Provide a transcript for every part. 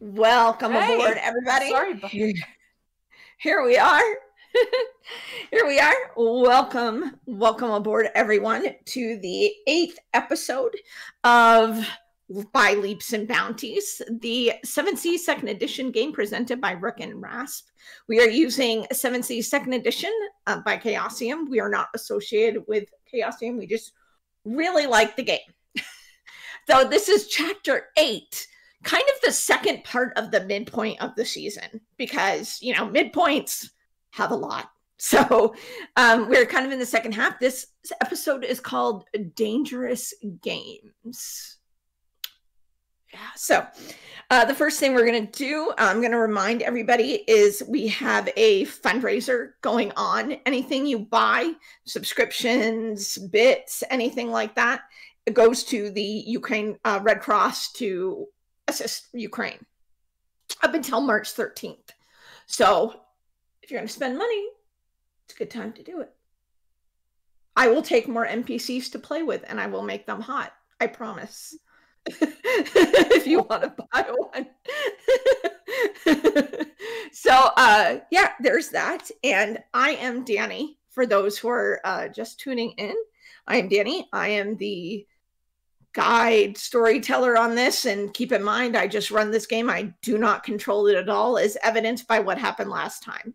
Welcome aboard, everybody. Sorry, Here we are. Here we are. Welcome aboard, everyone, to the 8th episode of By Leaps and Bounties, the 7th Sea 2nd Edition game presented by Rook and Rasp. We are using 7th Sea 2nd Edition by Chaosium. We are not associated with Chaosium. We just really like the game. So this is Chapter 8. Kind of the second part of the midpoint of the season because, midpoints have a lot. So we're kind of in the second half. This episode is called Dangerous Games. Yeah, so the first thing we're going to do, I'm going to remind everybody, is we have a fundraiser going on. Anything you buy, subscriptions, bits, anything like that, it goes to the Ukraine Red Cross to assist Ukraine up until March 13th. So if you're going to spend money, it's a good time to do it. I will take more NPCs to play with and I will make them hot. I promise. If you want to buy one. So yeah, there's that. And I am Danny. For those who are just tuning in, I am Danny. I am the guide storyteller on this, and keep in mind I just run this game. I do not control it at all, as evidenced by what happened last time.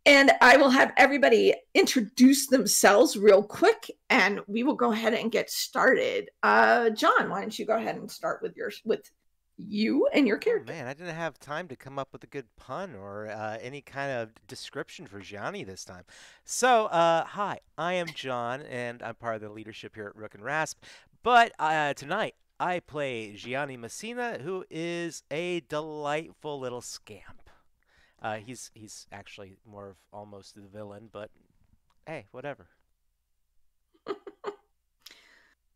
And I will have everybody introduce themselves real quick and we will go ahead and get started. John, why don't you go ahead and start with you and your character. Oh, man, I didn't have time to come up with a good pun or any kind of description for Gianni this time. So, hi, I am John, and I'm part of the leadership here at Rook and Rasp. But tonight, I play Gianni Messina, who is a delightful little scamp. He's actually more of almost the villain, but hey, whatever.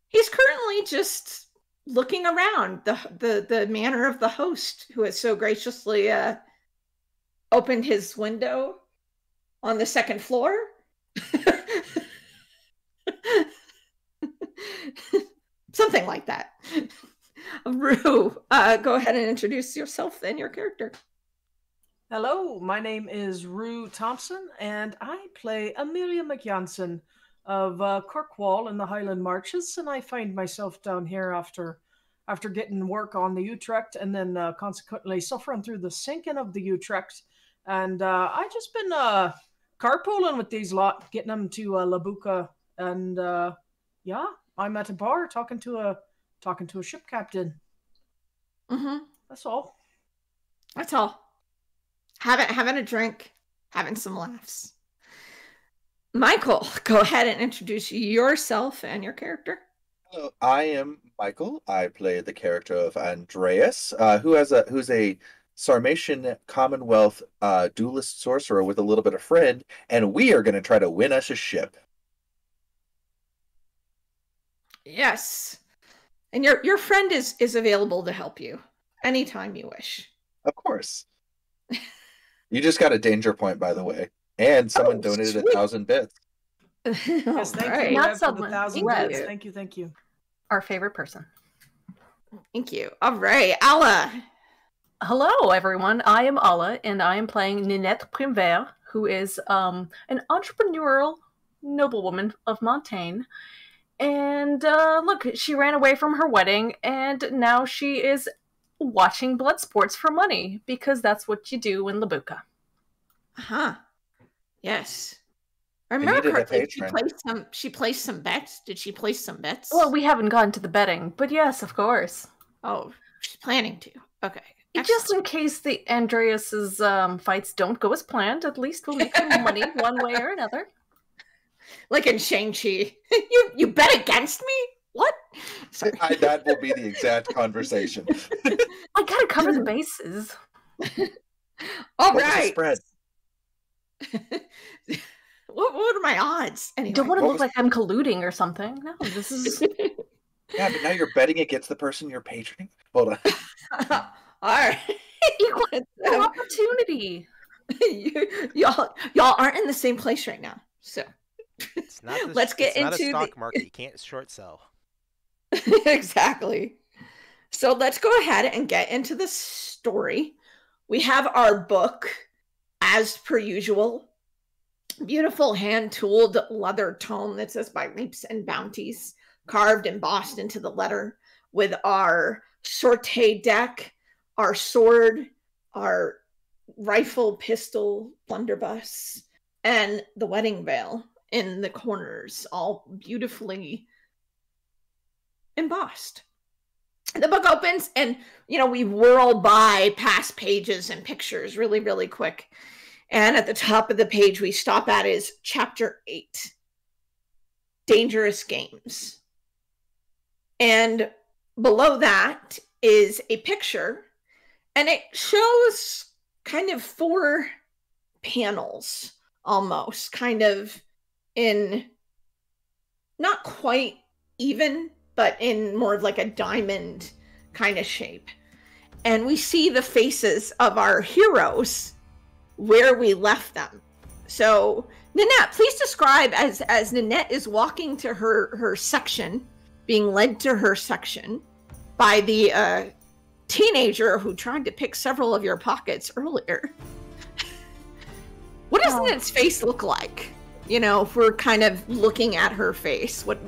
He's currently just looking around the manner of the host who has so graciously opened his window on the second floor. Something like that. Rue, go ahead and introduce yourself and your character. Hello, my name is Rue Thompson, and I play Amelia McJansen of Kirkwall in the Highland Marches, and I find myself down here after getting work on the Utrecht, and then consequently suffering through the sinking of the Utrecht. And I just been carpooling with these lot, getting them to Labuka, and yeah, I'm at a bar talking to a ship captain. Mm-hmm. That's all. That's all. Having a drink, having some laughs. Michael, go ahead and introduce yourself and your character. Hello, I am Michael. I play the character of Andreas, who's a Sarmatian Commonwealth duelist sorcerer with a little bit of friend, and we are going to try to win us a ship. Yes, and your friend is available to help you anytime you wish. Of course. You just got a danger point, by the way. And someone donated sweet. 1,000 bits. Yes, thank Right. you. Not Rev, for the someone. 1,000 Rev. bits. Thank you. Our favorite person. Thank you. All right, Alla. Hello, everyone. I am Alla, and I am playing Ninette Primevère, who is an entrepreneurial noblewoman of Montaigne. And look, she ran away from her wedding, and now she is watching blood sports for money, because that's what you do in Labuka. Huh. Yes. I remember needed a correctly, patron. she placed some bets. Did she place some bets? Well, we haven't gotten to the betting, but yes, of course. Oh, she's planning to. Okay. Just in case the Andreas's fights don't go as planned, at least we'll make some money one way or another. Like in Shang-Chi. You bet against me? What? Sorry. That will be the exact conversation. I gotta cover the bases. All What was the right. spread? What are my odds? Anyway. Don't want to What look like I'm colluding or something. No, this is... Yeah, but now you're betting against the person you're patroning? Hold on. All right. Equal opportunity. Y'all aren't in the same place right now. So It's not the, let's get it's not into a stock market. You can't short sell. Exactly. So let's go ahead and get into the story. We have our book, as per usual. Beautiful hand-tooled leather tome that says by Leaps and Bounties, carved, embossed into the letter, with our sortie deck, our sword, our rifle, pistol, blunderbuss, and the wedding veil in the corners, all beautifully embossed. The book opens and, we whirl by past pages and pictures really, really quick. And at the top of the page we stop at is Chapter 8, Dangerous Games. And below that is a picture, and it shows kind of 4 panels almost, kind of in not quite even, but in more of like a diamond kind of shape. And we see the faces of our heroes where we left them. So Nanette, please describe as Nanette is walking to her section, being led to her section by the teenager who tried to pick several of your pockets earlier. What does Nanette's face look like? If we're kind of looking at her face, what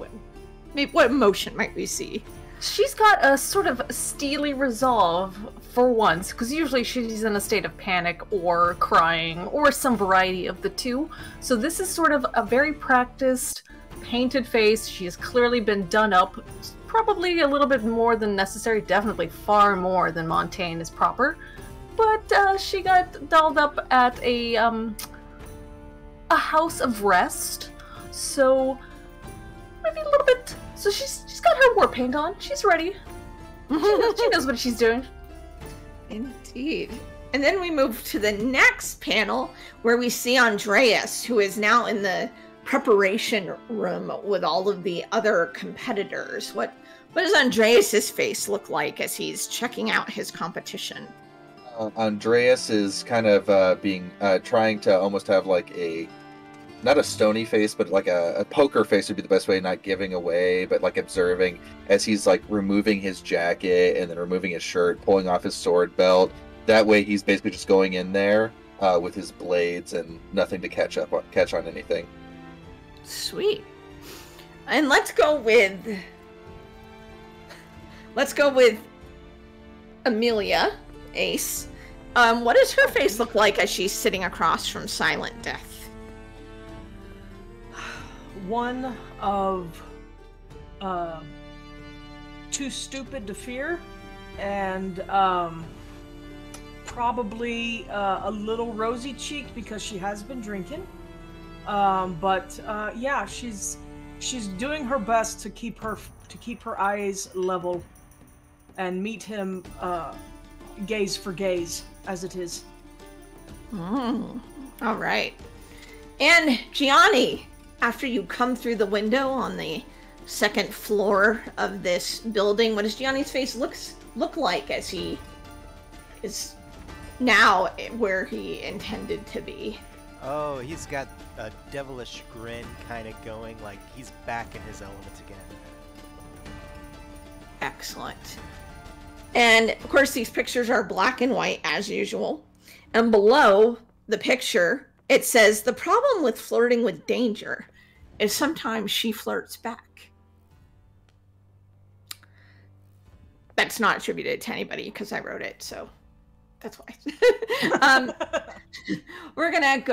emotion might we see? She's got a sort of steely resolve for once, because usually she's in a state of panic or crying or some variety of the two. So this is sort of a very practiced, painted face. She has clearly been done up, probably a little bit more than necessary, definitely far more than Montaigne is proper. But she got dolled up at a house of rest, so maybe a little bit. So she's got her war paint on. She's ready. She knows what she's doing. Indeed. And then we move to the next panel where we see Andreas, who is now in the preparation room with all of the other competitors. What does Andreas's face look like as he's checking out his competition? Andreas is kind of trying to almost have like not a stony face, but like a poker face would be the best way, not giving away, but like observing as he's like removing his jacket and then removing his shirt, pulling off his sword belt. That way he's basically just going in there with his blades and nothing to catch on anything. Sweet. And let's go with Amelia, Ace. What does her face look like as she's sitting across from Silent Death? One of too stupid to fear, and probably a little rosy cheeked because she has been drinking. But yeah, she's doing her best to keep her eyes level and meet him gaze for gaze, as it is. All right. And Gianni, after you come through the window on the 2nd floor of this building, what does Gianni's face look like as he is now where he intended to be? Oh, he's got a devilish grin kind of going, like he's back in his element again. Excellent. And of course these pictures are black and white as usual. And below the picture, it says, the problem with flirting with danger is sometimes she flirts back. That's not attributed to anybody because I wrote it, so that's why. We're gonna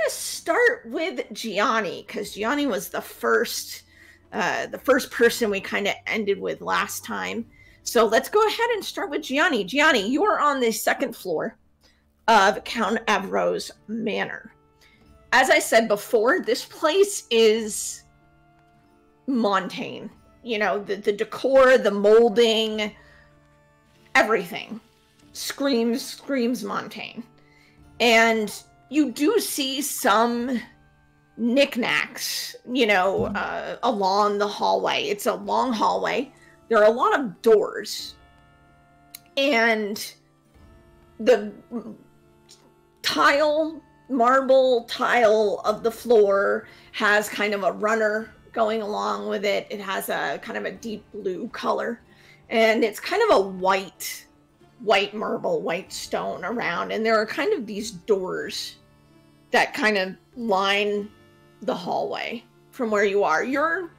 start with Gianni, because Gianni was the first person we kind of ended with last time. So let's go ahead and start with Gianni. Gianni, you are on the 2nd floor of Count Avro's manor. As I said before, this place is Montaigne. The decor, the molding, everything screams Montaigne. And you do see some knickknacks, along the hallway. It's a long hallway. There are a lot of doors. And the marble tile of the floor has kind of a runner going along with it. It has a kind of a deep blue color. And it's kind of a white marble, white stone around. And there are kind of these doors that kind of line the hallway from where you are. You're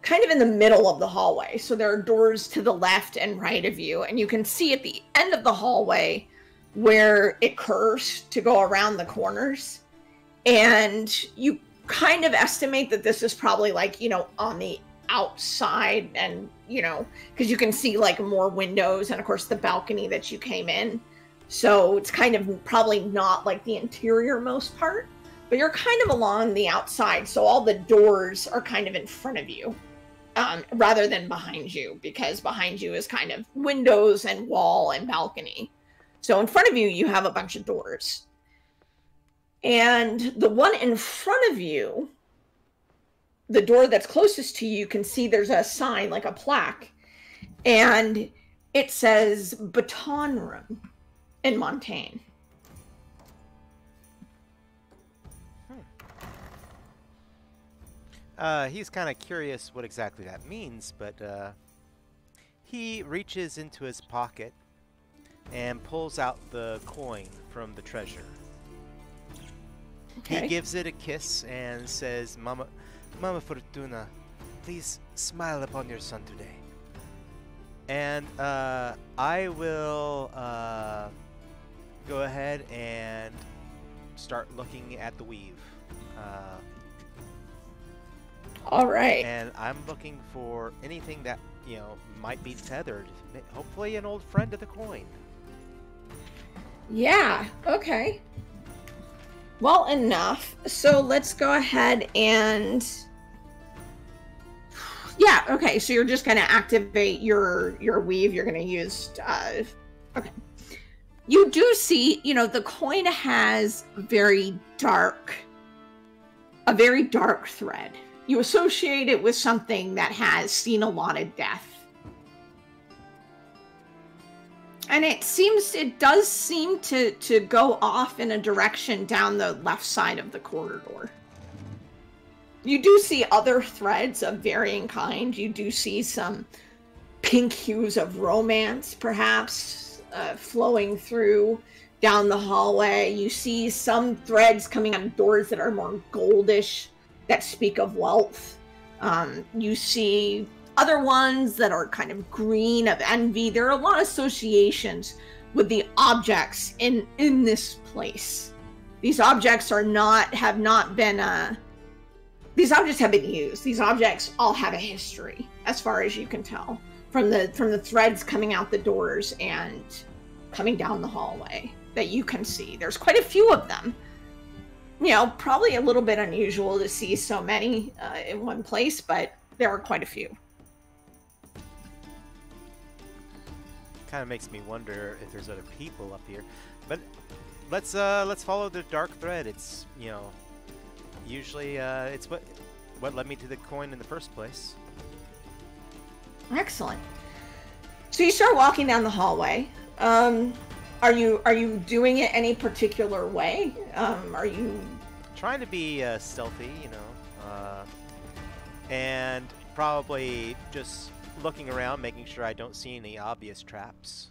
kind of in the middle of the hallway. So there are doors to the left and right of you. And you can see at the end of the hallway where it curves to go around the corners. And you kind of estimate that this is probably like, you know, on the outside, and, you know, because you can see like more windows and of course the balcony that you came in. So it's kind of probably not like the interior most part, but you're kind of along the outside. So all the doors are kind of in front of you, rather than behind you, because behind you is kind of windows and wall and balcony. So in front of you, you have a bunch of doors. And the one in front of you, the door that's closest to you, can see there's a sign, like a plaque, and it says Baton Room in Montaigne. He's kind of curious what exactly that means, but he reaches into his pocket and pulls out the coin from the treasure. Okay. He gives it a kiss and says, Mama Fortuna, please smile upon your son today. And I will go ahead and start looking at the weave. All right. And I'm looking for anything that, you know, might be tethered. Hopefully an old friend of the coin. Yeah, okay. Well, enough. So let's go ahead and... Yeah, okay, so you're just going to activate your weave. You're going to use... Okay. You do see, you know, the coin has a very dark thread. You associate it with something that has seen a lot of death. And it does seem to go off in a direction down the left side of the corridor. You do see other threads of varying kind. You do see some pink hues of romance, perhaps, flowing through down the hallway. You see some threads coming on doors that are more goldish, that speak of wealth. You see other ones that are kind of green, of envy. There are a lot of associations with the objects in this place. These objects have been these objects have been used. These objects all have a history, as far as you can tell, from the threads coming out the doors and coming down the hallway that you can see. There's quite a few of them. You know, probably a little bit unusual to see so many in one place, but there are quite a few. Kind of makes me wonder if there's other people up here, but let's follow the dark thread. It's, you know, usually it's what led me to the coin in the first place. Excellent. So you start walking down the hallway. Are you doing it any particular way? Are you trying to be stealthy, you know, and probably just looking around, making sure I don't see any obvious traps.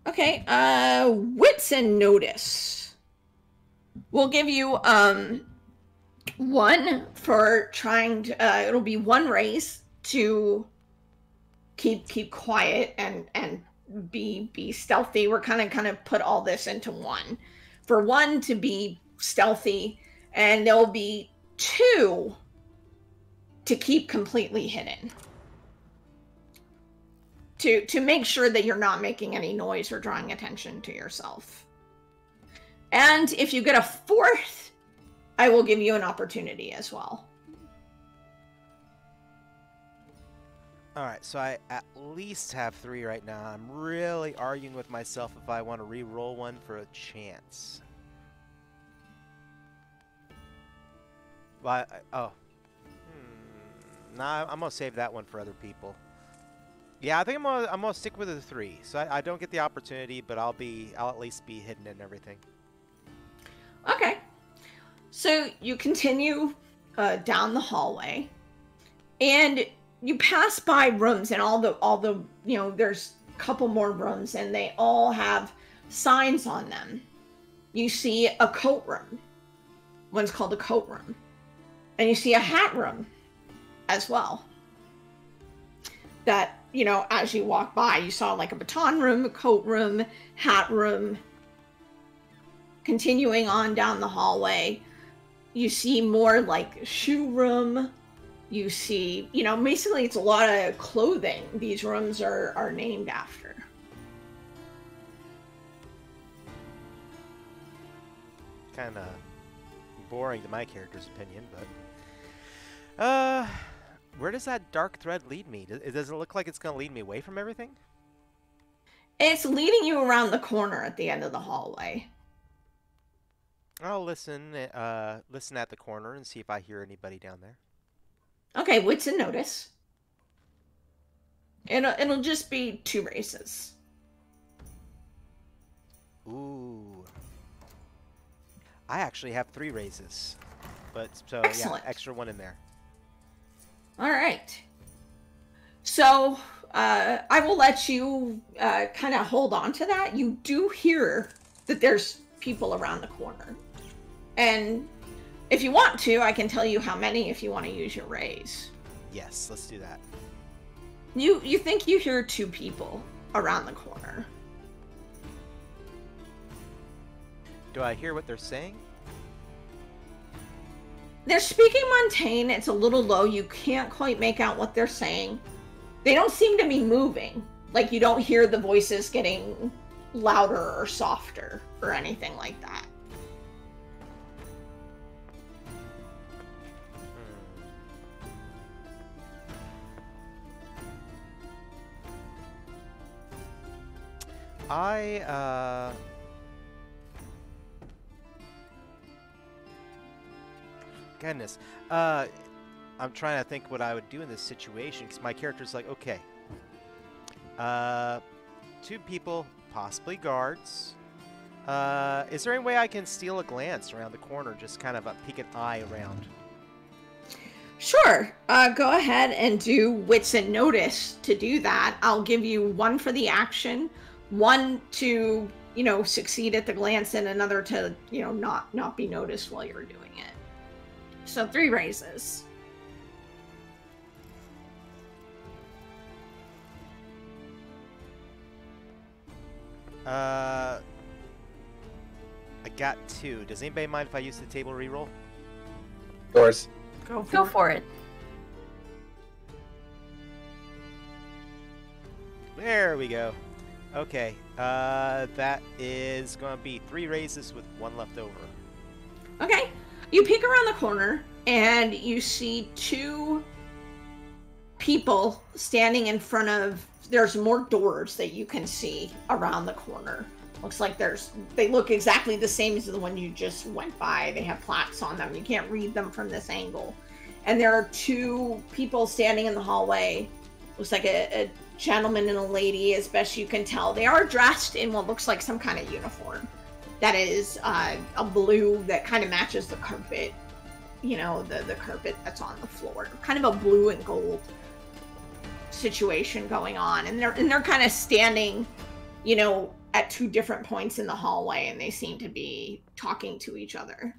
Okay, wits and notice. We'll give you one for trying to it'll be one raise to keep quiet and be stealthy. We're kind of put all this into one. For one to be stealthy, and there'll be 2 to keep completely hidden. To make sure that you're not making any noise or drawing attention to yourself. And if you get a 4th, I will give you an opportunity as well. Alright, so I at least have 3 right now. I'm really arguing with myself if I want to re-roll one for a chance. Nah, I'm gonna save that one for other people. Yeah, I think I'm gonna stick with the 3. So I don't get the opportunity, but I'll at least be hidden and everything. Okay. So you continue down the hallway, and you pass by rooms, and all the there's a couple more rooms, and they all have signs on them. You see a coat room. One's called a coat room. And you see a hat room as well. That, as you walk by, you saw like a baton room, a coat room, hat room. Continuing on down the hallway, you see more like shoe room. You see, basically it's a lot of clothing these rooms are named after. Kind of boring to my character's opinion, but where does that dark thread lead me? Does it look like it's going to lead me away from everything? It's leading you around the corner at the end of the hallway. I'll listen at the corner and see if I hear anybody down there. Okay, wits and notice. It'll just be 2 races. Ooh. I actually have 3 raises. But so Excellent. Yeah, extra 1 in there. All right. So I will let you kind of hold on to that. You do hear that there's people around the corner. And if you want to, I can tell you how many if you want to use your raise. Yes, let's do that. You think you hear 2 people around the corner. Do I hear what they're saying? They're speaking Montaigne. It's a little low. You can't quite make out what they're saying. They don't seem to be moving. Like, you don't hear the voices getting louder or softer or anything like that. Goodness. I'm trying to think what I would do in this situation, because my character's like, okay. 2 people, possibly guards. Is there any way I can steal a glance around the corner, just kind of peek an eye around? Sure. Go ahead and do wits and notice to do that. I'll give you 1 for the action, 1 to, succeed at the glance, and another to, not be noticed while you're doing it. So 3 raises. I got 2. Does anybody mind if I use the table reroll? Of course. Go for it. There we go. Okay, that is going to be 3 raises with 1 left over. Okay. You peek around the corner, and you see 2 people standing in front of... There's more doors that you can see around the corner. Looks like they look exactly the same as the one you just went by. They have plaques on them. You can't read them from this angle. And there are 2 people standing in the hallway. Looks like a gentleman and a lady, as best you can tell. They are dressed in what looks like some kind of uniform. That is a blue that kind of matches the carpet. The carpet that's on the floor. Kind of a blue and gold situation going on. And they're kind of standing, at 2 different points in the hallway, and they seem to be talking to each other.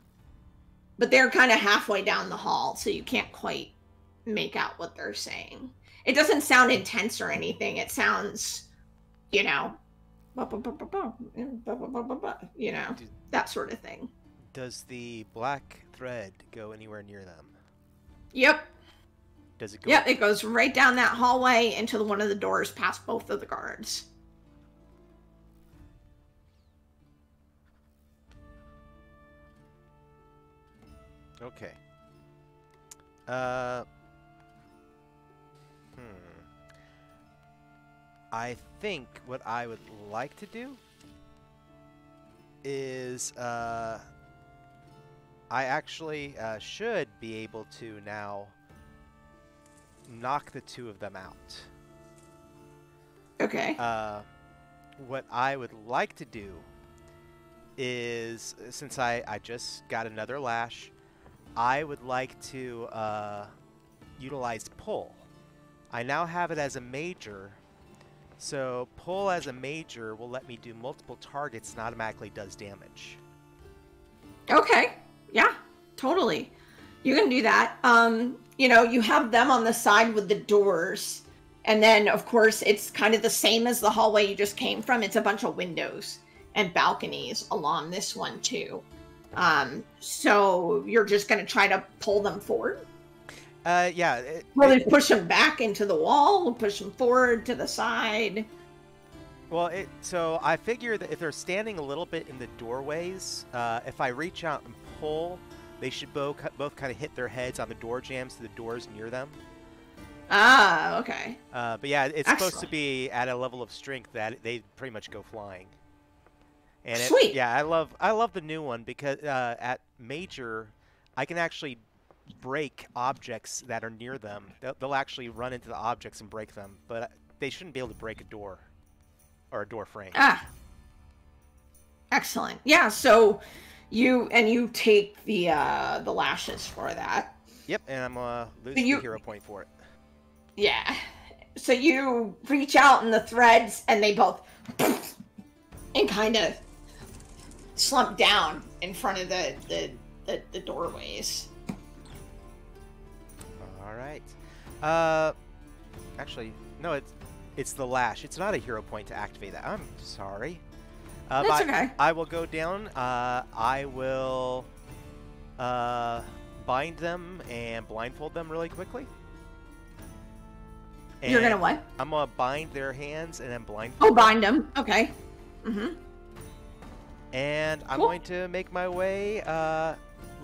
But they're kind of halfway down the hall, so you can't quite make out what they're saying. It doesn't sound intense or anything. It sounds, that sort of thing. Does the black thread go anywhere near them? Yep. Does it go? Yep, it goes right down that hallway into one of the doors past both of the guards. Okay. I think what I would like to do is I actually should be able to now knock the 2 of them out. Okay. What I would like to do is, since I just got another lash, I would like to utilize pull. I now have it as a major. So pull as a major will let me do multiple targets and automatically does damage. Okay. Yeah, totally. You can do that. You have them on the side with the doors. And then, of course, it's kind of the same as the hallway you just came from. It's a bunch of windows and balconies along this one, too. So you're just going to try to pull them forward? Yeah. Really push them back into the wall, push them forward to the side. Well, so I figure that if they're standing a little bit in the doorways, if I reach out and pull, they should both kind of hit their heads on the door jambs to the doors near them. Ah, okay. But yeah, it's Excellent. supposed to be at a level of strength that they pretty much go flying. And Sweet. Yeah, I love the new one because at major, I can actually break objects that are near them. They'll actually run into the objects and break them, but they shouldn't be able to break a door or a door frame. Ah, excellent. Yeah, so you take the lashes for that. Yep, and I'm gonna lose the hero point for it. Yeah. So you reach out in the threads, and they both and kind of slump down in front of the doorways. All right. Actually, no, it's the lash. It's not a hero point to activate that. I'm sorry. That's okay. I will go down. I will bind them and blindfold them really quickly. And You're gonna what? I'm gonna bind their hands and then blindfold. Oh, bind them. Okay. Mm-hmm. And I'm going to make my way,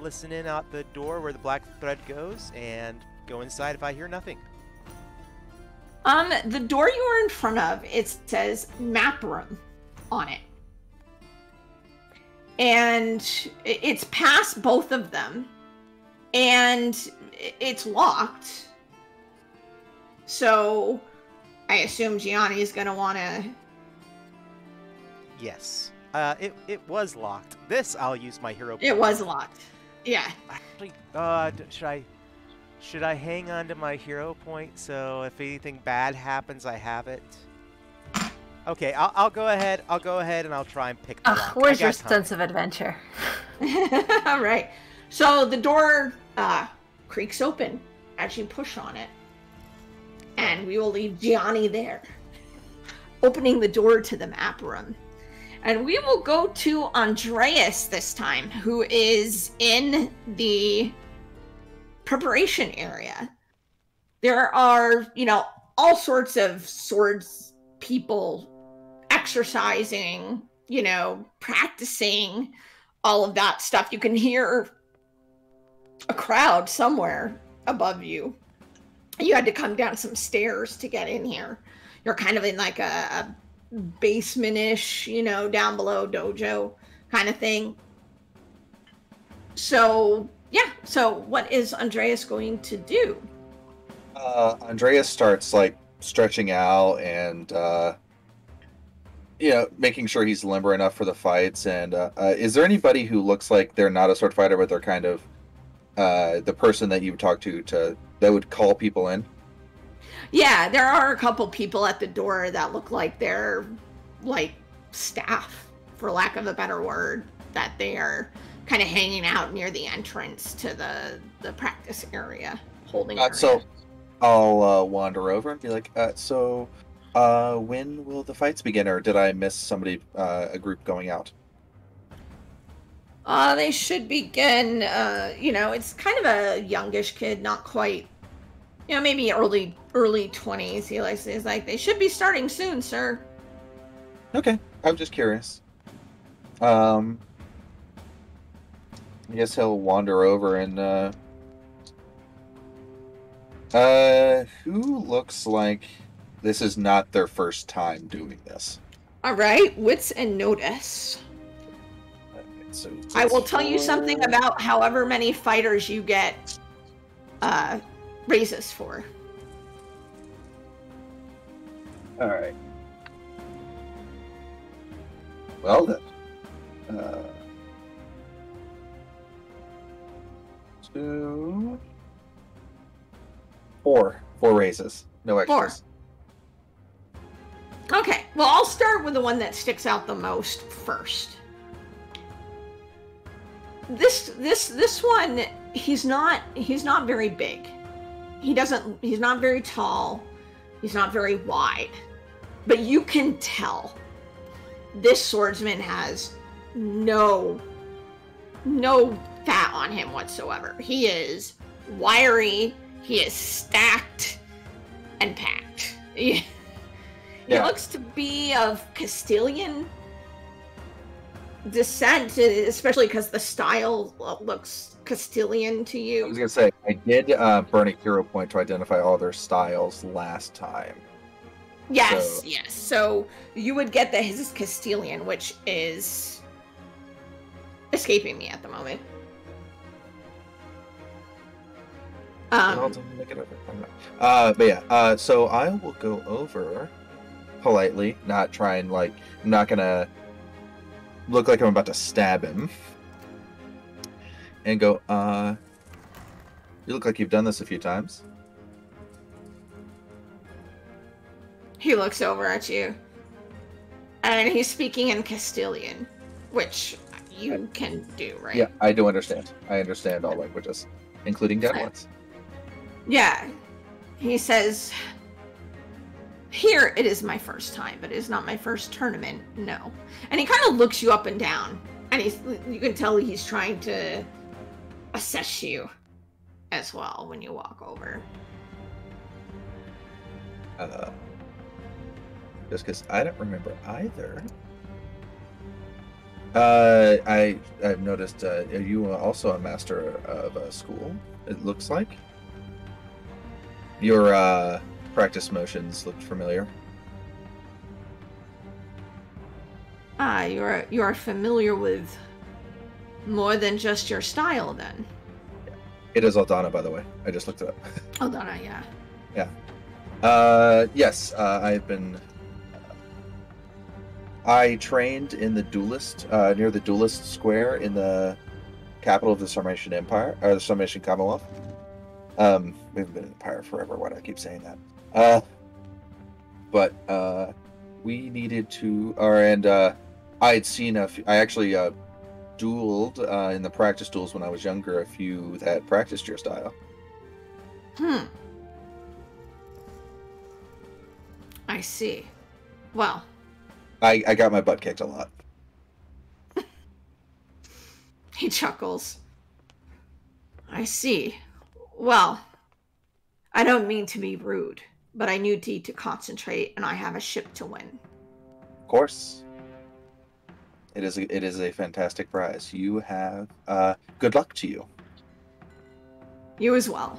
listen in out the door where the black thread goes, and go inside if I hear nothing. The door you were in front of, it says map room on it. And it's past both of them. And it's locked. So I assume Gianni is going to want to... Yes. It was locked. This I'll use my hero point. It was locked. Yeah. Actually, should I hang on to my hero point so if anything bad happens, I have it? Okay, I'll go ahead. I'll go ahead and I'll try and pick the lock. Where's your sense of adventure? All right. So the door creaks open as you push on it. And we will leave Gianni there, opening the door to the map room. And we will go to Andreas this time, who is in the preparation area. There are, all sorts of swords people exercising, practicing, all of that stuff. You can hear a crowd somewhere above you. You had to come down some stairs to get in here. You're kind of in like a basement-ish, down below dojo kind of thing. So, yeah. So what is Andreas going to do? Andreas starts stretching out and making sure he's limber enough for the fights. And is there anybody who looks like they're not a sword fighter, but they're kind of the person that you would talk to that would call people in? Yeah, there are a couple people at the door that look like they're staff, for lack of a better word, that they are kind of hanging out near the entrance to the practice area, holding area. So I'll wander over and be like, when will the fights begin, or did I miss somebody, a group going out? They should begin, it's kind of a youngish kid, not quite, maybe early 20s. He's like, they should be starting soon, sir. Okay, I'm just curious. I guess he'll wander over and, who looks like this is not their first time doing this? All right, wits and notice. So I will tell you something about however many fighters you get raises for. All right. Well then, 2, 4 raises. No extras. 4. Okay, well, I'll start with the one that sticks out the most first. This one, he's not very big. He's not very tall. He's not very wide. But you can tell this swordsman has no fat on him whatsoever. He is wiry, he is stacked and packed. He looks to be of Castilian descent, especially because the style looks Castilian to you. I was gonna say, I did burn a hero point to identify all their styles last time. Yes, yes. So you would get that his is Castilian, which is escaping me at the moment. But yeah, so I will go over politely, not try and I'm not gonna look like I'm about to stab him, and go, you look like you've done this a few times. He looks over at you, and he's speaking in Castilian, which you can do, right? Yeah, I do understand. I understand all languages, including dead ones. Yeah. He says, "Here it is my first time, but it is not my first tournament, no." And he kind of looks you up and down, and you can tell he's trying to assess you as well when you walk over. Just because I don't remember either. I've noticed. Are you also a master of a school? It looks like your practice motions looked familiar. You are familiar with more than just your style, then. It is Aldana, by the way. I just looked it up. Aldana, yeah. Yeah. Yes. I've been. I trained in the Duelist, near the Duelist Square in the capital of the Sarmatian Empire, or the Sarmatian Commonwealth. We haven't been in Empire forever. Why do I keep saying that? But we needed to, I had seen I actually dueled in the practice duels when I was younger. A few that practiced your style. I see. Well. I got my butt kicked a lot. He chuckles. I see. Well, I don't mean to be rude, but I need to concentrate, and I have a ship to win. Of course. It is a fantastic prize. You have good luck to you. You as well.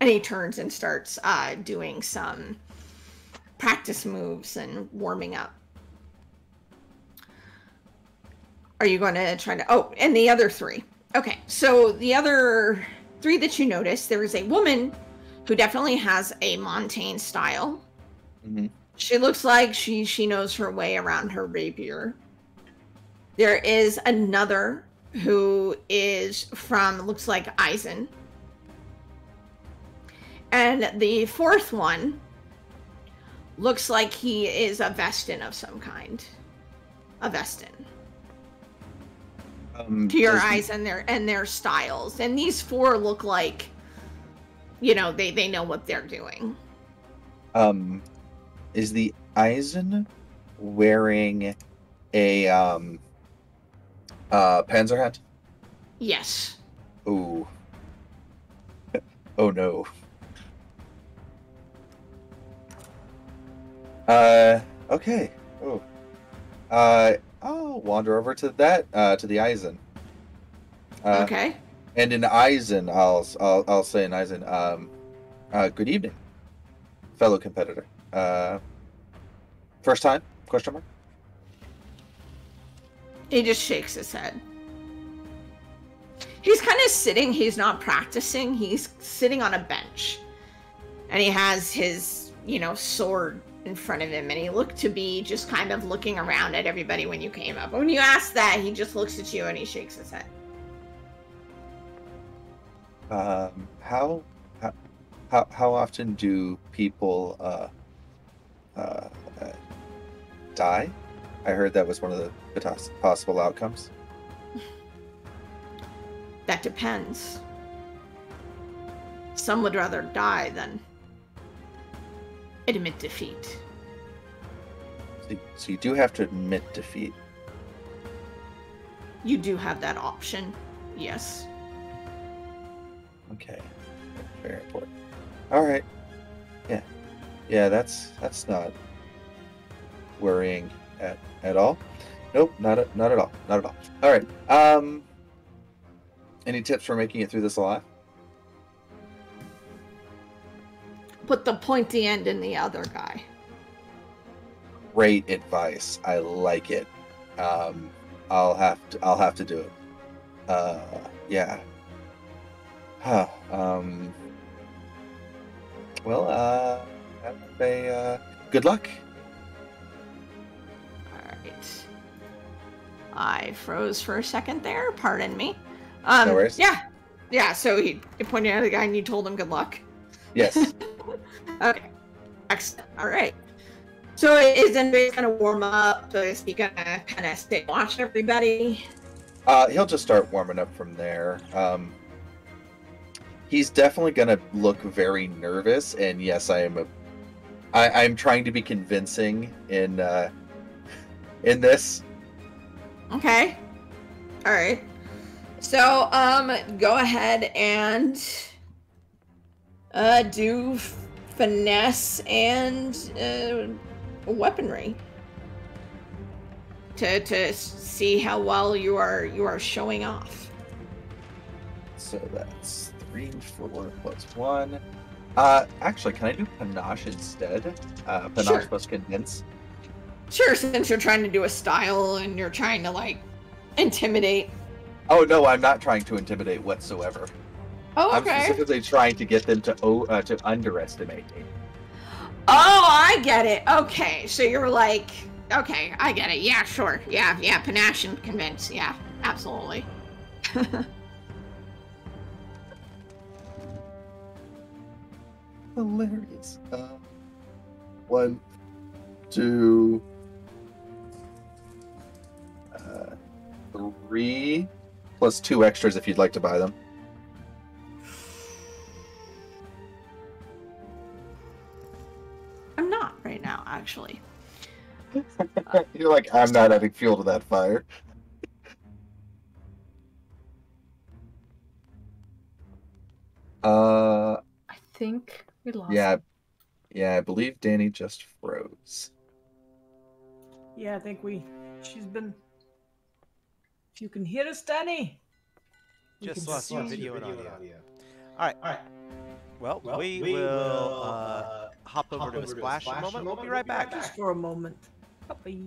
And he turns and starts doing some practice moves and warming up. Are you going to try to... Oh, and the other 3. Okay, so the other 3 that you notice, there is a woman who definitely has a Montaigne style. Mm-hmm. She looks like she knows her way around her rapier. There is another who is from, looks like Eisen. And the 4th one looks like he is a Vestin of some kind. A Vestin. To your eyes and their styles. And these 4 look like, they know what they're doing. Is the Eisen wearing a Panzer hat? Yes. Ooh. Oh no. Okay. Oh. I'll wander over to the Eisen. Okay. And in Eisen, I'll say in Eisen, good evening, fellow competitor. First time? Question mark. He just shakes his head. He's kind of sitting. He's not practicing. He's sitting on a bench, and he has his, sword in front of him, and he looked to be just kind of looking around at everybody when you came up. When you ask that, he just looks at you and he shakes his head. how often do people uh, uh, die? I heard that was one of the possible outcomes. That depends. Some would rather die than admit defeat. So you do have to admit defeat. You do have that option, yes. Okay, very important. All right, yeah. That's not worrying at all. Nope, not at all. Not at all. All right. Any tips for making it through this alive? Put the pointy end in the other guy. Great advice. I like it. I'll have to do it. Yeah. Huh. Well, have a good luck. Alright. I froze for a second there, pardon me. No worries. Yeah, so you pointed at the guy and you told him good luck? Yes. Okay. Excellent. Alright. So is Andre gonna warm up? So is he gonna kind of stay watching everybody? He'll just start warming up from there. He's definitely gonna look very nervous, and yes, I'm trying to be convincing in this. Okay. All right. So go ahead and do finesse and weaponry to see how well you are showing off. So that's 3, 4 plus 1. Actually, can I do panache instead? Panache Sure. plus convince. Sure, since you're trying to do a style and you're trying to like intimidate. Oh no, I'm not trying to intimidate whatsoever. Oh, I'm okay. specifically trying to get them to underestimate me. Oh, I get it. Okay, so you're like, okay, I get it. Yeah, sure. Yeah, panache and convince. Yeah, absolutely. Hilarious. 1, 2, 3, plus 2 extras if you'd like to buy them. I'm not right now, actually. You're like, I'm not adding fuel to that fire. I think we lost. Yeah, I believe Danny just froze. Yeah, I think she's been. If you can hear us, Danny. Just can lost see your video and audio. All right. Well, we will hop over to a splash a moment. We'll be right back. Just for a moment. Bye.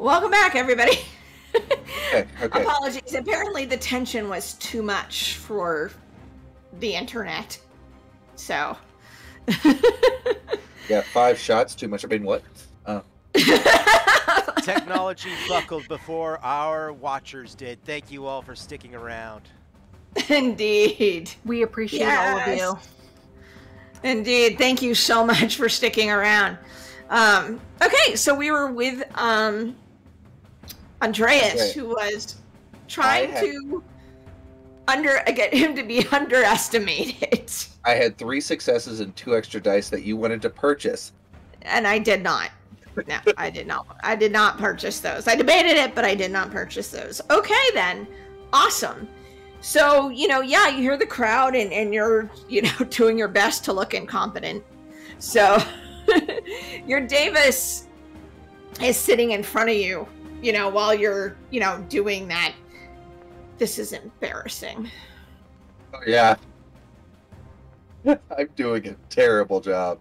Welcome back, everybody. Okay. Apologies. Apparently the tension was too much for the internet. So. Yeah, 5 shots, too much. I mean, what? Technology buckled before our watchers did. Thank you all for sticking around. Indeed. We appreciate all of you. Indeed. Thank you so much for sticking around. Okay, so we were with Andreas, who was trying to get him to be underestimated. I had 3 successes and 2 extra dice that you wanted to purchase. And I did not. No, I did not. I did not purchase those. I debated it, but I did not purchase those. Okay, then. Awesome. So, you hear the crowd and you're, doing your best to look incompetent. So, your Davis is sitting in front of you, while you're, doing that. This is embarrassing. Oh, yeah. I'm doing a terrible job.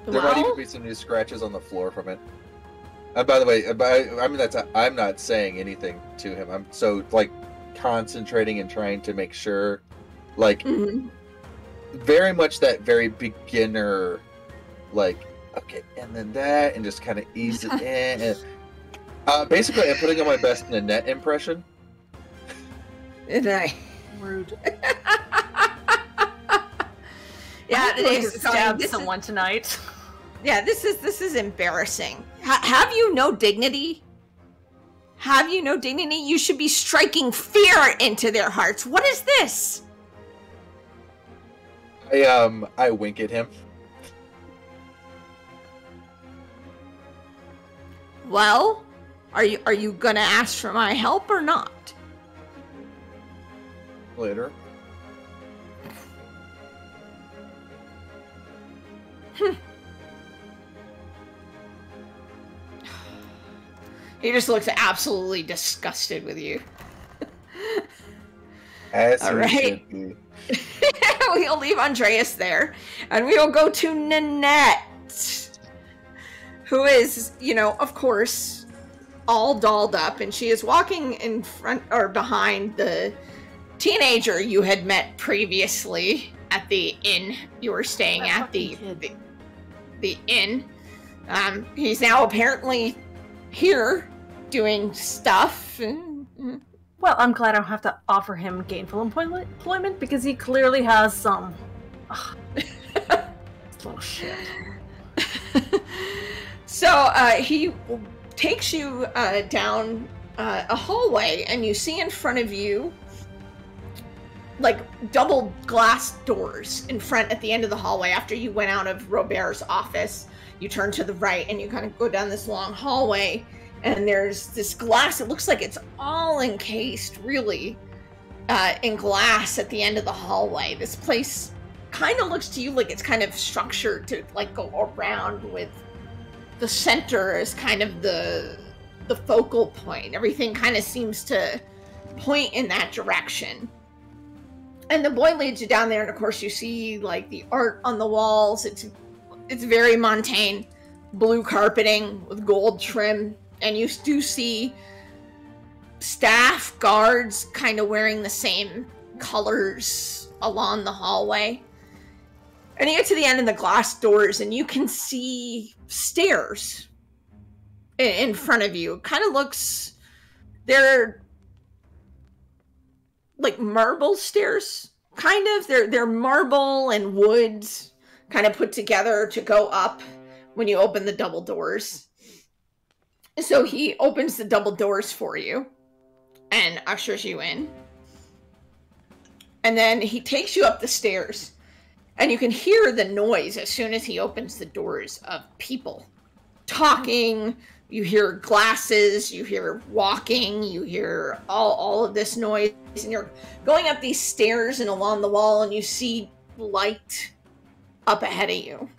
There might even be some new scratches on the floor from it. By the way, I'm not saying anything to him. I'm so concentrating and trying to make sure, very much that very beginner, okay, and then that, and just kind of ease it in. And, basically, I'm putting on my best Nanette impression. And I rude. Yeah, I stabbed someone tonight. Yeah, this is embarrassing. Have you no dignity? Have you no dignity? You should be striking fear into their hearts. What is this? I wink at him. Well, are you gonna ask for my help or not? Later. He just looks absolutely disgusted with you. As all right. We'll leave Andreas there, and we will go to Nanette, who is, of course, all dolled up, and she is walking in front or behind the teenager you had met previously at the inn you were staying at, the inn. He's now apparently here doing stuff. Well, I'm glad I don't have to offer him gainful employment because he clearly has some little shit. So he takes you down a hallway, and you see in front of you double glass doors in front at the end of the hallway. After you went out of Robert's office, you turn to the right and you kind of go down this long hallway, and there's this glass. It looks like it's all encased, really, in glass at the end of the hallway. This place kind of looks to you like it's kind of structured to go around, with the center as kind of the focal point. Everything kind of seems to point in that direction. And the boy leads you down there, and of course you see the art on the walls. It's very Montaigne, blue carpeting with gold trim, and you do see staff guards kind of wearing the same colors along the hallway. And you get to the end of the glass doors, and you can see stairs in front of you. It kind of looks, they're marble stairs, kind of. They're marble and wood kind of put together to go up when you open the double doors. So he opens the double doors for you and ushers you in. And then he takes you up the stairs, and you can hear the noise as soon as he opens the doors of people talking. You hear glasses, you hear walking, you hear all of this noise, and you're going up these stairs and along the wall, and you see light up ahead of you.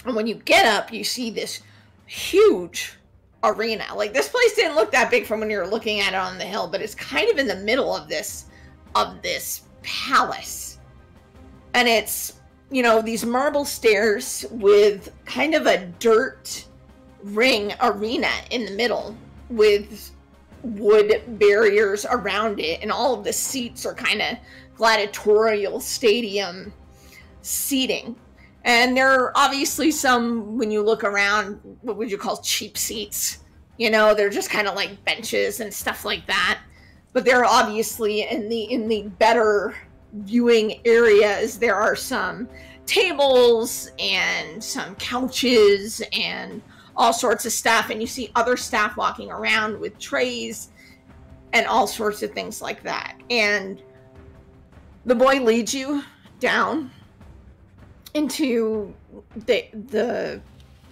And when you get up, you see this huge arena. This place didn't look that big from when you were looking at it on the hill, but it's kind of in the middle of this palace. And it's, these marble stairs with kind of a dirt ring arena in the middle with wood barriers around it, and all of the seats are kind of gladiatorial stadium seating. And there are obviously some, when you look around, what would you call cheap seats? You know, they're just kind of like benches and stuff like that. But they're obviously in the better viewing areas, there are some tables and some couches and all sorts of stuff. And you see other staff walking around with trays and all sorts of things like that. And the boy leads you down into the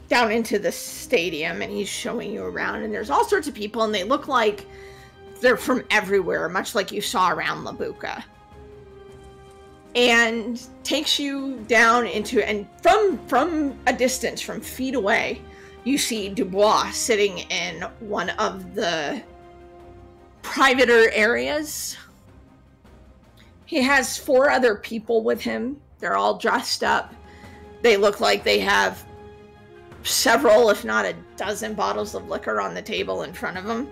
down into the stadium, and he's showing you around, and there's all sorts of people, and they look like they're from everywhere, much like you saw around La Buca. And takes you down into, and from a distance, from feet away, you see Dubois sitting in one of the privater areas. He has 4 other people with him. They're all dressed up. They look like they have several, if not a dozen, bottles of liquor on the table in front of them.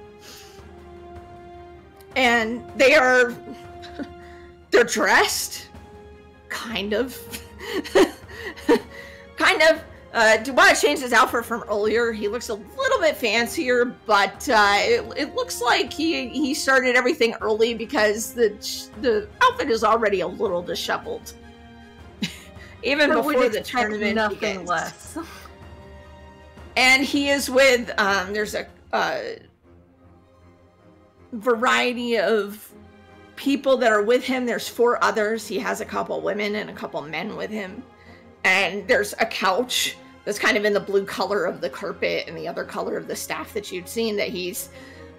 And they're dressed, kind of. Dubois changed his outfit from earlier. He looks a little bit fancier, but it looks like he started everything early because the outfit is already a little disheveled. Even before the tournament nothing begins. Less. And he is with, there's a variety of people that are with him. There's 4 others. He has a couple women and a couple men with him. And there's a couch that's kind of in the blue color of the carpet and the other color of the staff that you'd seen that he's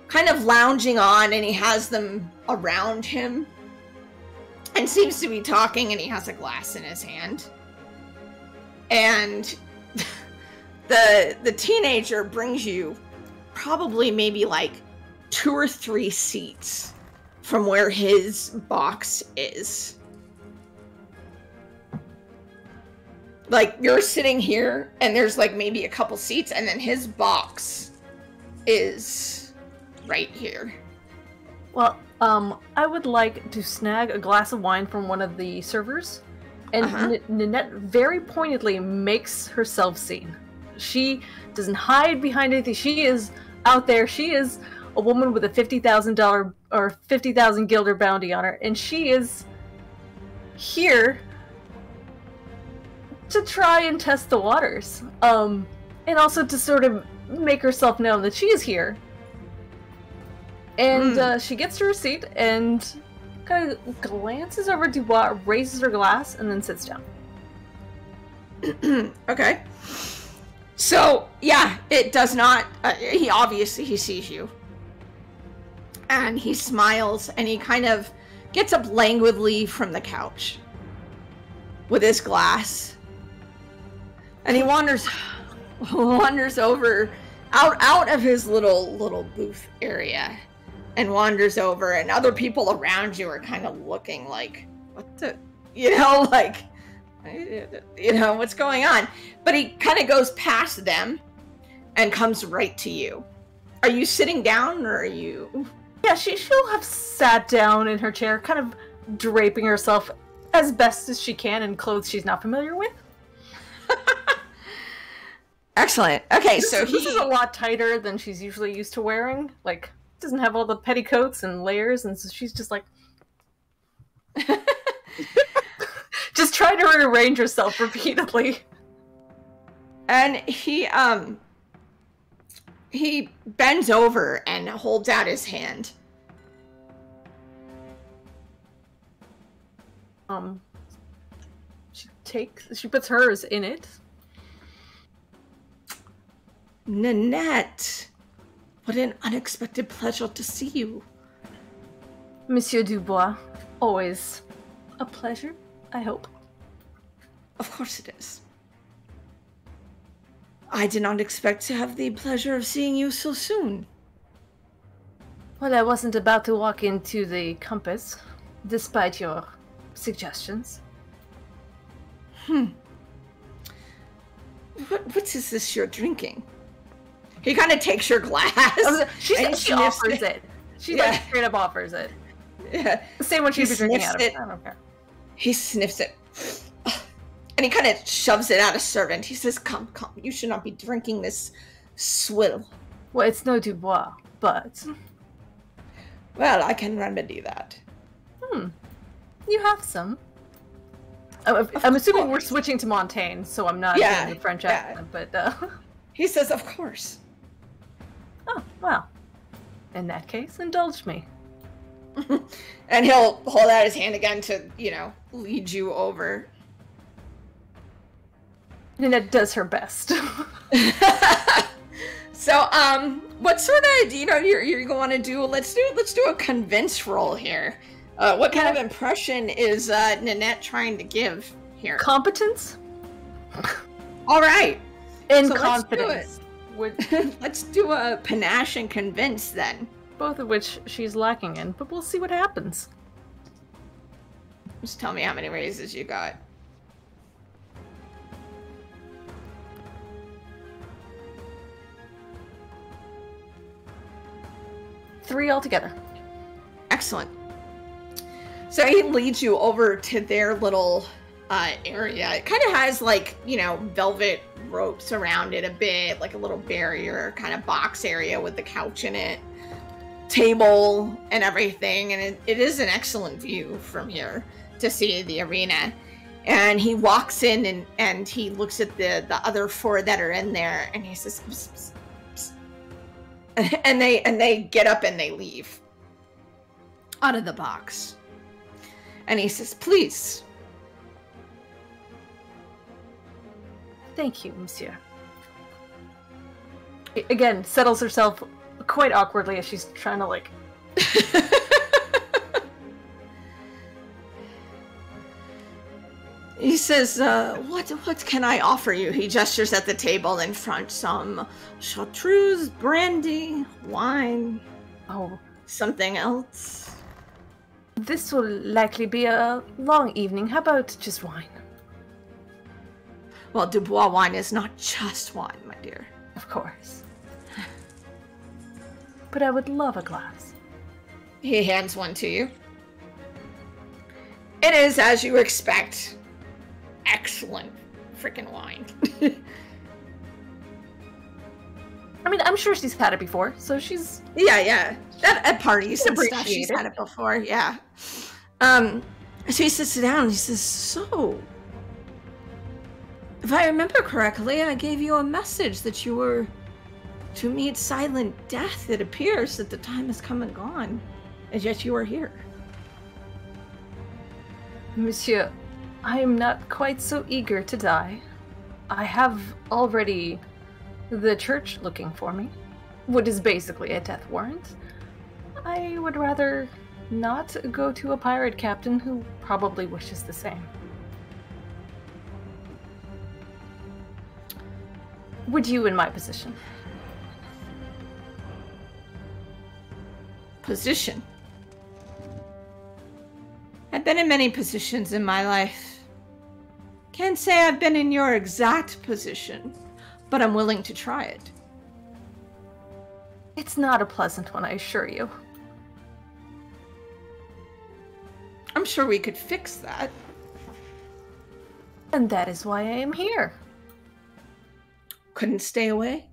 kind of lounging on, and he has them around him and seems to be talking, and he has a glass in his hand. And the teenager brings you probably maybe like 2 or 3 seats from where his box is. Like, you're sitting here, and there's like maybe a couple seats, and then his box is right here. Well, I would like to snag a glass of wine from one of the servers, and Ninette very pointedly makes herself seen. She doesn't hide behind anything. She is out there. She is a woman with a $50,000 or 50,000 guilder bounty on her, and she is here to try and test the waters, and also to sort of make herself known that she is here. And she gets to her seat and kind of glances over Dubois, raises her glass, and then sits down. Okay. So, yeah, it does not... he obviously sees you. And he smiles, and he kind of gets up languidly from the couch with his glass. And he wanders over, out of his little booth area, and wanders over, and other people around you are kind of looking like, what the... You know, like... You know, what's going on? But he kind of goes past them and comes right to you. Are you sitting down, or are you... Yeah, she'll have sat down in her chair, kind of draping herself as best as she can in clothes she's not familiar with. Excellent. Okay, so this is a lot tighter than she's usually used to wearing. Like, doesn't have all the petticoats and layers, and so she's just like... just trying to rearrange herself repeatedly. And he bends over and holds out his hand. She puts hers in it. Ninette, what an unexpected pleasure to see you. Monsieur Dubois, always a pleasure, I hope. Of course it is. I did not expect to have the pleasure of seeing you so soon. Well, I wasn't about to walk into the compass, despite your suggestions. What is this you're drinking? He kind of takes your glass. She and she offers it. She like straight up offers it. Yeah. Same when she'd be drinking out of it. I don't care. He sniffs it. And he kind of shoves it at a servant. He says, come, come. You should not be drinking this swill. Well, it's no Dubois, but... Well, I can remedy that. You have some. I'm assuming we're switching to Montaigne, so I'm not doing the French accent, but... He says, of course. Oh, well. In that case, indulge me. And he'll hold out his hand again to, lead you over. Ninette does her best. So, what sort of, you're going to do? Let's do a convince roll here. What kind of impression is Ninette trying to give here? Competence? All right. And So confidence. Let's do a panache and convince then. Both of which she's lacking in, but we'll see what happens. Just tell me how many raises you got. Three altogether. Excellent. So he leads you over to their little area. It kind of has velvet ropes around it a bit, like a little barrier kind of box area with the couch in it, table and everything. And it is an excellent view from here to see the arena. And he walks in and he looks at the other four that are in there and he says, psst, psst, psst. And they get up and they leave out of the box. And he says, please. Thank you, monsieur. Again, settles herself quite awkwardly as she's trying to, He says, what can I offer you? He gestures at the table in front. Some chartreuse, brandy, wine. Oh. Something else. This will likely be a long evening. How about just wine? Well, Dubois wine is not just wine, my dear. Of course. But I would love a glass. He hands one to you. It is, as you expect, excellent freaking wine. I mean, I'm sure she's had it before, so she's... Yeah. At parties and stuff, she's had it before, yeah. So he sits down, he says, so... If I remember correctly, I gave you a message that you were to meet silent death. It appears that the time has come and gone, and yet you are here. Monsieur, I am not quite so eager to die. I have already the church looking for me, what is basically a death warrant. I would rather not go to a pirate captain who probably wishes the same. Would you in my position? Position? I've been in many positions in my life. Can't say I've been in your exact position, but I'm willing to try it. It's not a pleasant one, I assure you. I'm sure we could fix that. And that is why I am here. Couldn't stay away?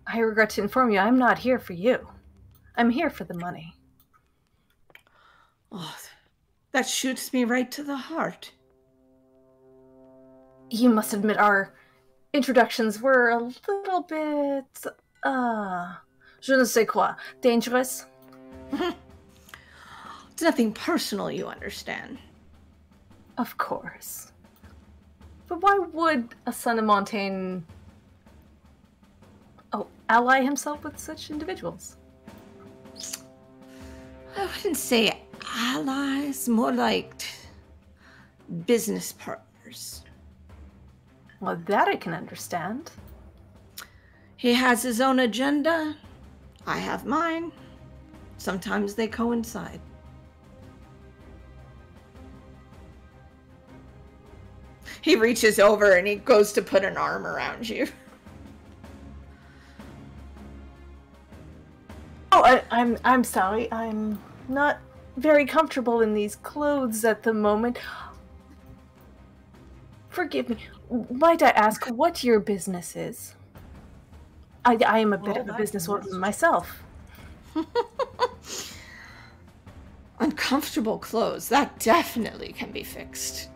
I regret to inform you, I'm not here for you. I'm here for the money. Oh, that shoots me right to the heart. You must admit our introductions were a little bit, je ne sais quoi, dangerous. It's nothing personal, you understand. Of course. But why would a son of Montaigne ally himself with such individuals? I wouldn't say allies, more like business partners. Well, that I can understand. He has his own agenda. I have mine. Sometimes they coincide. He reaches over and he goes to put an arm around you. I'm sorry. I'm not very comfortable in these clothes at the moment. Forgive me. Might I ask what your business is? I am a bit of a businesswoman myself. Uncomfortable clothes. That definitely can be fixed.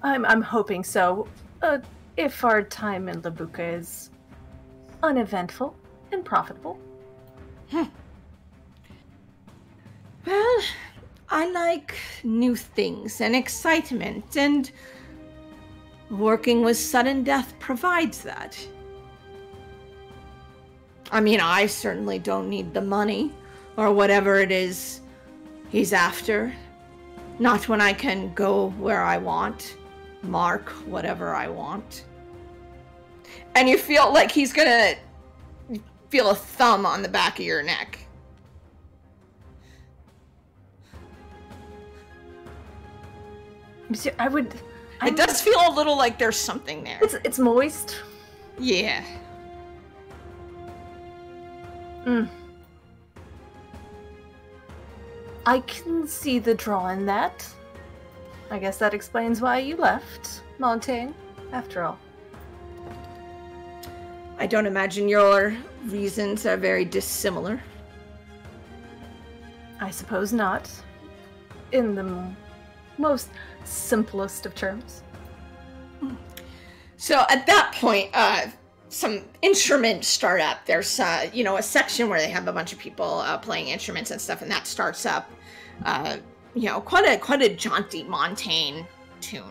I'm hoping so. If our time in Labuka is uneventful and profitable. Well, I like new things and excitement, and working with sudden death provides that. I mean, I certainly don't need the money, or whatever it is he's after. Not when I can go where I want, mark whatever I want. And you feel like he's gonna feel a thumb on the back of your neck. Monsieur, It does feel a little like there's something there. It's moist. Yeah. I can see the draw in that. I guess that explains why you left Montaigne, after all. I don't imagine your reasons are very dissimilar. I suppose not. In the most simplest of terms. So at that point, some instruments start up. There's, a section where they have a bunch of people playing instruments and stuff, and that starts up, quite a jaunty Montaigne tune.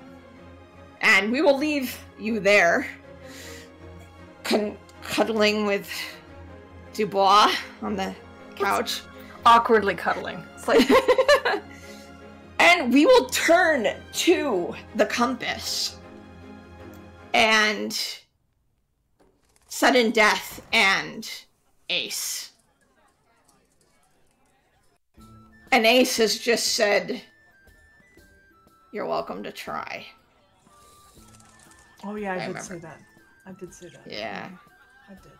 And we will leave you there, cuddling with Dubois on the couch. Awkwardly cuddling. It's like... And we will turn to the compass. And sudden death and Ace. And Ace has just said, "You're welcome to try." Oh yeah, I did say that. I did say that. Yeah. I did.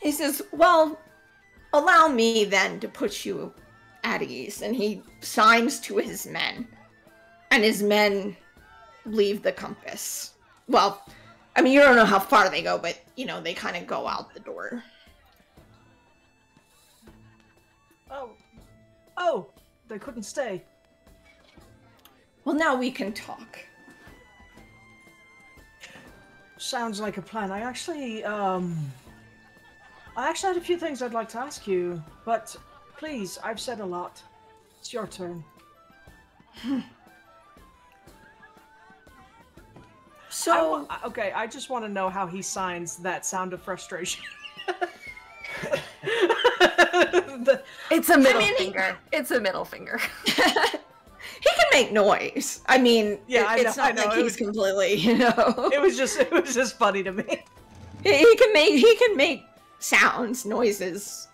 He says, "Well, allow me then to put you at ease." And he signs to his men. And his men leave the compass. Well, I mean, you don't know how far they go, but, they kind of go out the door. Oh, they couldn't stay. Well, now we can talk. Sounds like a plan. I actually had a few things I'd like to ask you, but please, I've said a lot. It's your turn. So... I just want to know how he signs that sound of frustration. It's a middle finger. It's a middle finger. He can make noise. I mean, yeah, it's not like he's completely, It was just funny to me. He can make sounds, noises.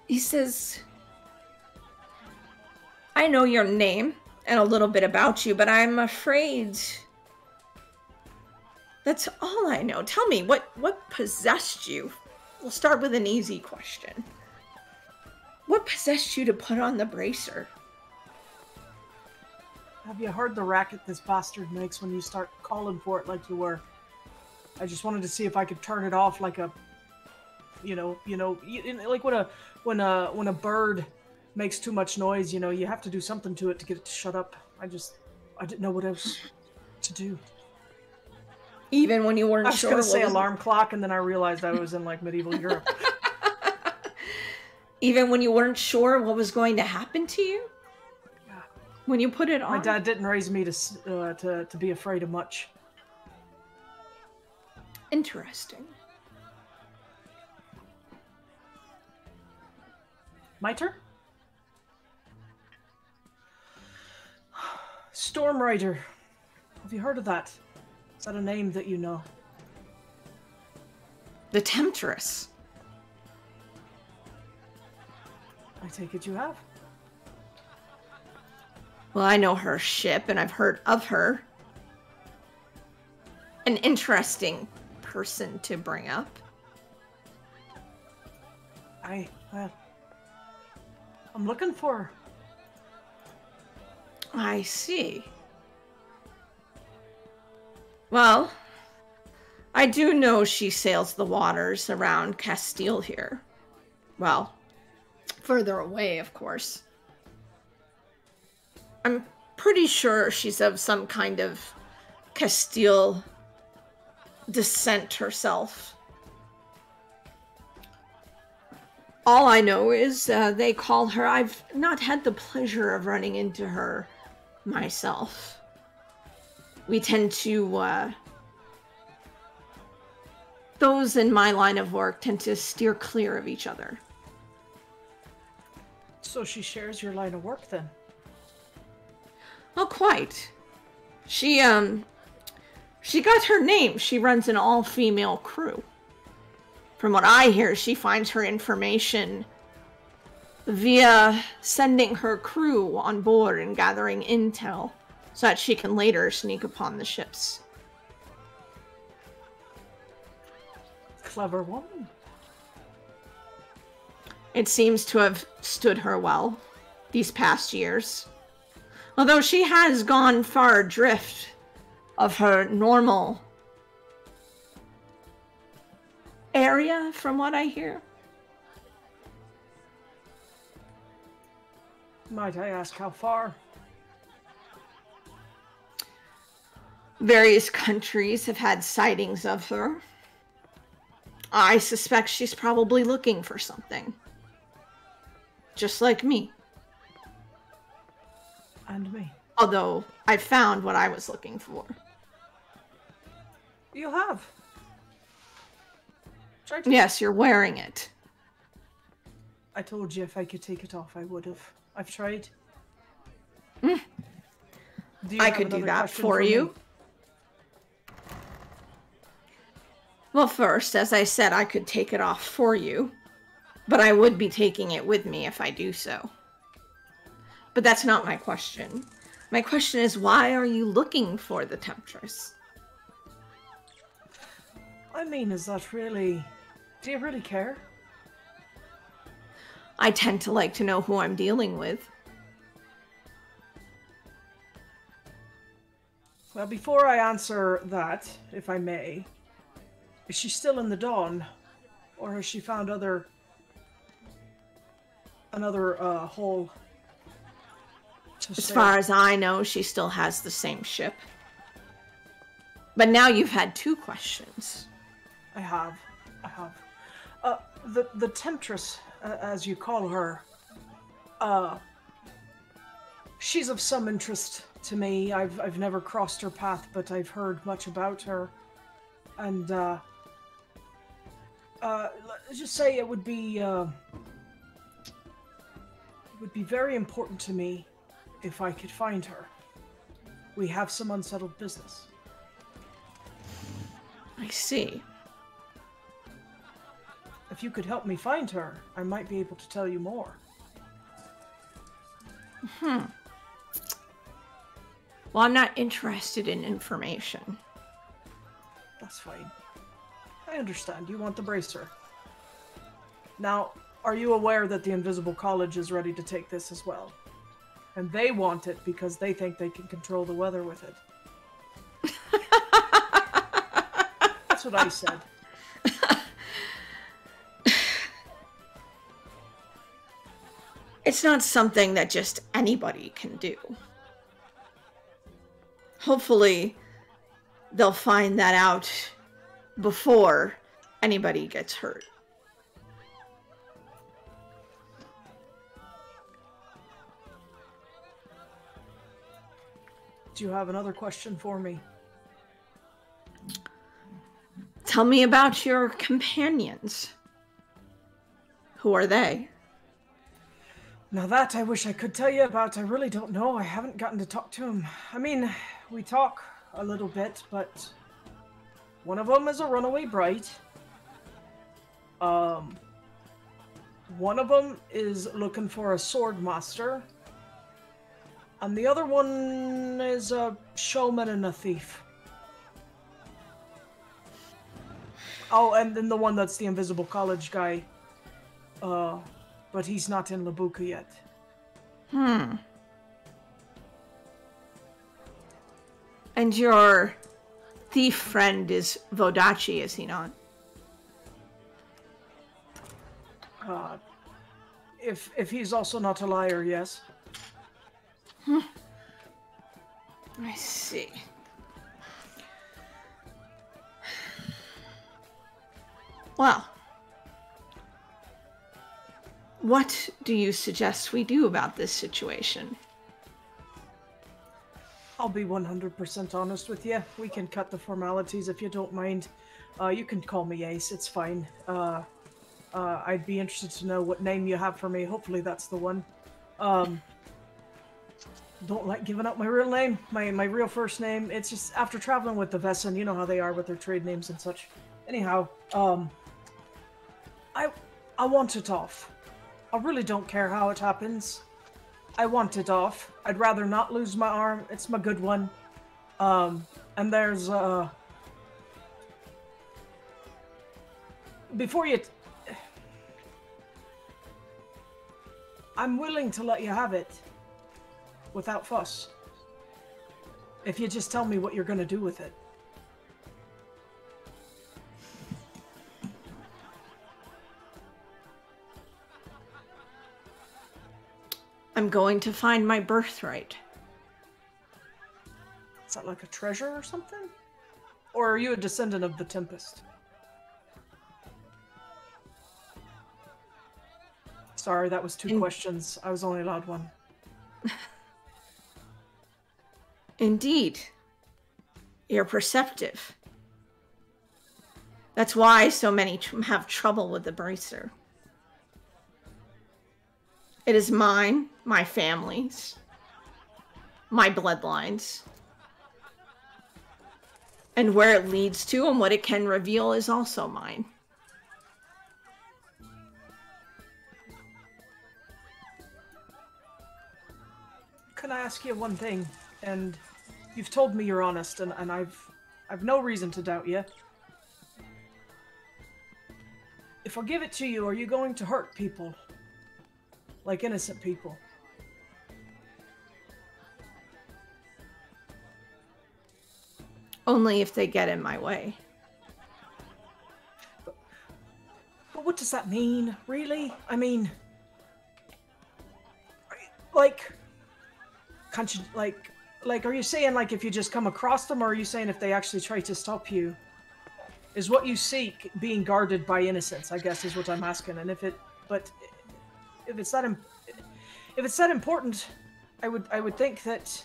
He says, "I know your name and a little bit about you, but I'm afraid that's all I know. Tell me, what possessed you?" We'll start with an easy question. What possessed you to put on the bracer? Have you heard the racket this bastard makes when you start calling for it like you were? I just wanted to see if I could turn it off like a, like when a bird makes too much noise, you have to do something to it to get it to shut up. I didn't know what else to do. Even when you weren't sure. I was gonna say alarm clock, and then I realized I was in like medieval Europe. Even when you weren't sure what was going to happen to you? Yeah. When you put it on? My dad didn't raise me to be afraid of much. Interesting. My turn? Storm Rider. Have you heard of that? Is that a name that you know? The Temptress. I take it you have. Well, I know her ship, and I've heard of her. an interesting person to bring up. Well, I'm looking for her. I see. Well, I do know she sails the waters around Castile here. Well, further away, of course. I'm pretty sure she's of some kind of Castile descent herself. All I know is they call her. I've not had the pleasure of running into her myself. We tend to, those in my line of work tend to steer clear of each other. So she shares your line of work then? Oh, quite. She got her name. She runs an all-female crew. From what I hear, she finds her information via sending her crew on board and gathering intel so that she can later sneak upon the ships. Clever woman. It seems to have stood her well these past years. Although she has gone far adrift of her normal area, from what I hear. Might I ask how far? Various countries have had sightings of her. I suspect she's probably looking for something. Just like me. And me. Although I found what I was looking for. You have? Yes, you're wearing it. I told you if I could take it off, I would have. I've tried. I could do that for you. Well, first, as I said, I could take it off for you. But I would be taking it with me if I do so. But that's not my question. My question is, why are you looking for the Temptress? I mean, is that really... Do you really care? I tend to like to know who I'm dealing with. Well, before I answer that, if I may, is she still in the Dawn? Or has she found another hole? As far as I know, she still has the same ship. But now you've had two questions. I have. The Temptress, as you call her, she's of some interest to me. I've never crossed her path, but I've heard much about her. And, let's just say it would be very important to me if I could find her. We have some unsettled business. I see. If you could help me find her, I might be able to tell you more. Well, I'm not interested in information. That's fine. I understand. You want the bracer. Now, are you aware that the Invisible College is ready to take this as well? And they want it because they think they can control the weather with it. That's what I said. It's not something that just anybody can do. Hopefully, they'll find that out before anybody gets hurt. Do you have another question for me? Tell me about your companions. Who are they? Now that I wish I could tell you about. I really don't know. I haven't gotten to talk to him. I mean, we talk a little bit, but one of them is a runaway bright. One of them is looking for a sword master. And the other one is a showman and a thief. Oh, and then the one that's the invisible college guy. But he's not in Labuka yet. And your thief friend is Vodachi, is he not? If he's also not a liar, yes. I see. Well, what do you suggest we do about this situation? I'll be 100% honest with you. We can cut the formalities if you don't mind. You can call me Ace, it's fine. I'd be interested to know what name you have for me. Hopefully that's the one. Don't like giving up my real name, my real first name. It's just after traveling with the Vesson, you know how they are with their trade names and such. Anyhow, I want it off. I really don't care how it happens. I want it off. I'd rather not lose my arm. It's my good one. And there's before you I'm willing to let you have it without fuss. If you just tell me what you're going to do with it. I'm going to find my birthright. Is that like a treasure or something? Or are you a descendant of the Tempest? Sorry, that was two questions. I was only allowed one. Indeed. You're perceptive. That's why so many have trouble with the bracer. It is mine, my family's, my bloodlines. And where it leads to and what it can reveal is also mine. Can I ask you one thing? And you've told me you're honest, and I've no reason to doubt you. If I give it to you, are you going to hurt people? Like innocent people? Only if they get in my way. But what does that mean, really? I mean, like, can't you, like, are you saying, like, if you just come across them, or are you saying if they actually try to stop you? Is what you seek being guarded by innocence, I guess, is what I'm asking. And if it's that important, I would think that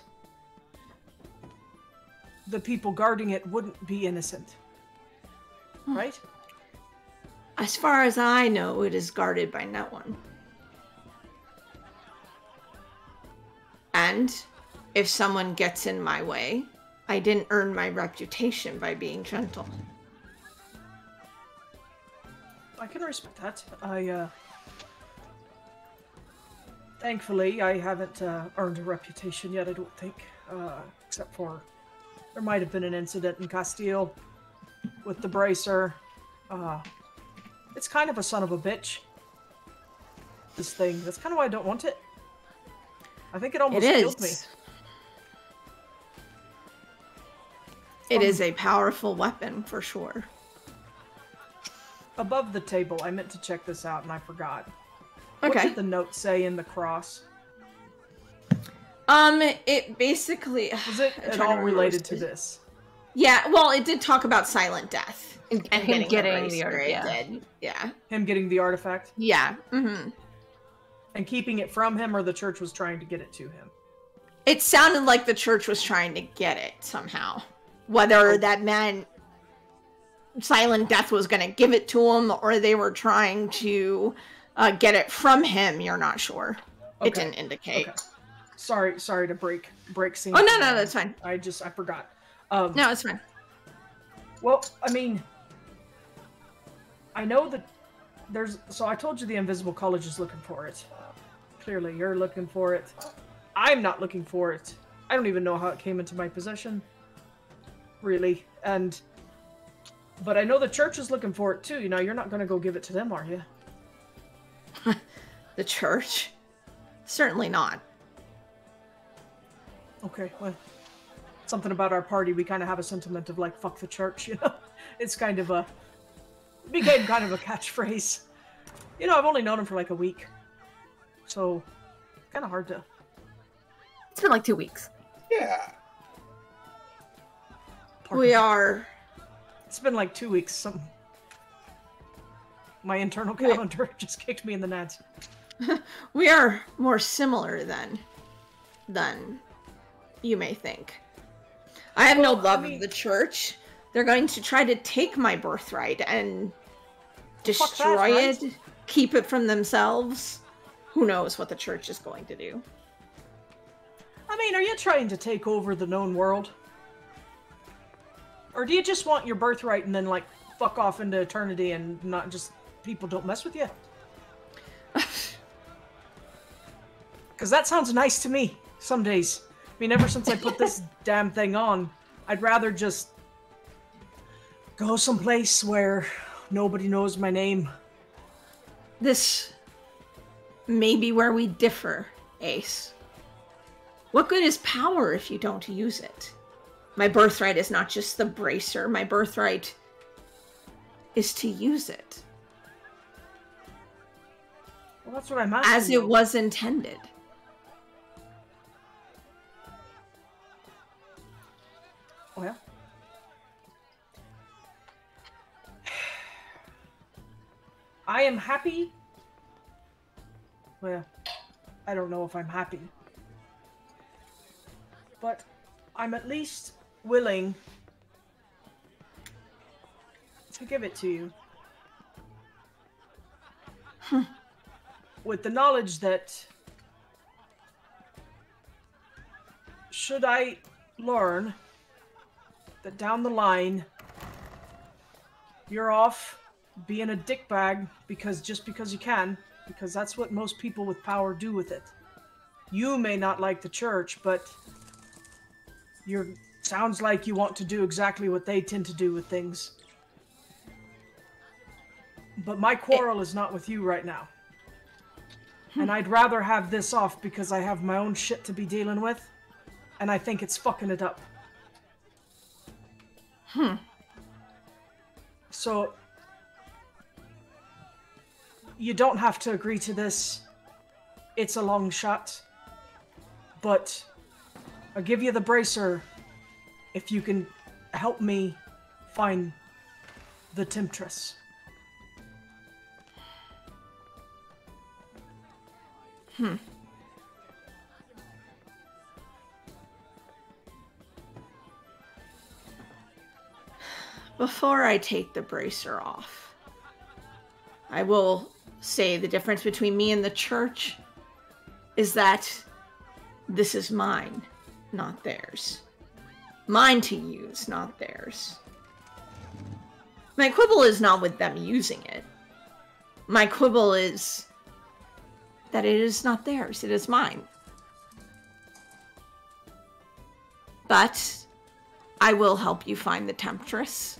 the people guarding it wouldn't be innocent. Right? As far as I know, it is guarded by no one. And if someone gets in my way, I didn't earn my reputation by being gentle. I can respect that. Thankfully, I haven't earned a reputation yet, I don't think. Except for there might have been an incident in Castile with the bracer. It's kind of a son of a bitch. This thing. That's kind of why I don't want it. I think it almost killed me. It is a powerful weapon, for sure. Above the table, I meant to check this out and I forgot. Okay. What did the note say in the cross? It basically... Was it at all related to this? Yeah, well, it did talk about silent death. And him getting the artifact. Yeah. Him getting the artifact? Yeah. Mm-hmm. And keeping it from him, or the church was trying to get it to him? It sounded like the church was trying to get it somehow. Whether that meant silent death was going to give it to him, or they were trying to get it from him, you're not sure. Okay. It didn't indicate. Okay. Sorry to break scene. Oh, no, that's fine. I forgot. No, it's fine. Well, I mean, I know that so I told you the Invisible College is looking for it. Clearly, you're looking for it. I'm not looking for it. I don't even know how it came into my possession. Really. And But I know the church is looking for it too. You know, you're not going to go give it to them, are you? The church? Certainly not. Okay, well, something about our party, we kind of have a sentiment of like, fuck the church, you know? It's kind of became kind of a catchphrase. You know, I've only known him for like a week. So, kind of hard to... It's been like 2 weeks. Yeah. We are... It's been like 2 weeks, something. My internal calendar just kicked me in the nuts. We are more similar than you may think. I have no love of the church. They're going to try to take my birthright and destroy it, keep it from themselves. Who knows what the church is going to do? I mean, are you trying to take over the known world? Or do you just want your birthright and then, like, fuck off into eternity and not just... people don't mess with you? Because that sounds nice to me, some days. I mean, ever since I put this damn thing on, I'd rather just go someplace where nobody knows my name. This may be where we differ, Ace. What good is power if you don't use it? My birthright is not just the bracer. My birthright is to use it. Well, that's what I'm asking. As it was intended. Well, I am happy. Well, I don't know if I'm happy. But I'm at least willing to give it to you. With the knowledge that should I learn that down the line you're off being a dickbag because you can, because that's what most people with power do with it. You may not like the church, but sounds like you want to do exactly what they tend to do with things. But my quarrel is not with you right now. And I'd rather have this off because I have my own shit to be dealing with. And I think it's fucking it up. So, you don't have to agree to this. It's a long shot. But I'll give you the bracer if you can help me find the temptress. Before I take the bracer off, I will say the difference between me and the church is that this is mine, not theirs. Mine to use, not theirs. My quibble is not with them using it. My quibble is that it is not theirs, it is mine. But I will help you find the temptress.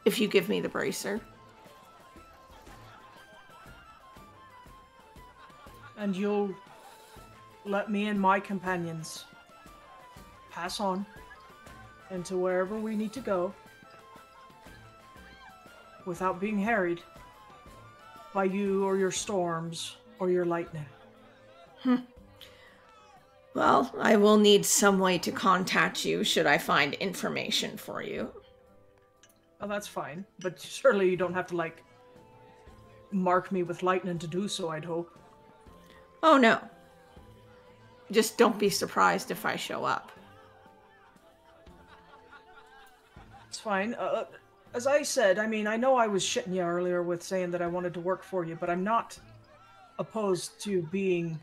If you give me the bracer. And you'll let me and my companions pass on into wherever we need to go without being harried by you or your storms or your lightning. Well, I will need some way to contact you should I find information for you. Oh, that's fine. But surely you don't have to, like, mark me with lightning to do so, I'd hope. Oh, no. Just don't be surprised if I show up. It's fine. As I said, I mean, I know I was shitting you earlier with saying that I wanted to work for you, but I'm not opposed to being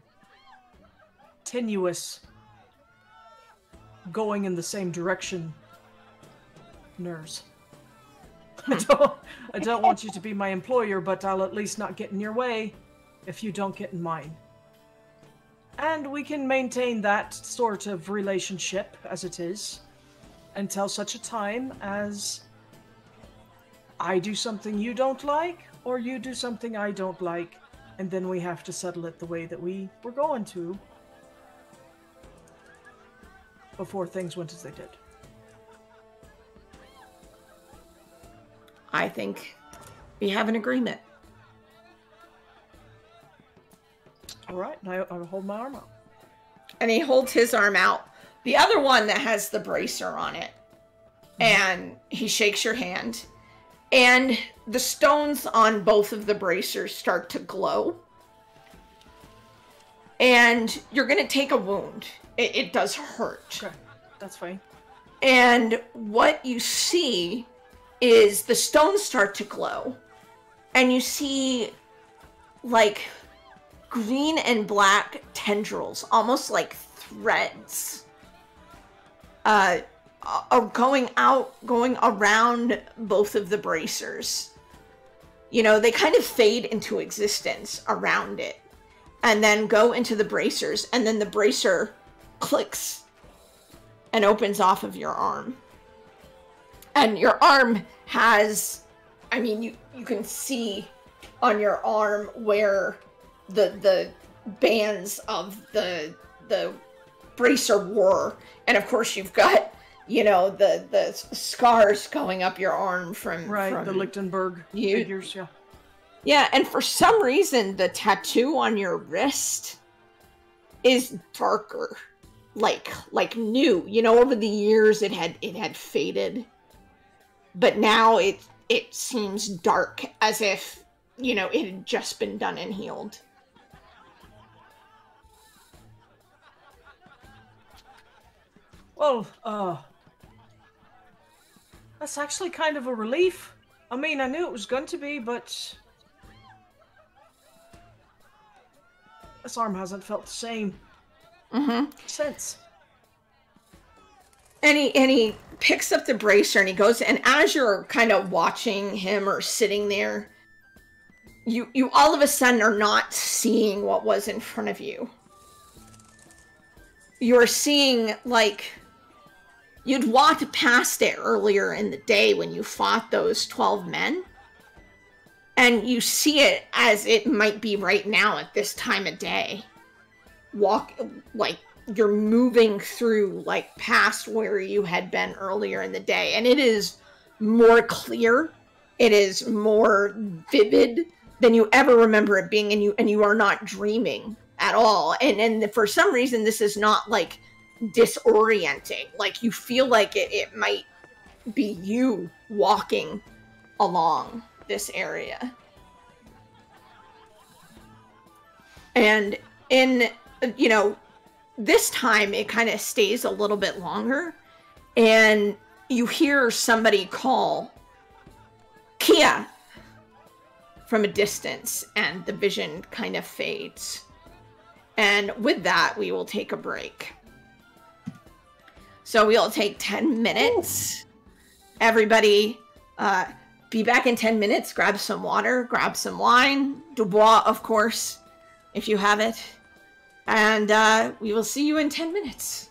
tenuous, going in the same direction, nurse. I don't want you to be my employer, but I'll at least not get in your way if you don't get in mine. And we can maintain that sort of relationship as it is. until such a time as I do something you don't like, or you do something I don't like, and then we have to settle it the way that we were going to before things went as they did. I think we have an agreement. All right, and I will hold my arm out. And he holds his arm out. The other one that has the bracer on it. And he shakes your hand. And the stones on both of the bracers start to glow. And you're going to take a wound. It does hurt. Okay, that's fine. And what you see is the stones start to glow. And you see, like, green and black tendrils, almost like threads, are going around both of the bracers. You know, they kind of fade into existence around it, and then go into the bracers, and then the bracer clicks and opens off of your arm. And your arm has, I mean, you can see on your arm where the bands of the bracer were, and of course you've got, you know, the scars going up your arm from the Lichtenberg figures. Yeah, and for some reason the tattoo on your wrist is darker, like new. You know, over the years it had faded, but now it seems dark, as if, you know, it had just been done and healed. Well, that's actually kind of a relief. I mean, I knew it was going to be, but this arm hasn't felt the same since. And he picks up the bracer and he goes, and as you're kind of watching him or sitting there, you all of a sudden are not seeing what was in front of you. You're seeing, like, you'd walked past it earlier in the day when you fought those 12 men. And you see it as it might be right now at this time of day. Like, you're moving through, like, past where you had been earlier in the day. And it is more clear. It is more vivid than you ever remember it being. And you are not dreaming at all. And for some reason, this is not, like, disorienting. Like, you feel like it might be you walking along this area. And in, you know, this time it kind of stays a little bit longer, and you hear somebody call Kia from a distance, and the vision kind of fades. And with that, we will take a break. So we'll take 10 minutes. Everybody, be back in 10 minutes. Grab some water, grab some wine. Dubois, of course, if you have it. And we will see you in 10 minutes.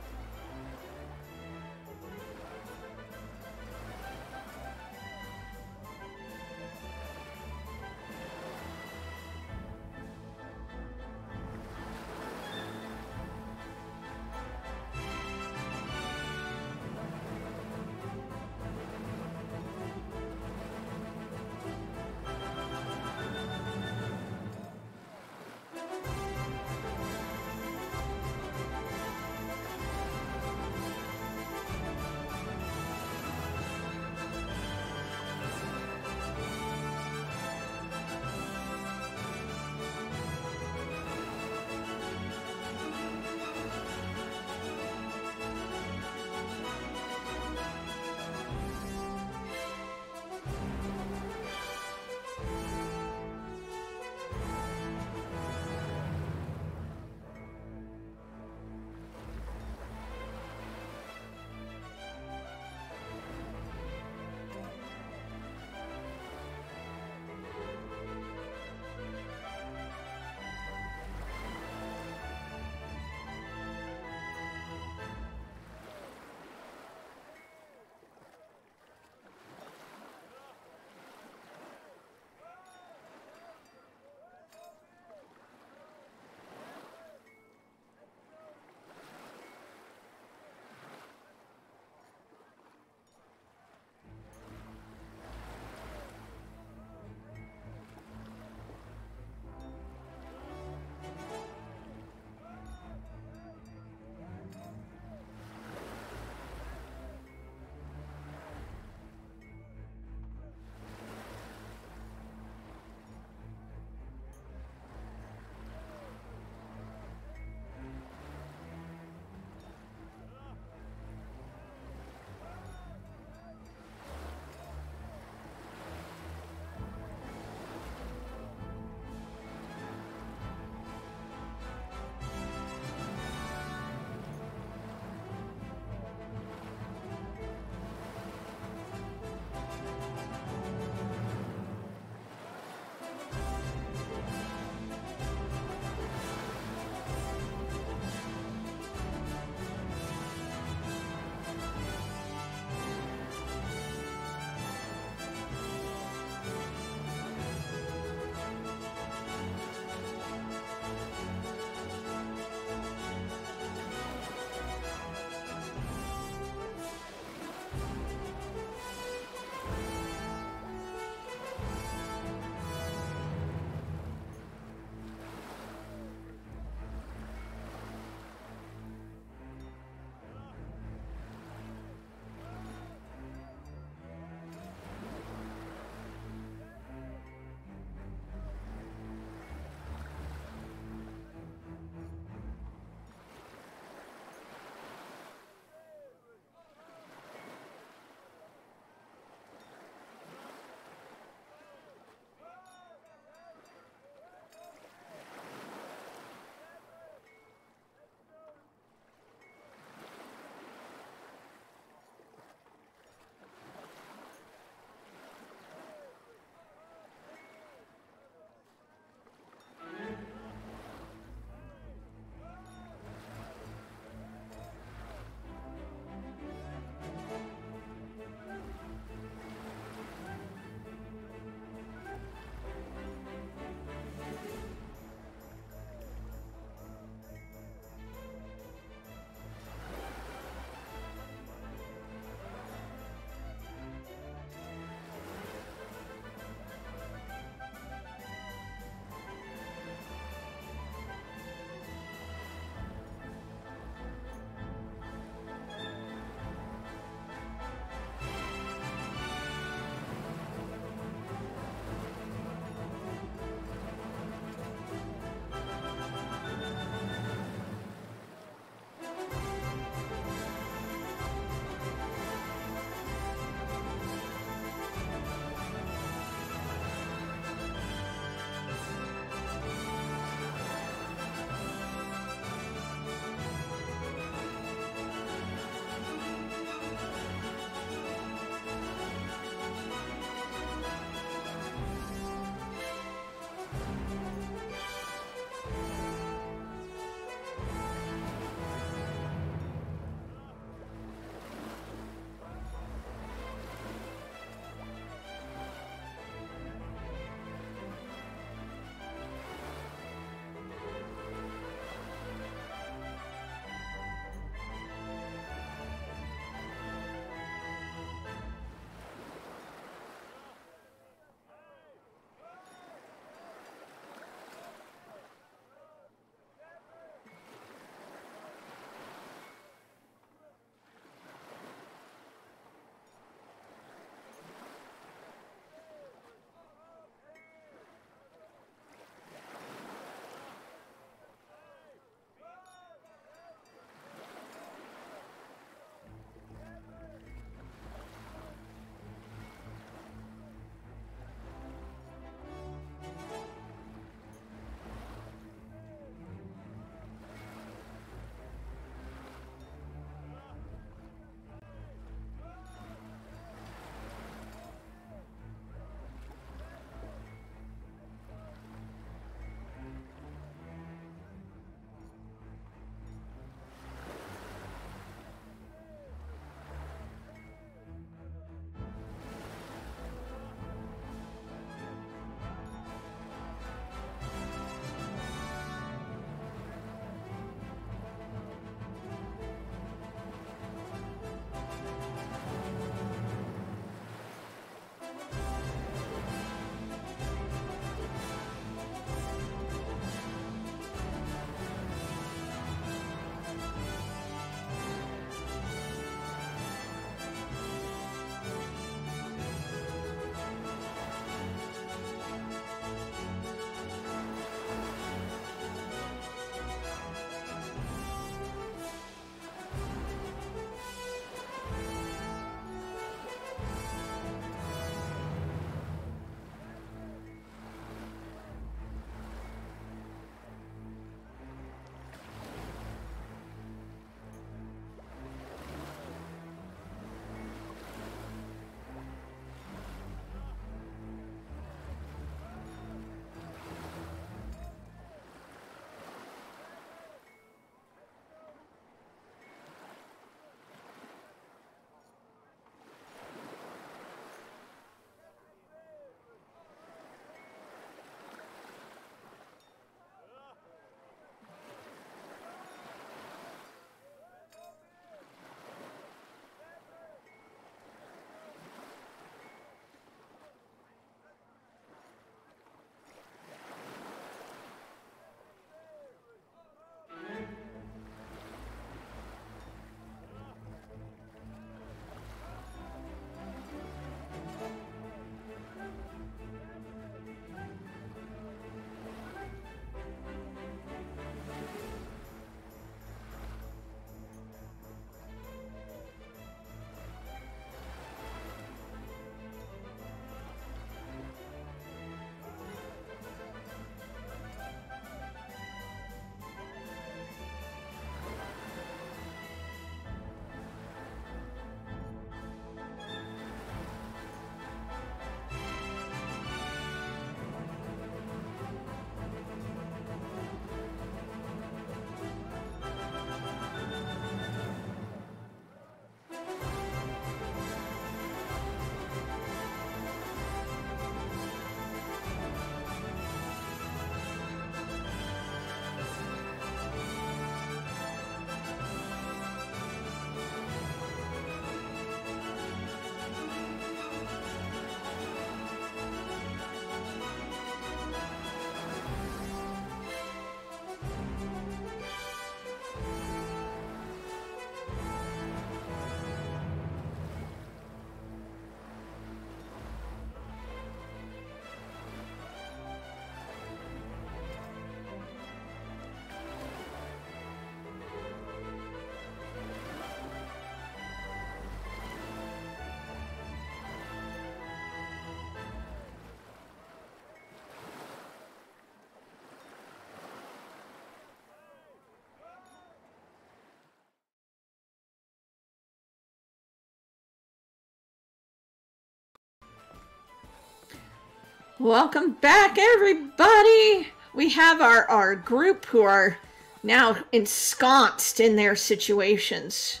Welcome back, everybody. We have our group who are now ensconced in their situations.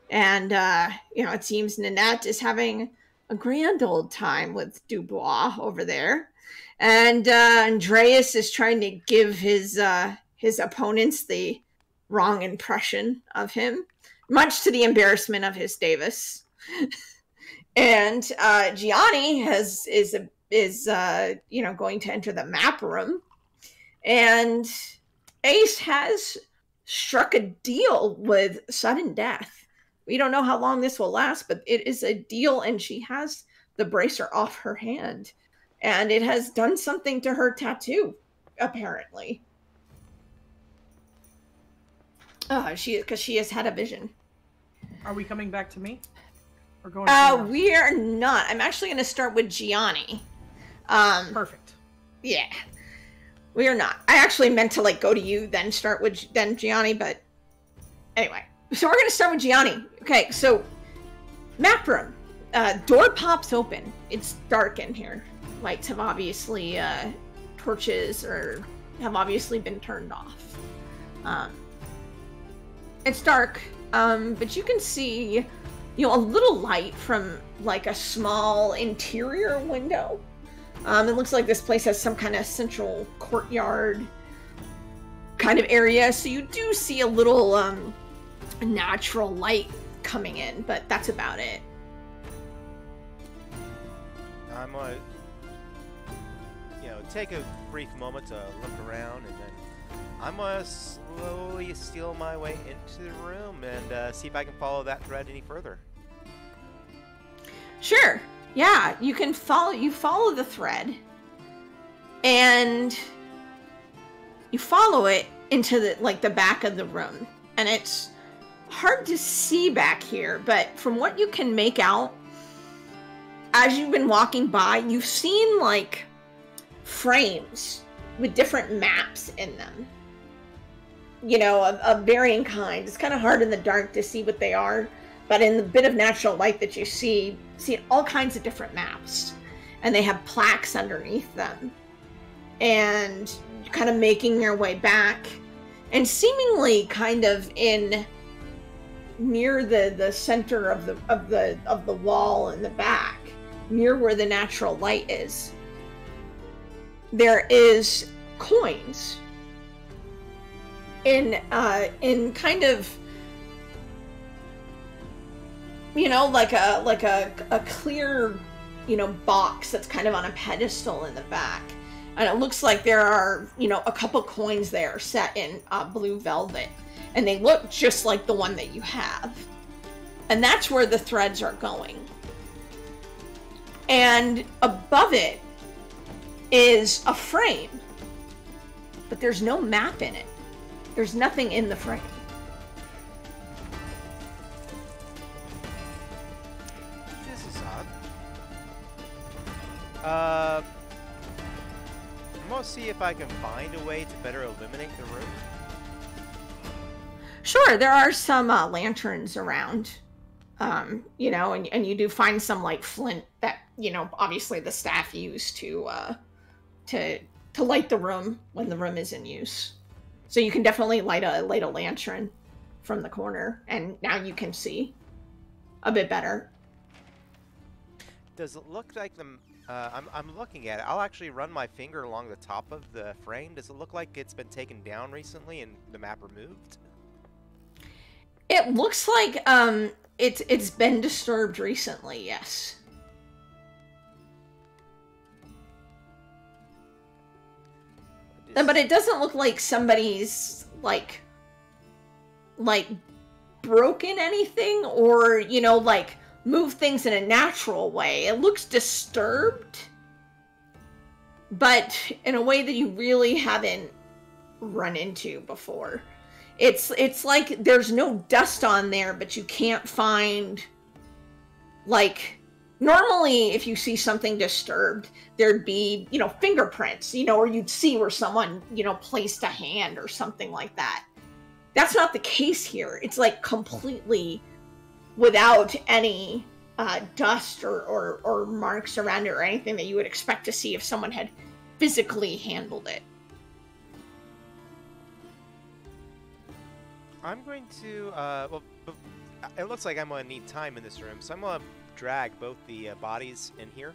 And, it seems Nanette is having a grand old time with Dubois over there. And Andreas is trying to give his opponents the wrong impression of him, much to the embarrassment of his Davis. And Gianni is going to enter the map room. And Ace has struck a deal with sudden death. We don't know how long this will last, but it is a deal, and she has the bracer off her hand. And it has done something to her tattoo, apparently. Because she has had a vision. Are we coming back to me? Or going we are not. I'm actually going to start with Gianni. Perfect. Yeah. We are not. I actually meant to go to you, then start with Gianni, but anyway. So we're going to start with Gianni. Okay, so map room. Door pops open. It's dark in here. Lights have obviously, torches have obviously been turned off. It's dark, but you can see, a little light from a small interior window. It looks like this place has some kind of central courtyard kind of area, so you do see a little natural light coming in, but that's about it. I'm gonna, take a brief moment to look around, and then I'm gonna slowly steal my way into the room and see if I can follow that thread any further. Sure. Yeah, you follow the thread, and you follow it into the back of the room, and it's hard to see back here, but from what you can make out, as you've been walking by, you've seen frames with different maps in them, of varying kinds. It's kind of hard in the dark to see what they are, but in the bit of natural light that you see all kinds of different maps, and they have plaques underneath them, and you're kind of making your way back, and seemingly kind of near the center of the wall in the back, near where the natural light is, there is coins in kind of, a clear, box that's kind of on a pedestal in the back. And it looks like there are, a couple coins there set in blue velvet. And they look just like the one that you have. And that's where the threads are going. And above it is a frame. But there's no map in it. There's nothing in the frame. This is odd. I'm gonna see if I can find a way to better illuminate the room. Sure, there are some lanterns around, and you do find some flint that obviously the staff use to light the room when the room is in use. So you can definitely light a lantern from the corner, and now you can see a bit better. Does it look like the? I'm looking at it. I'll actually run my finger along the top of the frame. Does it look like it's been taken down recently and the map removed? It looks like it's been disturbed recently, yes. But it doesn't look like somebody's broken anything or move things in a natural way. It looks disturbed, but in a way that you really haven't run into before. It's like there's no dust on there, but you can't find normally if you see something disturbed, there'd be, fingerprints, or you'd see where someone, placed a hand or something like that. That's not the case here. It's completely without any dust or marks around it or anything that you would expect to see if someone had physically handled it. I'm going to, well, it looks like I'm going to need time in this room, so I'm going to drag both the bodies in here.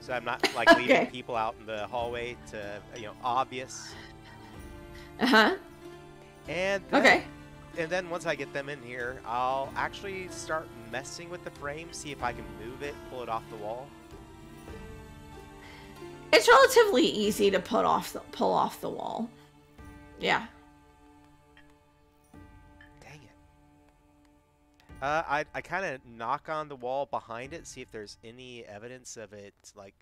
So I'm not, like, leaving people out in the hallway to, obvious. Uh-huh. And then, and then once I get them in here, I'll actually start messing with the frame, see if I can move it, pull it off the wall. It's relatively easy to pull off the wall. Yeah. I kind of knock on the wall behind it, see if there's any evidence of it, like,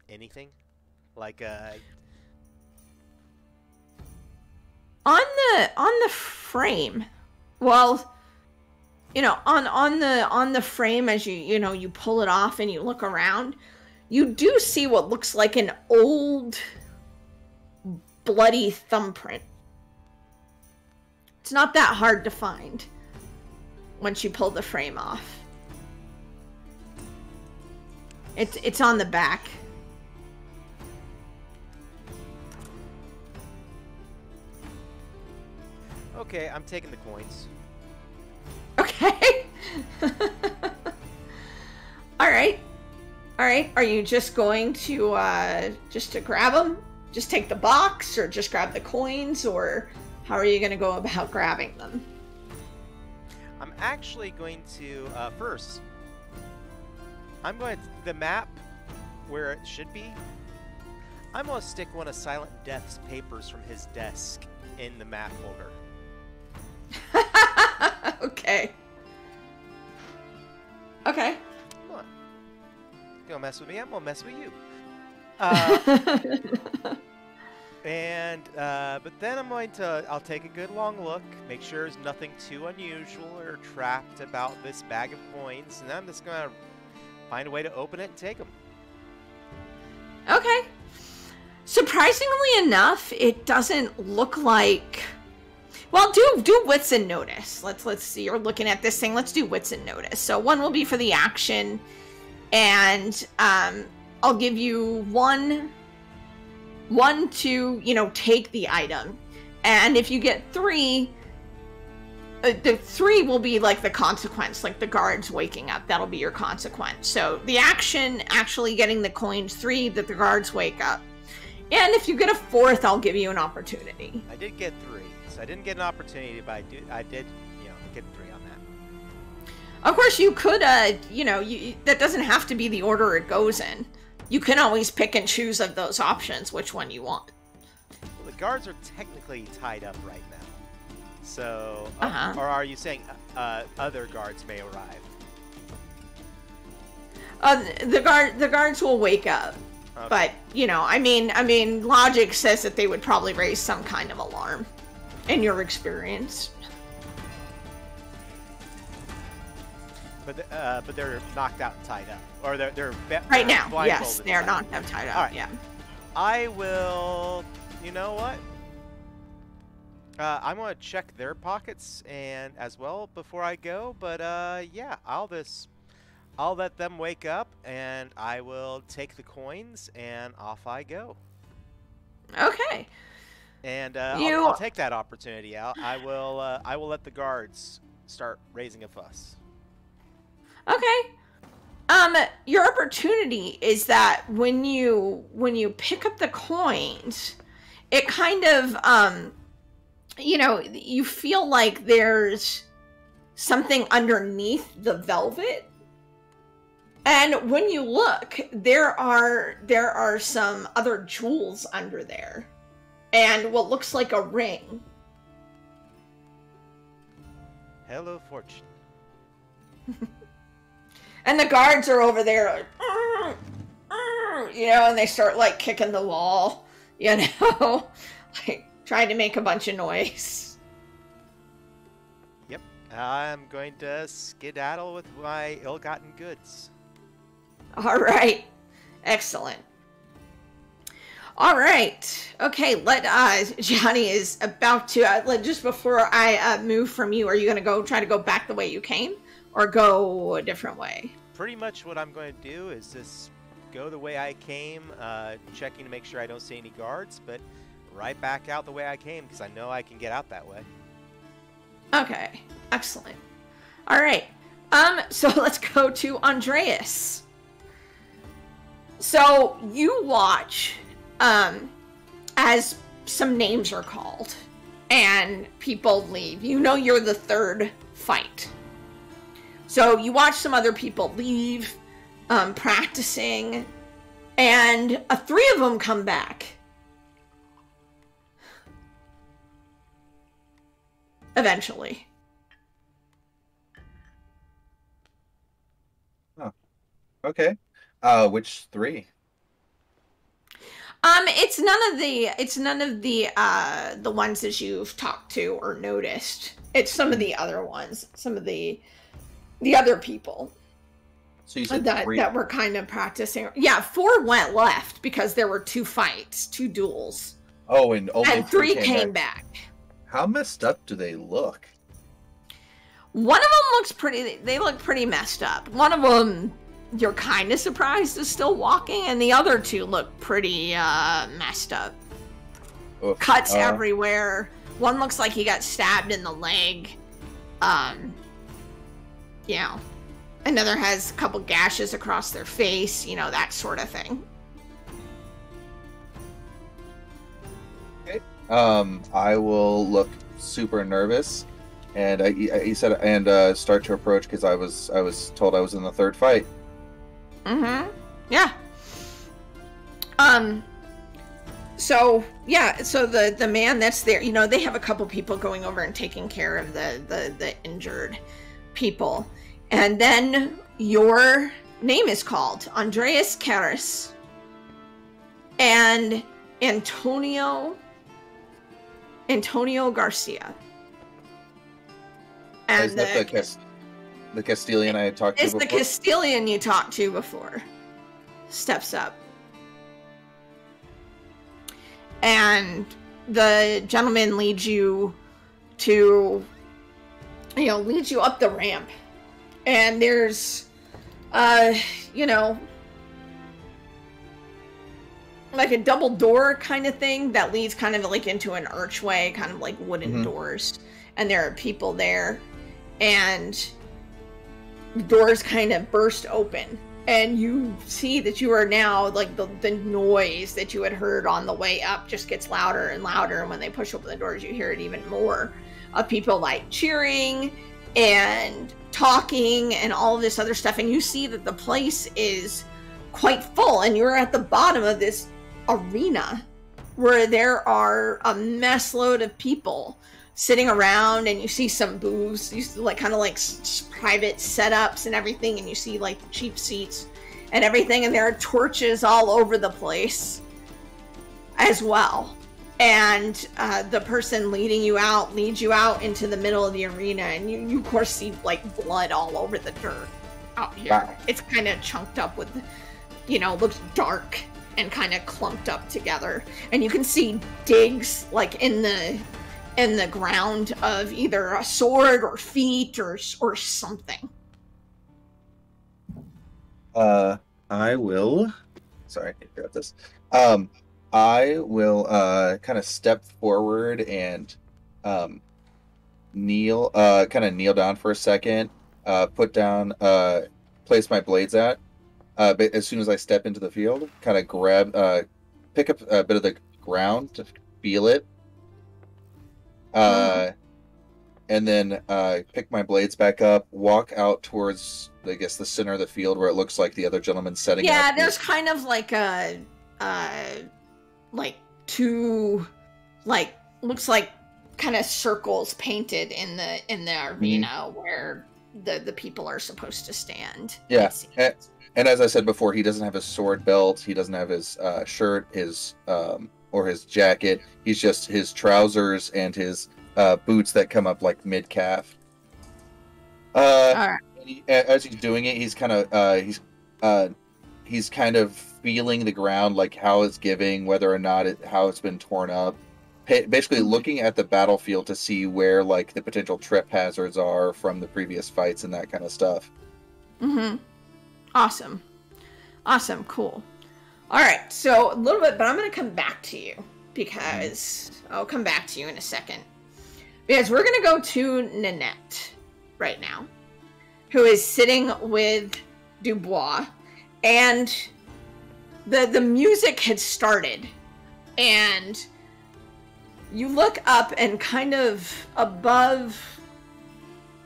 anything. Like, On the frame, well, on the frame, as you pull it off and you look around, you do see what looks like an old, bloody thumbprint. It's not that hard to find once you pull the frame off. It's on the back. Okay, I'm taking the coins. Okay. All right. Are you just going to grab them? Just take the box, or just grab the coins, or how are you going to go about grabbing them? I'm actually going to, first, I'm going to, the map where it should be, I'm going to stick one of Silent Death's papers from his desk in the map holder. Okay. Okay. Come on. You gonna mess with me? I'm gonna mess with you. But then I'll take a good long look, make sure there's nothing too unusual or trapped about this bag of coins, and then I'm just gonna find a way to open it and take them. Okay. Surprisingly enough, it doesn't look like... Well, do wits and notice. Let's see. You're looking at this thing. Let's do wits and notice. So one will be for the action, and I'll give you one to take the item, and if you get 3, the 3 will be like the consequence, like the guards waking up. That'll be your consequence. So the action, actually getting the coins, 3, that the guards wake up, and if you get a 4th, I'll give you an opportunity. I did get 3. I didn't get an opportunity, but I did, get 3 on that. Of course, you could, that doesn't have to be the order it goes in. You can always pick and choose of those options which one you want. Well, the guards are technically tied up right now. So, Uh-huh. or are you saying other guards may arrive? The guards will wake up. Okay. But, I mean, logic says that they would probably raise some kind of alarm. In your experience. But they're knocked out and tied up, or they're right now. Yes, they are knocked out and tied up. All right. Yeah. I will. You know what? I'm gonna check their pockets and as well before I go. But yeah, I'll let them wake up, and I will take the coins, and off I go. Okay. And I'll take that opportunity. I will let the guards start raising a fuss. Okay. Your opportunity is that when you pick up the coins, it kind of you feel like there's something underneath the velvet. And when you look, there are some other jewels under there. And what looks like a ring. Hello, fortune. And the guards are over there, like, and they start, like, kicking the wall, like, trying to make a bunch of noise. Yep, I'm going to skedaddle with my ill-gotten goods. All right, excellent. All right. Okay, Johnny is about to, just before I move from you, are you going to try to go back the way you came? or go a different way? Pretty much what I'm going to do is just go the way I came, checking to make sure I don't see any guards, but right back out the way I came because I know I can get out that way. Okay, excellent. All right. So let's go to Andreas. So you watch as some names are called and people leave. You know you're the third fight. So you watch some other people leave, practicing, and three of them come back. Eventually. Oh, okay. Which three? It's none of the ones that you've talked to or noticed. It's some of the other ones, some of the other people. So you said that were kind of practicing. Yeah, 4 went left because there were 2 fights, 2 duels. Oh, and only and 3 came back. How messed up do they look? One of them looks pretty. They look pretty messed up. One of them, you're kind of surprised is still walking, and the other 2 look pretty messed up. Oof. Cuts everywhere. One looks like he got stabbed in the leg. You know, another has a couple gashes across their face. You know, that sort of thing. Okay. I will look super nervous, and he said, and start to approach because I was told I was in the third fight. Mm-hmm. Yeah. So yeah, so the man that's there, you know, they have a couple people going over and taking care of the injured people. And then your name is called Andreas Karras and Antonio Garcia. And is that the Castilian I had talked to before? It's the Castilian you talked to before. Steps up. And the gentleman leads you to, leads you up the ramp. And there's, like a double door kind of thing that leads kind of like into an archway, kind of like wooden doors. And there are people there. And the doors kind of burst open. And you see that you are now, like, the noise that you had heard on the way up just gets louder and louder. And when they push open the doors, you hear it even more of people, like, cheering and talking and all of this other stuff. And you see that the place is quite full. And you're at the bottom of this arena where there are a mess load of people sitting around, and you see some booths, you see, like, kind of like private setups and everything, and you see like cheap seats and everything, and there are torches all over the place as well. And the person leading you out leads you out into the middle of the arena, and you of course see like blood all over the dirt out here. Wow. It's kind of chunked up with, looks dark and kind of clumped up together, and you can see digs like in the ground of either a sword or feet or something. I will. Sorry, I grab this. I will kind of step forward and kneel down for a second. Put down, place my blades at. But as soon as I step into the field, kind of grab, pick up a bit of the ground to feel it. And then pick my blades back up, walk out towards, I guess, the center of the field where it looks like the other gentleman's setting up. Yeah, there's kind of like a, like 2, like, looks like kind of circles painted in the arena where the people are supposed to stand. Yeah, and as I said before, he doesn't have his sword belt, he doesn't have his shirt, or his jacket. He's just his trousers and his boots that come up like mid-calf. All right. As he's doing it, he's kind of feeling the ground, like how it's giving, whether or not how it's been torn up, basically looking at the battlefield to see where like the potential trip hazards are from the previous fights and that kind of stuff. Mm-hmm. Awesome. Awesome. Cool. All right. So a little bit, but I'm going to come back to you because I'll come back to you in a second. Because we're going to go to Nanette right now, who is sitting with Dubois, and the music had started, and you look up and kind of above,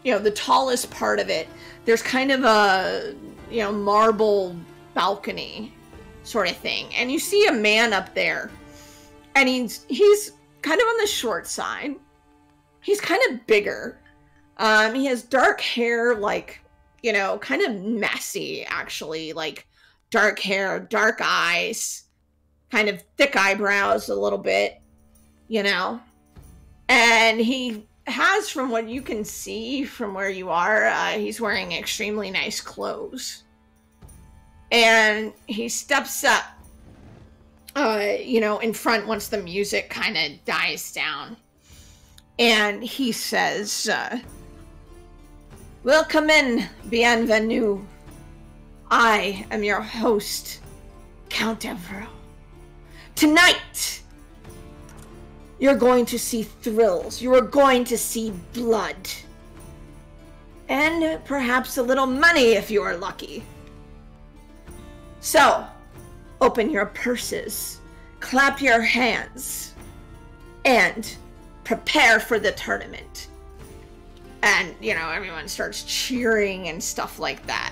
the tallest part of it, there's kind of a, marble balcony sort of thing. And you see a man up there, and he's kind of on the short side. He's kind of bigger. He has dark hair, like, kind of messy, actually, like dark hair, dark eyes, kind of thick eyebrows a little bit, and he has, from what you can see from where you are, he's wearing extremely nice clothes. And he steps up, in front once the music kind of dies down. And he says, "Welcome in, bienvenue. I am your host, Count Evero. Tonight, you're going to see thrills. You are going to see blood. And perhaps a little money if you are lucky. So, open your purses, clap your hands, and prepare for the tournament." And, everyone starts cheering and stuff like that.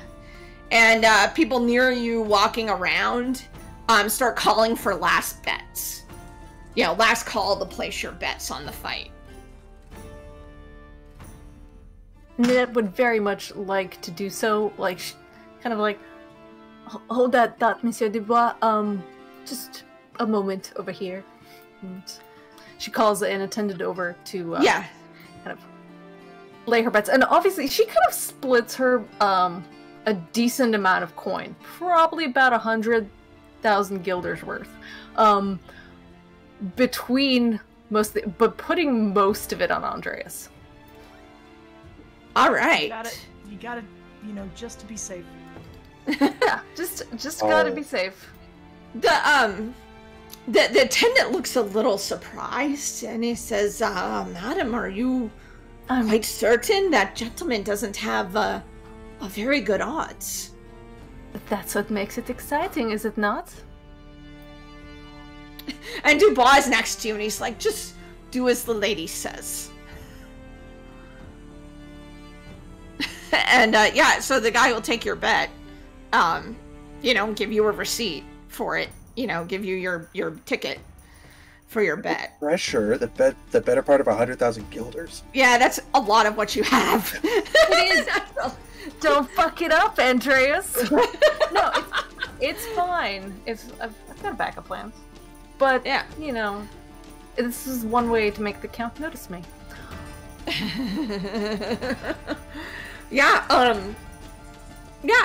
And people near you walking around start calling for last bets. Last call to place your bets on the fight. Nanette would very much like to do so, kind of like, hold that thought, Monsieur Dubois, just a moment over here. And she calls an attendant over to, kind of lay her bets. And obviously, she kind of splits her, a decent amount of coin. Probably about 100,000 guilders worth. Between but putting most of it on Andreas. All right. You gotta, just to be safe. Yeah, just gotta be safe. The attendant looks a little surprised, and he says, "Madam, are you quite certain that gentleman doesn't have a very good odds?" That's what makes it exciting, is it not? And Dubois is next to you, and he's like, "Just do as the lady says." And so the guy will take your bet, give you a receipt for it, give you your ticket for your bet. Pressure, the better part of 100,000 guilders. Yeah, that's a lot of what you have. It is. Don't fuck it up, Andreas. No, it's fine. I've got a backup plan. But, yeah, this is one way to make the Count notice me.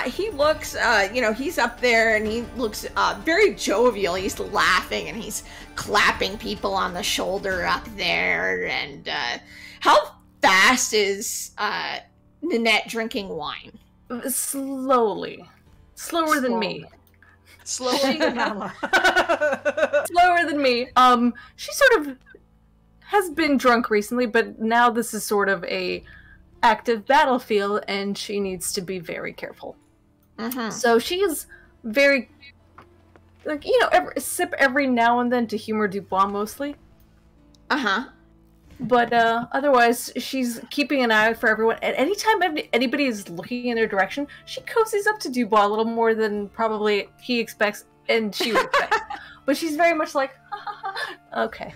He looks, he's up there and he looks very jovial. He's laughing and he's clapping people on the shoulder up there. And how fast is Nanette drinking wine? Slowly. Slower than me. Slower than Nala. Slower than me. She sort of has been drunk recently, but now this is sort of a active battlefield, and she needs to be very careful. Mm-hmm. So she is very, sip every now and then to humor Dubois mostly. Uh-huh. But otherwise, she's keeping an eye out for everyone. And anytime anybody is looking in their direction, she cozies up to Dubois a little more than probably he expects and she would expect. But she's very much like, okay.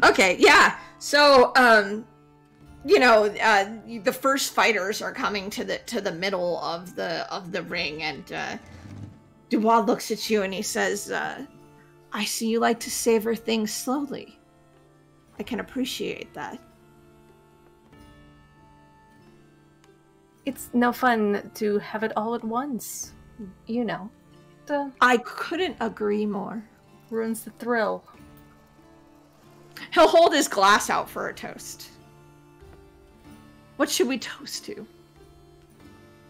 Okay, yeah. So, the first fighters are coming to the middle of the ring, and Dubois looks at you and he says, "I see you like to savor things slowly. I can appreciate that." It's no fun to have it all at once, I couldn't agree more. Ruins the thrill. He'll hold his glass out for a toast. What should we toast to?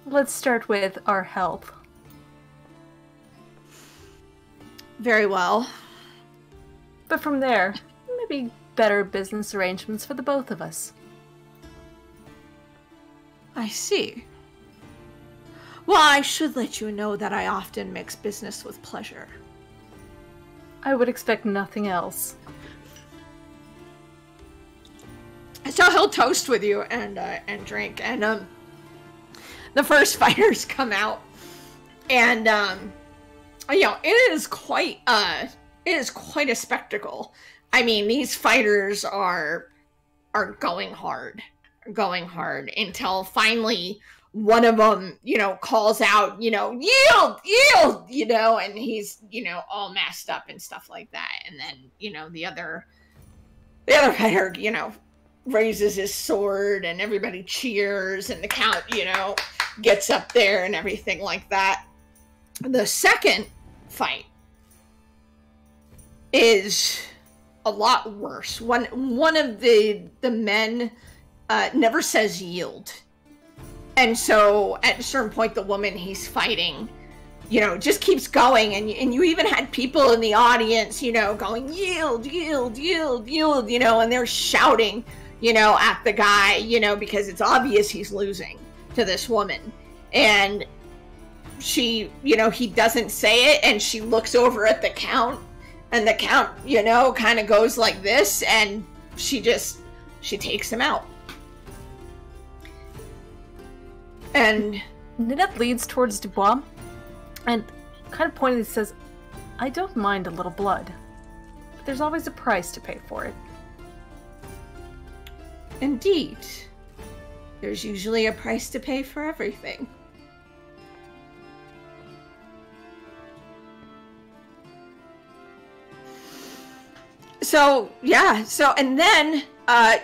Let's start with our health. Very well. But from there, maybe better business arrangements for the both of us. I see. Well, I should let you know that I often mix business with pleasure. I would expect nothing else. So he'll toast with you and drink, and the first fighters come out, and you know, it is quite a spectacle. I mean, these fighters are going hard until finally one of them, you know, calls out, you know, yield, you know, and he's, you know, all messed up and stuff like that. And then, you know, the other fighter, you know, raises his sword and everybody cheers and the count, you know, gets up there and everything like that. The second fight is a lot worse. One of the men never says yield. And so at a certain point, the woman he's fighting, you know, just keeps going. And you even had people in the audience, you know, going, yield, yield, yield, yield, you know, and they're shouting, you know, at the guy, you know, because it's obvious he's losing to this woman. And she, you know, he doesn't say it, and she looks over at the count, and the count, you know, kind of goes like this, and she takes him out. And Ninette leads towards Dubois and kind of pointedly says, I don't mind a little blood, but there's always a price to pay for it. Indeed. There's usually a price to pay for everything. So, yeah, and then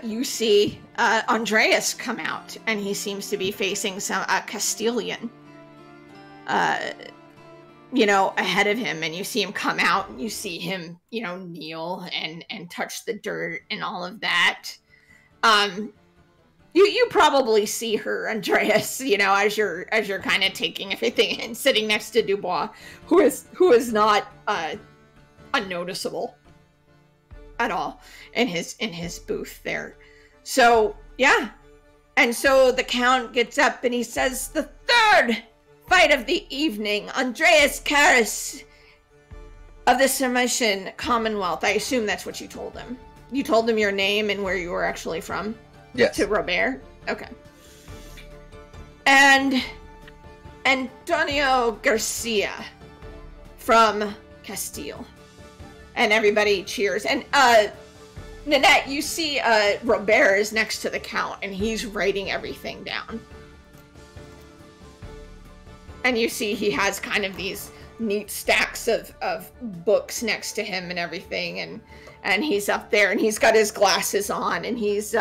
you see Andreas come out, and he seems to be facing some Castilian, you know, ahead of him, and you see him come out, and you see him, you know, kneel and touch the dirt and all of that. You probably see her, Andreas, you know, as you're kind of taking everything and sitting next to Dubois, who is not unnoticeable at all in his booth there. So yeah, and so the count gets up and he says, the third fight of the evening, Andreas Karras of the Sarmatian Commonwealth. I assume that's what you told him. You told him your name and where you were actually from. Yes. To Robert. Okay. And Antonio Garcia from Castile. And everybody cheers. And Ninette, you see Robert is next to the count, and he's writing everything down. And you see he has kind of these neat stacks of books next to him and everything, and he's up there, and he's got his glasses on, and he's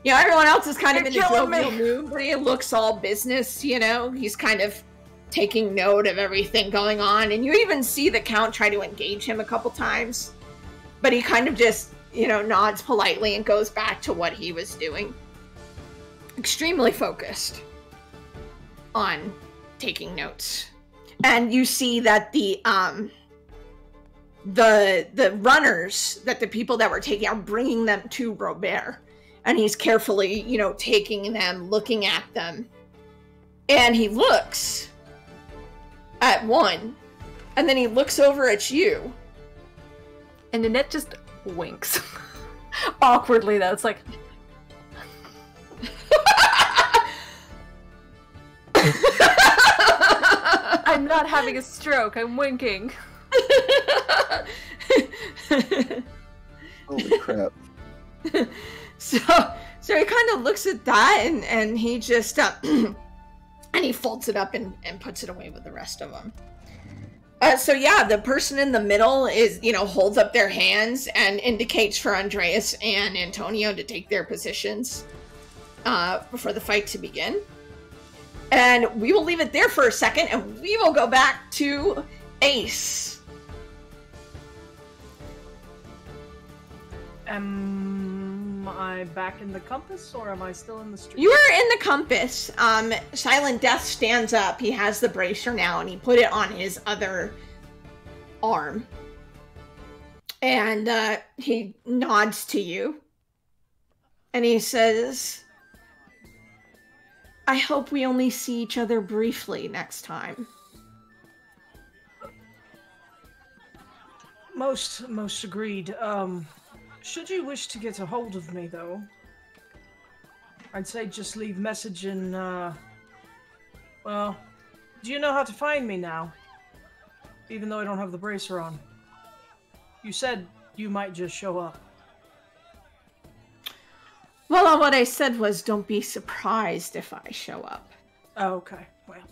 you know, everyone else is kind of in the jovial mood, but he looks all business, you know. He's kind of taking note of everything going on, and you even see the count try to engage him a couple times, but he kind of just, you know, nods politely and goes back to what he was doing. Extremely focused on taking notes. And you see that the runners, that the people that were taking are bringing them to Robert, and he's carefully, you know, taking them, looking at them, and he looks at one, and then he looks over at you. And Ninette just winks. Awkwardly, though. It's like... I'm not having a stroke. I'm winking. Holy crap. So he kind of looks at that, and he just and he folds it up and puts it away with the rest of them. So yeah, the person in the middle is, you know, holds up their hands and indicates for Andreas and Antonio to take their positions for the fight to begin. And we will leave it there for a second, and we will go back to Ace. Am I back in the compass, or am I still in the street? You are in the compass. Silent Death stands up. He has the bracer now, and he put it on his other arm. And he nods to you. And he says, I hope we only see each other briefly next time. Most agreed. Should you wish to get a hold of me, though, I'd say just leave message in, well, do you know how to find me now? Even though I don't have the bracer on. You said you might just show up. Well, what I said was don't be surprised if I show up. Oh, okay. Well,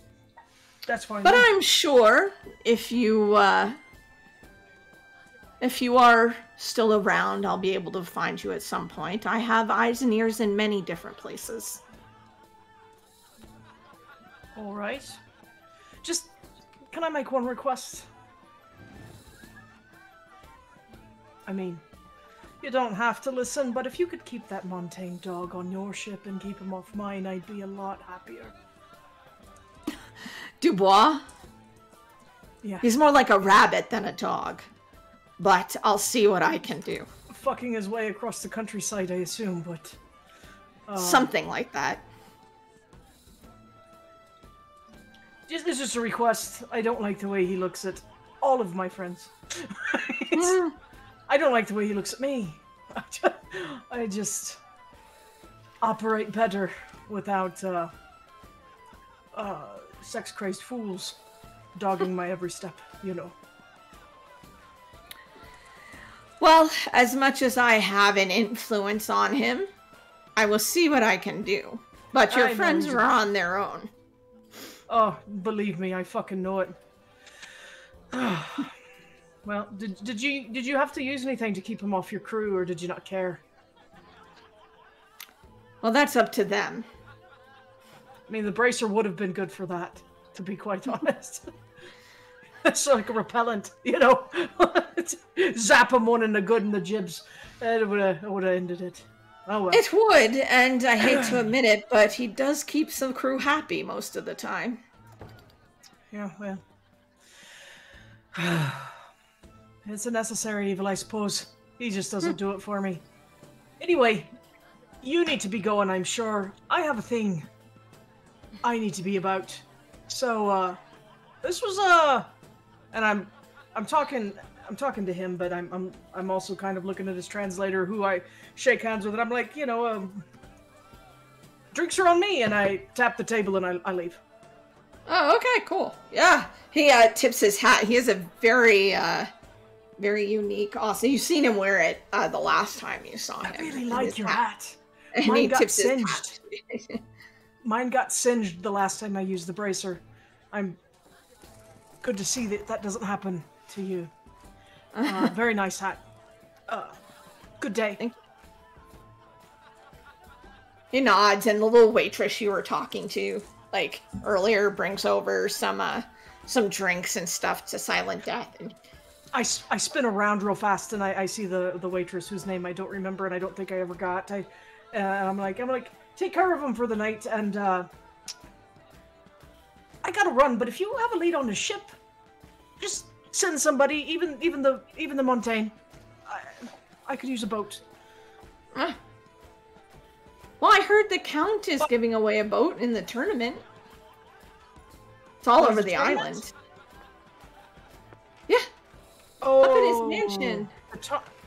that's fine. But I'm sure if you are still around, I'll be able to find you at some point. I have eyes and ears in many different places. All right. Just, can I make one request? I mean, you don't have to listen, but if you could keep that Montaigne dog on your ship and keep him off mine, I'd be a lot happier. Dubois? Yeah. He's more like a rabbit than a dog. But I'll see what I can do. Fucking his way across the countryside, I assume, but... something like that. It's just a request. I don't like the way he looks at all of my friends. I don't like the way he looks at me. I just operate better without sex-crazed fools dogging my every step, you know. Well, as much as I have an influence on him, I will see what I can do. But your friends are on their own. Oh, believe me, I fucking know it. Well, did you have to use anything to keep him off your crew, or did you not care? Well, that's up to them. I mean, the bracer would have been good for that, to be quite honest. It's like a repellent, you know? Zap him one in the good and the jibs. It would have ended it. Oh well. It would, and I hate to admit it, but he does keep some crew happy most of the time. Yeah, well. It's a necessary evil, I suppose. He just doesn't do it for me. Anyway, you need to be going, I'm sure. I have a thing I need to be about. So, this was, and I'm talking to him, but I'm also kind of looking at his translator, who I shake hands with, and I'm like, you know, drinks are on me, and I tap the table and I leave. Oh, okay, cool. Yeah, he tips his hat. He has a very unique, awesome. You've seen him wear it the last time you saw him. I really like your hat. And Mine he got tips singed. his hat. Mine got singed the last time I used the bracer. I'm good to see that doesn't happen to you. Very nice hat. Good day. Thank you. He nods, and the little waitress you were talking to, like, earlier brings over some drinks and stuff to Silent Death. And I spin around real fast, and I see the waitress whose name I don't remember, and I don't think I ever got. I'm like, take care of him for the night, and I gotta run. But if you have a lead on the ship, just send somebody, even the Montaigne. I could use a boat. Well, I heard the Count is giving away a boat in the tournament. It's all over the island. Yeah. Oh, up at his mansion.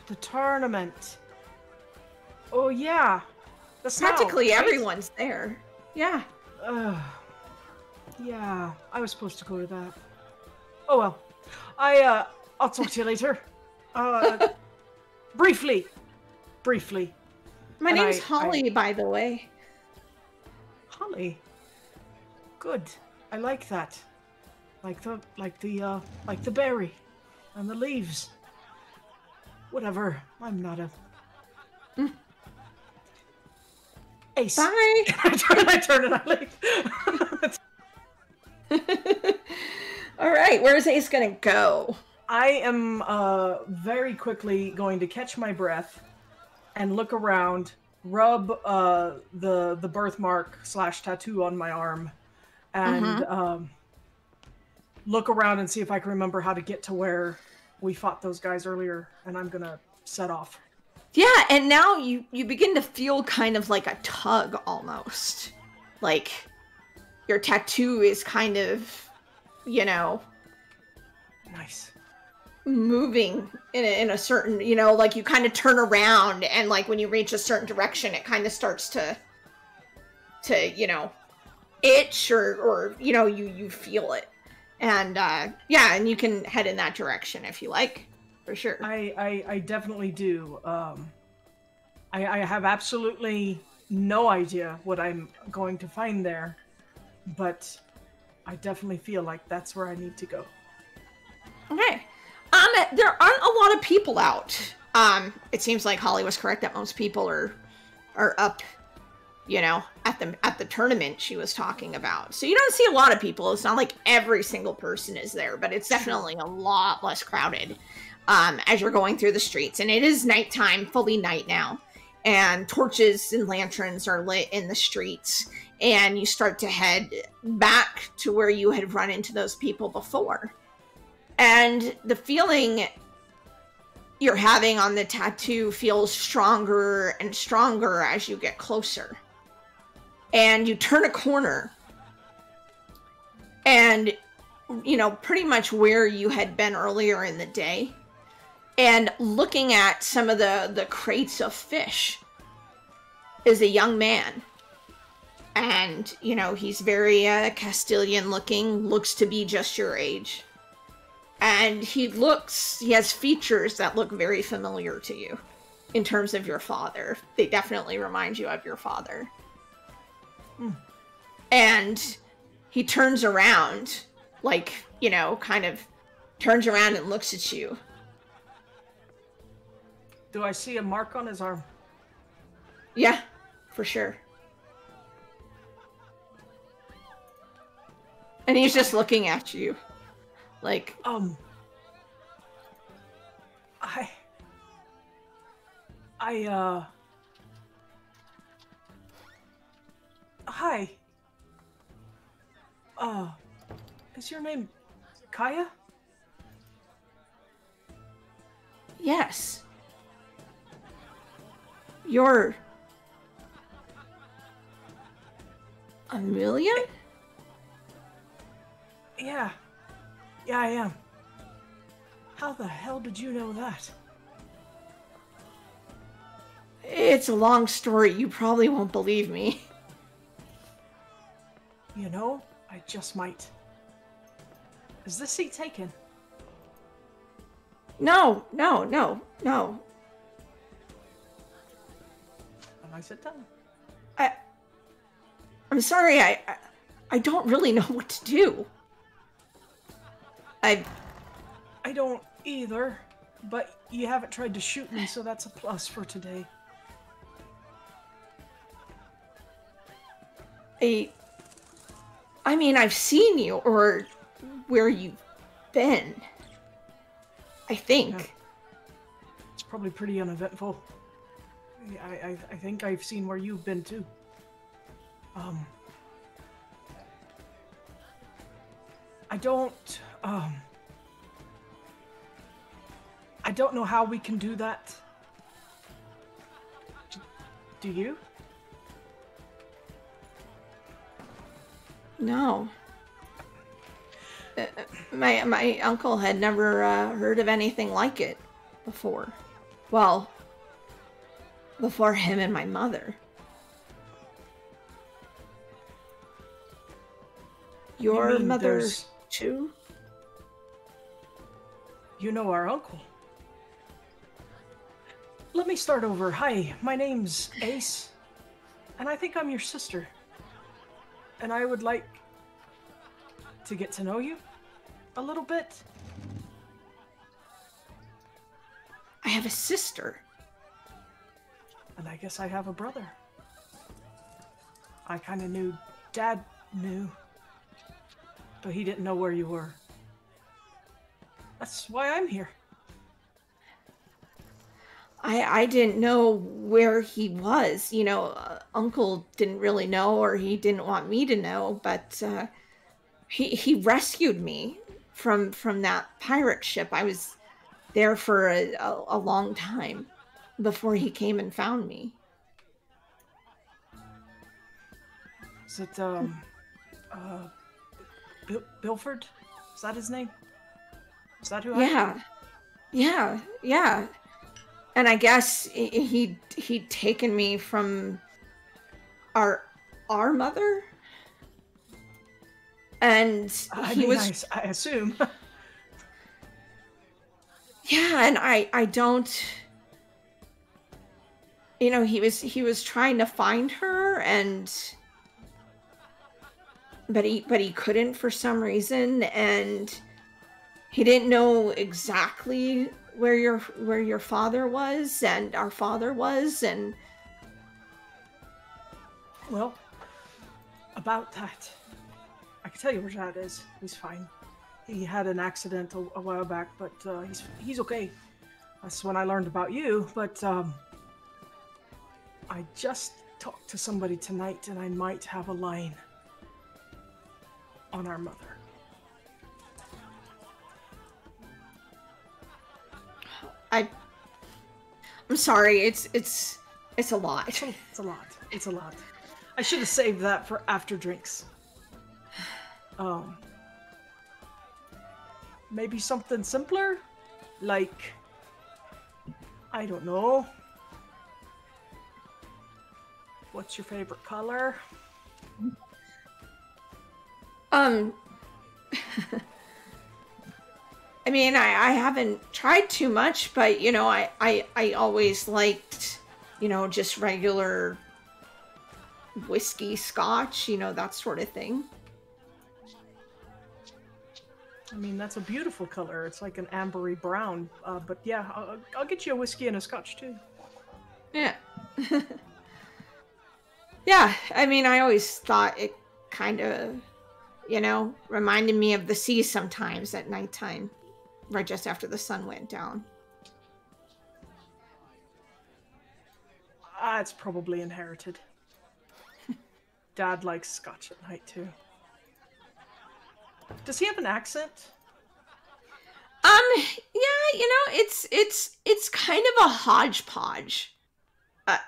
The tournament. Oh yeah. That's Practically now, right? everyone's there. Yeah. Yeah. I was supposed to go to that. Oh well. I'll talk to you later. Briefly. My name's Holly, by the way. Holly. Good. I like that. Like the berry and the leaves. Whatever. I'm not a ace. Bye. I turn and I leave. All right, where's Ace gonna go? I am very quickly going to catch my breath and look around, rub the birthmark / tattoo on my arm, and look around and see if I can remember how to get to where we fought those guys earlier, and I'm gonna set off. Yeah, and now you begin to feel kind of like a tug almost. Like your tattoo is kind of, you know, Nice. moving in a certain, you know, like you kind of turn around and like when you reach a certain direction it kind of starts to you know, itch or you know, you feel it. And yeah, and you can head in that direction if you like, for sure. I definitely do. I have absolutely no idea what I'm going to find there, but I definitely feel like that's where I need to go. Okay. There aren't a lot of people out. It seems like Holly was correct that most people are up, you know, at the tournament she was talking about. So you don't see a lot of people. It's not like every single person is there, but it's definitely a lot less crowded as you're going through the streets. And it is nighttime, fully night now. And torches and lanterns are lit in the streets. And you start to head back to where you had run into those people before. And the feeling you're having on the tattoo feels stronger and stronger as you get closer. And you turn a corner. And, you know, pretty much where you had been earlier in the day. And looking at some of the crates of fish is a young man. And, you know, he's very Castilian looking, looks to be just your age. And he has features that look very familiar to you in terms of your father. They definitely remind you of your father. And he turns around, like, you know, kind of turns around and looks at you. Do I see a mark on his arm? Yeah, for sure. And he's just looking at you. Like, hi. Is your name Kaya? yes. You're Amelia? Yeah. Yeah, I am. How the hell did you know that? It's a long story. You probably won't believe me. You know, I just might. Is this seat taken? No. And I sit down. I'm sorry. I don't really know what to do. I don't either, but you haven't tried to shoot me, so that's a plus for today. I mean, I've seen you, or where you've been. I think. Yeah. It's probably pretty uneventful. I think I've seen where you've been too. I don't know how we can do that. Do you? No. My uncle had never heard of anything like it before. Well, before him and my mother. Your mother too? You know our uncle. Let me start over. Hi, my name's Ace, and I think I'm your sister. And I would like to get to know you a little bit. I have a sister. And I guess I have a brother. I kind of knew Dad knew, but he didn't know where you were. That's why I'm here. I didn't know where he was. Uncle didn't really know, or he didn't want me to know, but he rescued me from that pirate ship. I was there for a long time before he came and found me. Is it uh Bilford? Is that his name? Is that who? Yeah, yeah. And I guess he'd taken me from our mother, and he was. I assume. Yeah, and I don't. He was trying to find her, but he couldn't for some reason, and he didn't know exactly where your father was and our father was, and Well, about that, I can tell you where Dad is. He's fine. He had an accident a while back, but he's okay. That's when I learned about you. But I just talked to somebody tonight, and I might have a line on our mother. I'm sorry. It's a lot. It's a lot. It's a lot. I should have saved that for after drinks. Maybe something simpler? Like, I don't know. What's your favorite color? I mean, I haven't tried too much, but I always liked, just regular whiskey, scotch, that sort of thing. I mean, that's a beautiful color. It's like an ambery brown. But yeah, I'll get you a whiskey and a scotch too. Yeah. Yeah, I mean, I always thought it kind of, reminded me of the sea sometimes at nighttime, right just after the sun went down. It's probably inherited. Dad likes scotch at night too. Does he have an accent? Yeah, it's kind of a hodgepodge. I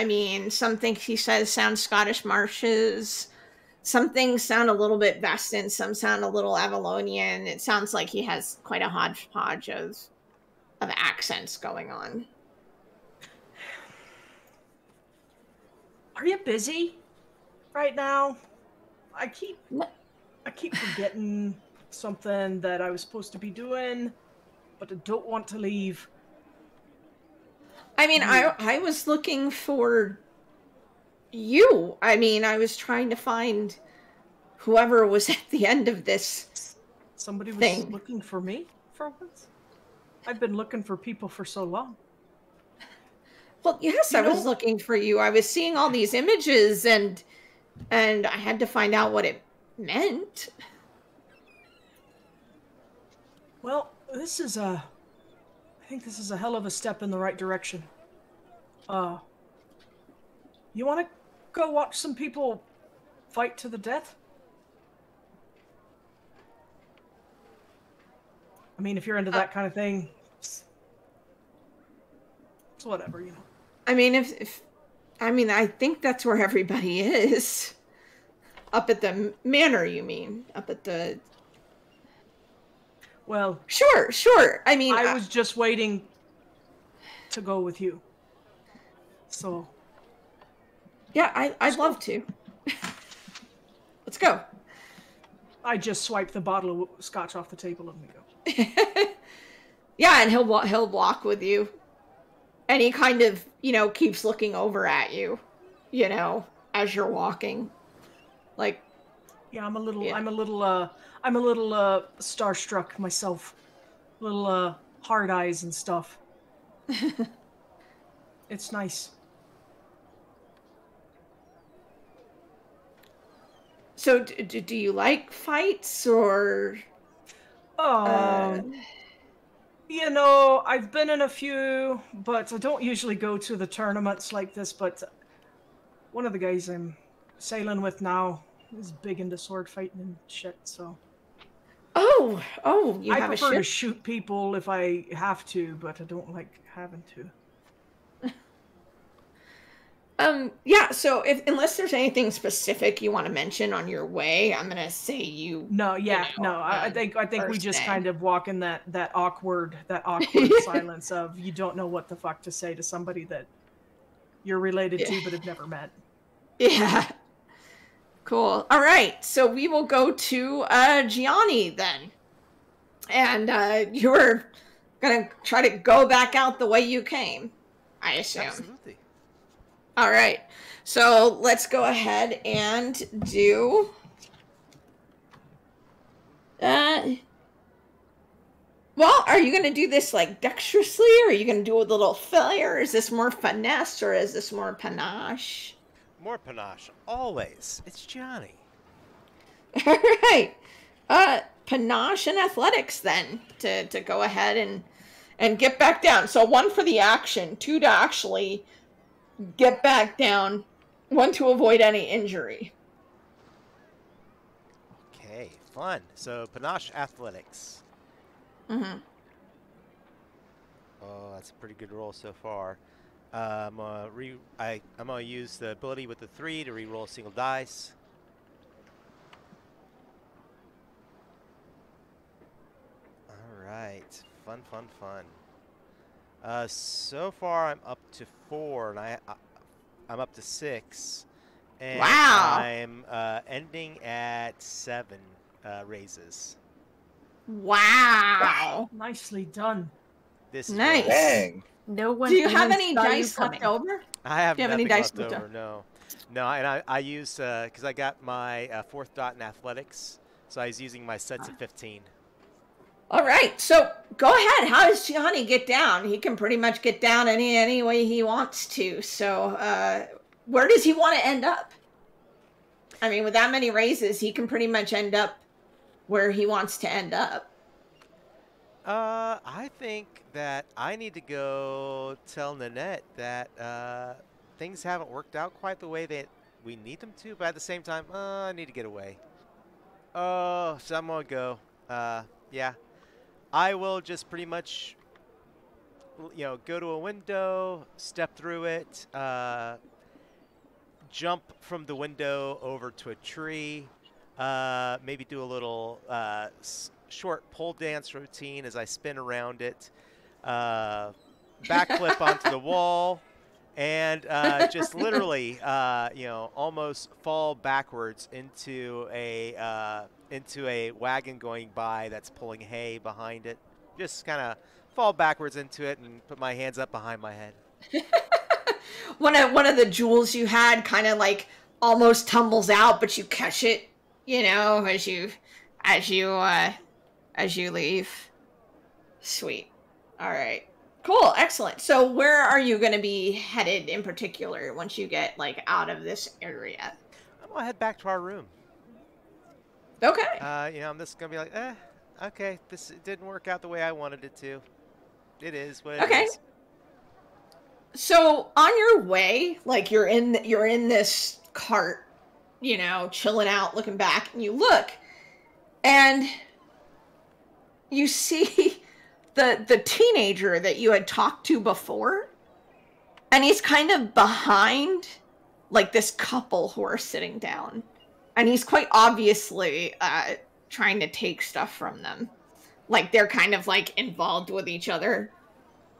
mean, some things he says sound Scottish Marshes, some things sound a little bit Vestan, some sound a little Avalonian. It sounds like he has quite a hodgepodge of accents going on. Are you busy right now? I keep forgetting something that I was supposed to be doing, but I don't want to leave. I mean, I was looking for you. I mean, I was trying to find whoever was at the end of this Somebody was thing. looking for me for once? I've been looking for people for so long. Well, yes, I was looking for you. I was seeing all these images, and I had to find out what it meant. Well, I think this is a hell of a step in the right direction. You want to go watch some people fight to the death? I mean, if you're into that kind of thing, it's whatever, I mean, I think that's where everybody is. Up at the manor, you mean? Up at the... Well... Sure. I mean... I was just waiting to go with you. So... Yeah, I'd love to. Let's go. I just swipe the bottle of scotch off the table and we go. Yeah, and he'll walk with you. And he kind of, keeps looking over at you, as you're walking. Like, yeah, I'm a little starstruck myself. Little hard eyes and stuff. It's nice. So, do you like fights, or... You know, I've been in a few, but I don't usually go to the tournaments like this, but one of the guys I'm sailing with now is big into sword fighting and shit, so... Oh, you I have a prefer to ship? shoot people if I have to, but I don't like having to. Yeah, so unless there's anything specific you want to mention on your way, I'm gonna say No, yeah, you know, no. I think we first just day. kind of walk in that awkward silence of you don't know what the fuck to say to somebody that you're related to but have never met. Yeah. Cool. All right. So we will go to Gianni then. And you're gonna try to go back out the way you came, I assume. Absolutely. All right. So let's go ahead and do well, are you going to do this like dexterously, or are you going to do a little flair? Is this more finesse, or is this more panache? More panache, always. It's Johnny. All right. Panache and athletics then to go ahead and get back down. So 1 for the action, 2 to actually get back down, 1 to avoid any injury. Okay, fun. So panache athletics. Mm-hmm. Oh, that's a pretty good roll so far. I'm gonna use the ability with the 3 to re-roll a single dice. All right, fun. So far I'm up to 4, and I'm up to 6, and Wow. I'm ending at 7 raises. Wow. Nicely done. This is Nice. Dang. No one. Do you have even any saw you dice coming. left over? I have Do you have any nothing dice left left over. over? No, and I used because I got my 4th dot in athletics, so I was using my sets of 15. All right, so go ahead. How does Gianni get down? He can pretty much get down any way he wants to. So where does he want to end up? I mean, with that many raises, he can pretty much end up where he wants to end up. I think that I need to go tell Nanette that things haven't worked out quite the way that we need them to, but at the same time, I need to get away. Oh, so I'm gonna go. Yeah. I will just pretty much, go to a window, step through it, jump from the window over to a tree, maybe do a little short pole dance routine as I spin around it, backflip onto the wall, and just literally, almost fall backwards into a wagon going by that's pulling hay behind it. Just kind of fall backwards into it and put my hands up behind my head. One of the jewels you had kind of like almost tumbles out, but you catch it, as you leave. Sweet. All right. Cool. Excellent. So where are you going to be headed in particular once you get like out of this area? I'm gonna head back to our room. Okay. I'm just gonna be like, okay, this didn't work out the way I wanted it to. It is what it Okay. is. So on your way, like you're in this cart, chilling out, looking back, and you look, and you see the teenager that you had talked to before, and he's kind of behind like this couple who are sitting down, and he's quite obviously trying to take stuff from them, like they're kind of like involved with each other.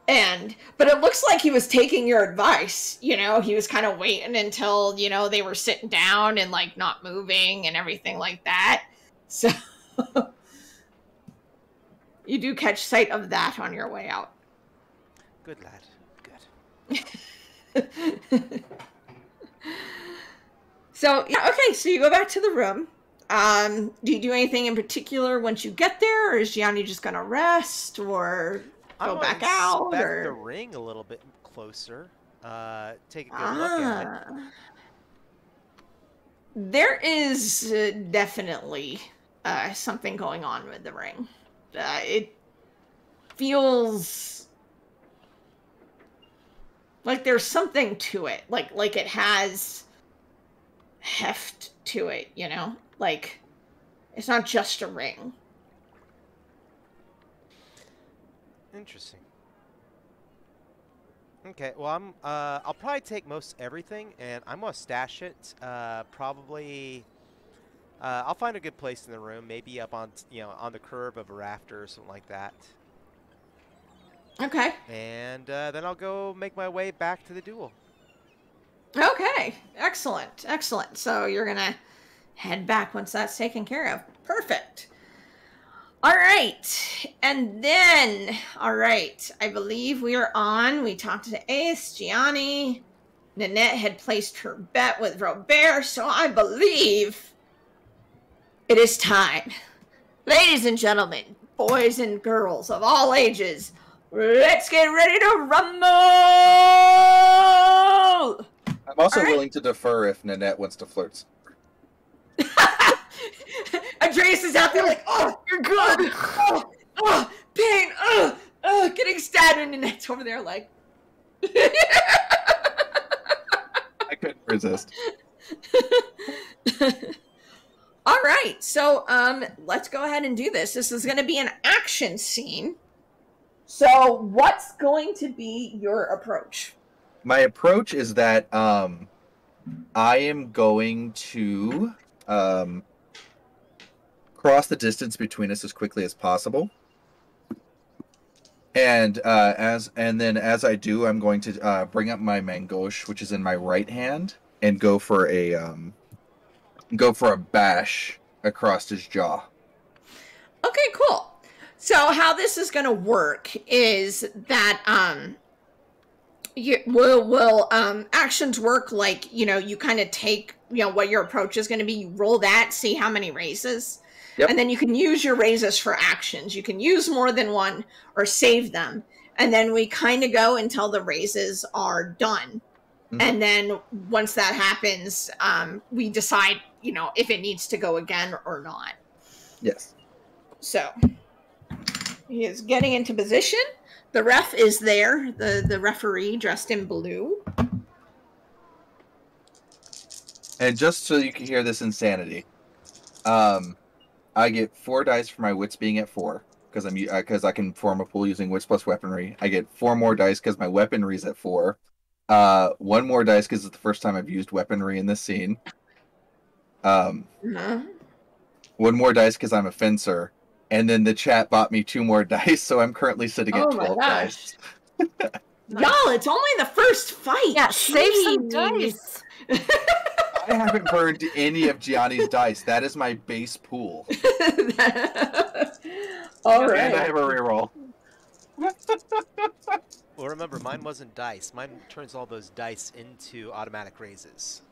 But it looks like he was taking your advice, he was kind of waiting until, they were sitting down and like not moving and everything like that. So you do catch sight of that on your way out. Good lad. Good. So, yeah, okay, so you go back to the room. Do you do anything in particular once you get there, or is Gianni just going to rest, or go back out? Inspect the ring a little bit closer. Take a good look at it. There is definitely something going on with the ring. feels like there's something to it. Like it has heft to it, you know? Like it's not just a ring. Interesting. Okay, well I'll probably take most everything and I'm gonna stash it. Probably I'll find a good place in the room, maybe up on on the curb of a rafter or something like that. Okay. And then I'll go make my way back to the duel. Okay. Excellent. Excellent. So you're gonna head back once that's taken care of. Perfect. All right. And then, all right, I believe we are on. We talked to Ace, Gianni. Nanette had placed her bet with Robert, so I believe it is time. Ladies and gentlemen, boys and girls of all ages, let's get ready to rumble! I'm also willing to defer if Nanette wants to flirt. Andreas is out there like, oh, you're good. Oh, pain. Getting stabbed, and Nanette's over there like. I couldn't resist. All right, so let's go ahead and do this. This is going to be an action scene. So, what's going to be your approach? My approach is that I am going to cross the distance between us as quickly as possible. And then as I do, I'm going to bring up my mangoche, which is in my right hand, and go for a bash across his jaw. Okay, cool. So how this is going to work is that actions work like, you kind of take, what your approach is going to be, you roll that, see how many raises. Yep. And then you can use your raises for actions. You can use more than one or save them. And then we kind of go until the raises are done. Mm-hmm. And then once that happens, we decide, if it needs to go again or not. Yes. So he is getting into position. The ref is there, the referee dressed in blue. And just so you can hear this insanity, I get 4 dice for my wits being at 4 because I can form a pool using wits plus weaponry. I get 4 more dice because my weaponry is at 4. 1 more dice because it's the first time I've used weaponry in this scene. 1 more dice because I'm a fencer, and then the chat bought me 2 more dice, so I'm currently sitting at 12 dice. Y'all, it's only the first fight. Yeah, save some dice. I haven't burned any of Gianni's dice. That is my base pool. All right. And I have a reroll. Well, remember, mine wasn't dice. Mine turns all those dice into automatic raises.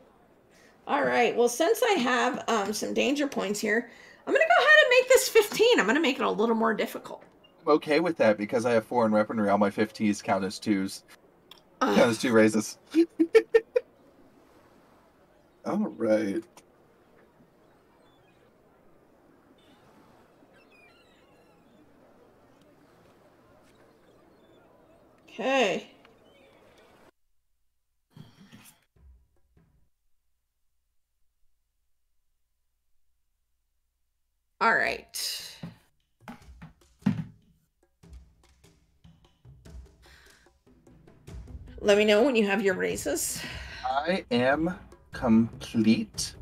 All right. Well, since I have some danger points here, I'm going to go ahead and make this 15. I'm going to make it a little more difficult. I'm okay with that because I have 4 in weaponry. All my 15s count as 2s. Count as 2 raises. All right. Okay. All right. Let me know when you have your raises. I am complete.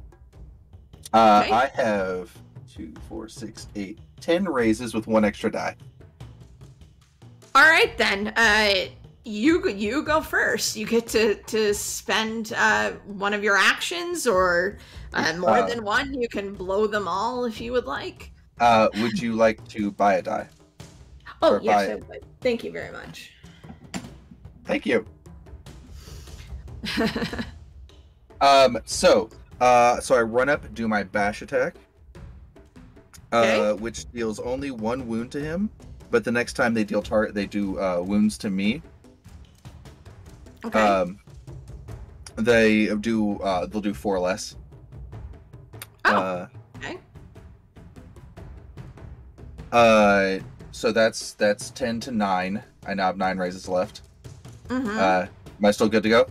Okay. I have 2, 4, 6, 8, 10 raises with 1 extra die. All right then. You go first. You get to spend one of your actions or more than one. You can blow them all if you would like. Would you like to buy a die? Oh, yes, I would. Thank you very much. Thank you. So I run up, do my bash attack, which deals only 1 wound to him, but the next time they do wounds to me. Okay. They'll do 4 less. Okay. So that's 10 to 9. I now have 9 raises left. Mm-hmm. Am I still good to go?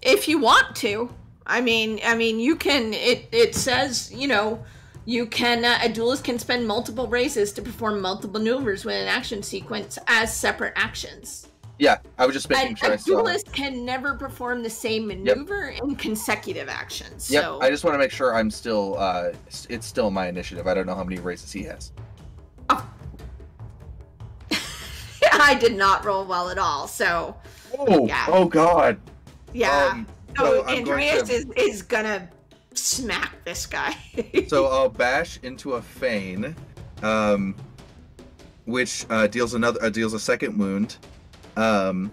If you want to. I mean, you can. It says, you can. A duelist can spend multiple raises to perform multiple maneuvers within an action sequence as separate actions. Yeah, I was just making sure I A saw. duelist can never perform the same maneuver in consecutive actions. Yep. So I just want to make sure I'm still. It's still my initiative. I don't know how many raises he has. I did not roll well at all. So Oh. Yeah. Oh God. yeah. So I'm going Andreas to- is gonna smack this guy. So I'll bash into a feign, which deals a second wound, and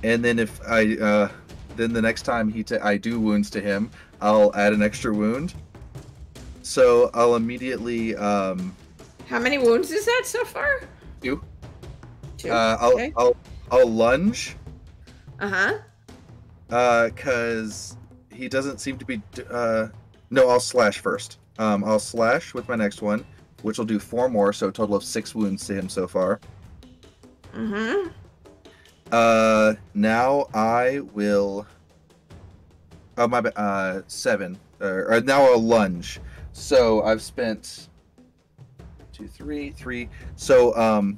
then if I then the next time I do wounds to him, I'll add an extra wound. So I'll immediately How many wounds is that so far? 2. 2. Okay. I'll lunge. Uh-huh. Cause he doesn't seem to be. No, I'll slash first. I'll slash with my next one, which will do 4 more, so a total of 6 wounds to him so far. Mm-hmm. Now I will. Oh my bad. 7. Or now I'll lunge. So I've spent 2, 3, 3. So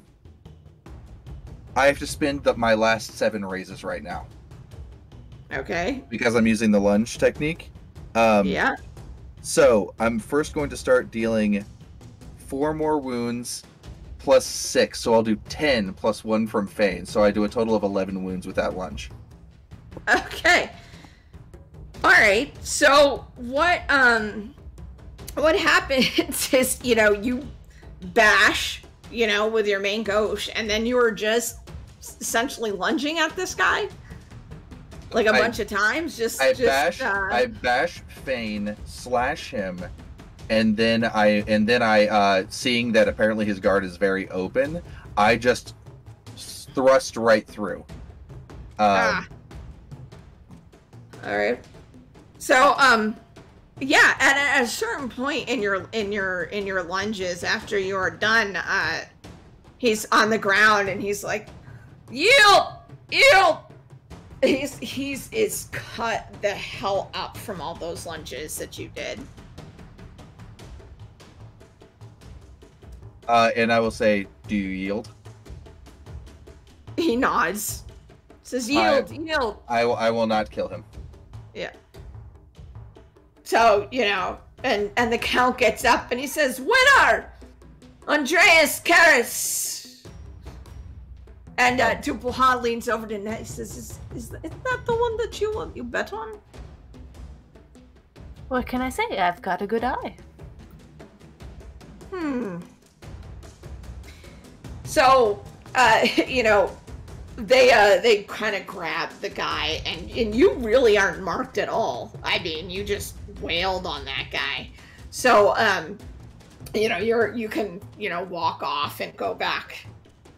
I have to spend my last 7 raises right now Okay. because I'm using the lunge technique. Yeah. So I'm first going to start dealing 4 more wounds plus 6. So I'll do 10 plus 1 from feign. So I do a total of 11 wounds with that lunge. Okay. All right. So what happens is, you bash, with your main gauche, and then you were just essentially lunging at this guy like a bunch of times. I bash feign, slash him, and then I seeing that apparently his guard is very open, I just thrust right through. All right. So yeah, at a certain point in your lunges, after you are done, he's on the ground and he's like, yield. He's cut the hell up from all those lunges that you did. And I will say, do you yield? He nods. Says, yield. I will not kill him. Yeah. So, and the Count gets up and he says, winner! Andreas Karras! And Dupuha leans over to Ned. He says, is that the one that you bet on? What can I say? I've got a good eye. So, they kind of grab the guy, and you really aren't marked at all. I mean, you just wailed on that guy. So, you can walk off and go back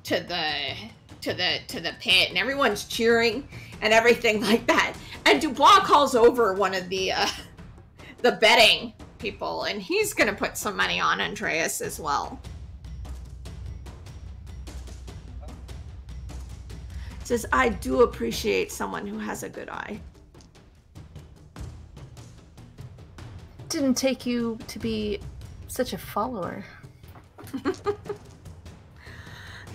to the pit, and everyone's cheering and everything like that. And Dubois calls over one of the betting people, and he's gonna put some money on Andreas as well. Says, I do appreciate someone who has a good eye. Didn't take you to be such a follower.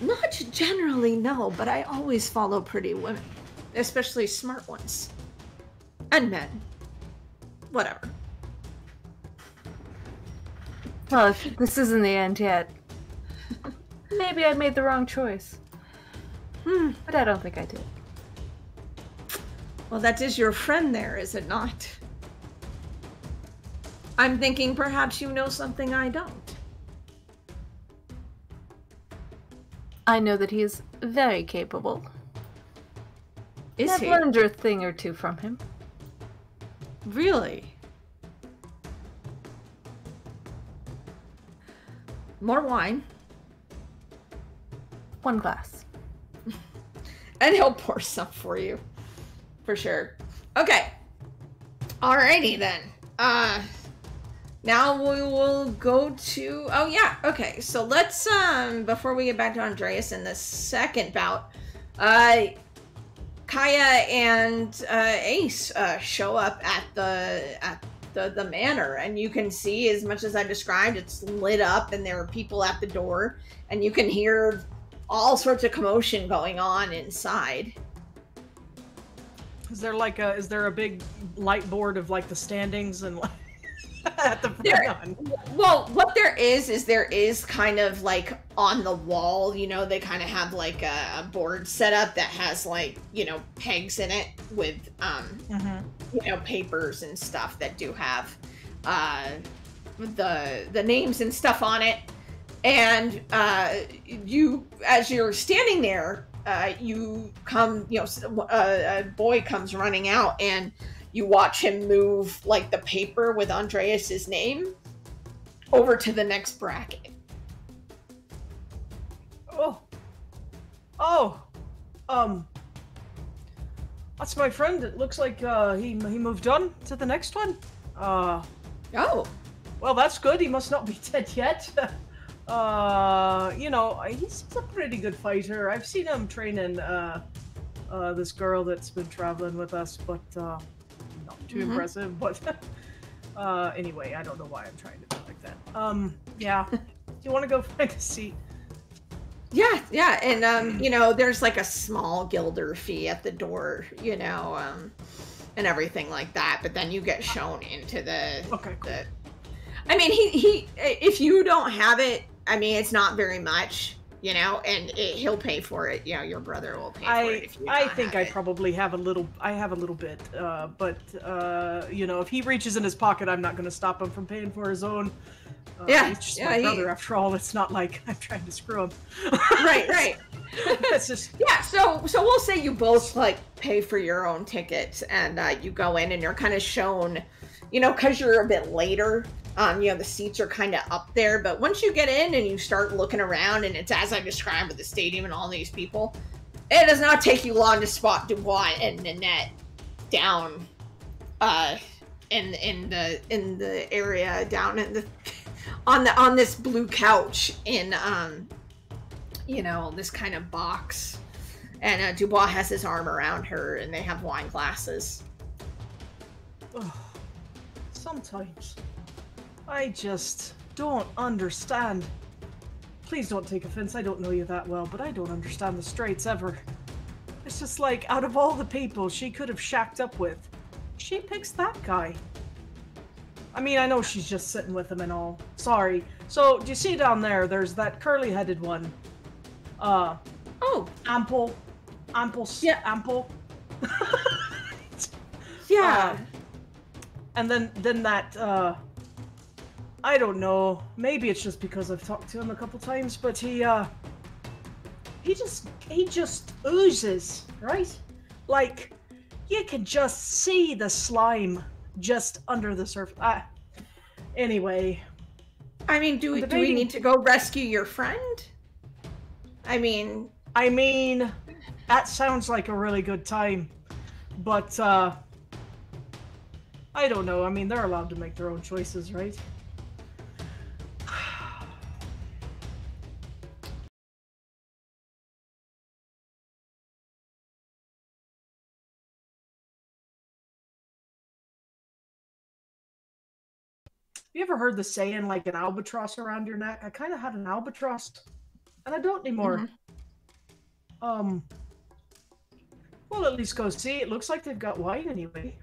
Not generally, no, but I always follow pretty women, especially smart ones. And men. Whatever. Well, if this isn't the end yet. Maybe I made the wrong choice. But I don't think I did. Well, that is your friend there, is it not? I'm thinking perhaps you know something I don't. I know that he is very capable. Is I've he? learned a thing or two from him. Really? More wine. 1 glass. And he'll pour some for you. For sure. Okay. Alrighty then. Now now we will go to. Oh yeah, okay. So let's before we get back to Andreas in the second bout, Kaya and Ace show up at the manor, and you can see, as much as I described, it's lit up and there are people at the door, and you can hear all sorts of commotion going on inside. Is there a big light board of like the standings and like at the front? Well, what there is kind of like on the wall, you know, they kind of have like a board set up that has like, you know, pegs in it with you know, papers and stuff that do have the names and stuff on it. And you, as you're standing there, you come, you know, a boy comes running out, and you watch him move like the paper with Andreas's name over to the next bracket. That's my friend. It looks like he moved on to the next one. Oh. Well, that's good. He must not be dead yet. You know, he's a pretty good fighter. I've seen him training this girl that's been traveling with us, but not too impressive. But anyway, I don't know why I'm trying to be like that. Yeah. Do you want to go find a seat? Yeah, and you know, there's like a small guilder fee at the door, you know, and everything like that. But then you get shown into the. Okay. Cool. I mean, he if you don't have it, I mean, it's not very much, you know, and he'll pay for it. You know, your brother will pay for it. If you I think I it. probably have a little. I have a little bit, but you know, if he reaches in his pocket, I'm not going to stop him from paying for his own. Yeah, he's just my brother after all. It's not like I'm trying to screw him. Right. It's just so we'll say you both like pay for your own tickets, and you go in, and you're kind of shown, you know, because you're a bit later. You know, the seats are kind of up there, but once you get in and you start looking around, and it's as I described with the stadium and all these people, it does not take you long to spot Dubois and Nanette down in the area down in the on this blue couch in you know, this kind of box, and Dubois has his arm around her, and they have wine glasses. Sometimes I just don't understand. Please don't take offense, I don't know you that well, but I don't understand the Straits ever. It's just like, out of all the people she could have shacked up with, she picks that guy. I mean, I know she's just sitting with him and all. Sorry. So, do you see down there, there's that curly-headed one. Ample. Yeah. Ample. Yeah. And then that, I don't know. Maybe it's just because I've talked to him a couple times, but he just oozes, right? Like, you can just see the slime just under the surface. Anyway. I mean, do we need to go rescue your friend? I mean, that sounds like a really good time, but, I don't know. I mean, they're allowed to make their own choices, right? You ever heard the saying, like, an albatross around your neck? I kind of had an albatross, and I don't anymore. Well, at least go see. It looks like they've got wine anyway.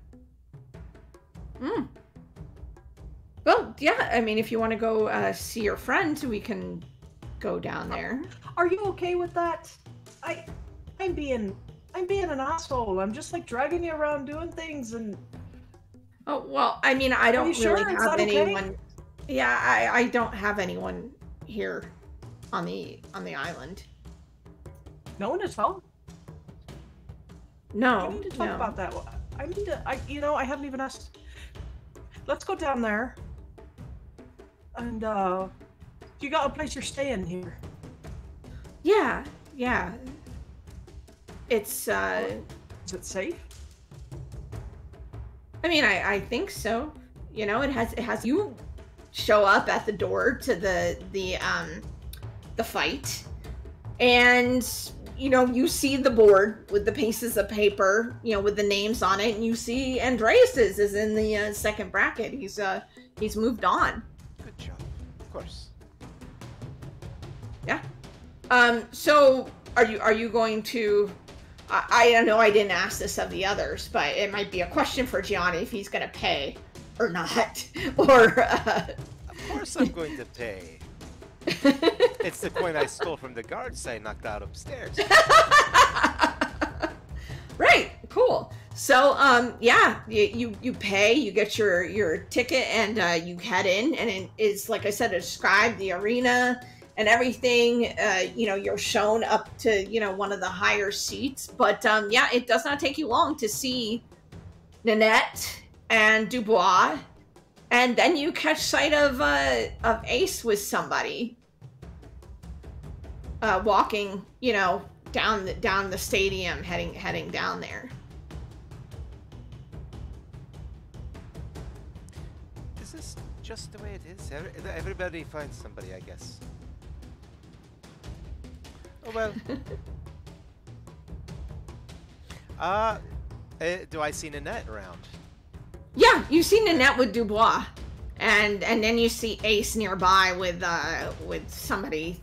Well, yeah, I mean, if you want to go see your friend, we can go down there. Are you okay with that? I'm being an asshole. I'm just, like, dragging you around doing things, and... Oh, well, I mean, I don't really have anyone. Okay? Yeah, I don't have anyone here on the island. No one at all? No. I need to talk about that. I haven't even asked. Let's go down there. And, you got a place you're staying here? Yeah. It's, Is it safe? I mean, I think so. You know, it has you show up at the door to the fight, and you see the board with the pieces of paper, with the names on it, and you see Andreas's is in the second bracket. He's moved on. Good job. Of course. Yeah. So are you going to? I don't know. I didn't ask this of the others, but it might be a question for Gianni if he's going to pay or not. Or of course, I'm going to pay. It's the coin I stole from the guards I knocked out upstairs. Right. Cool. So yeah, you pay, you get your ticket, and you head in, and it is, like I said, described the arena and everything. You're shown up to one of the higher seats, but yeah, it does not take you long to see Nanette and Dubois, and then you catch sight of Ace with somebody walking down the stadium, heading down there. Is this just the way it is? Everybody finds somebody, I guess. Oh well. Do I see Nanette around? Yeah, you see Nanette with Dubois, and then you see Ace nearby with somebody.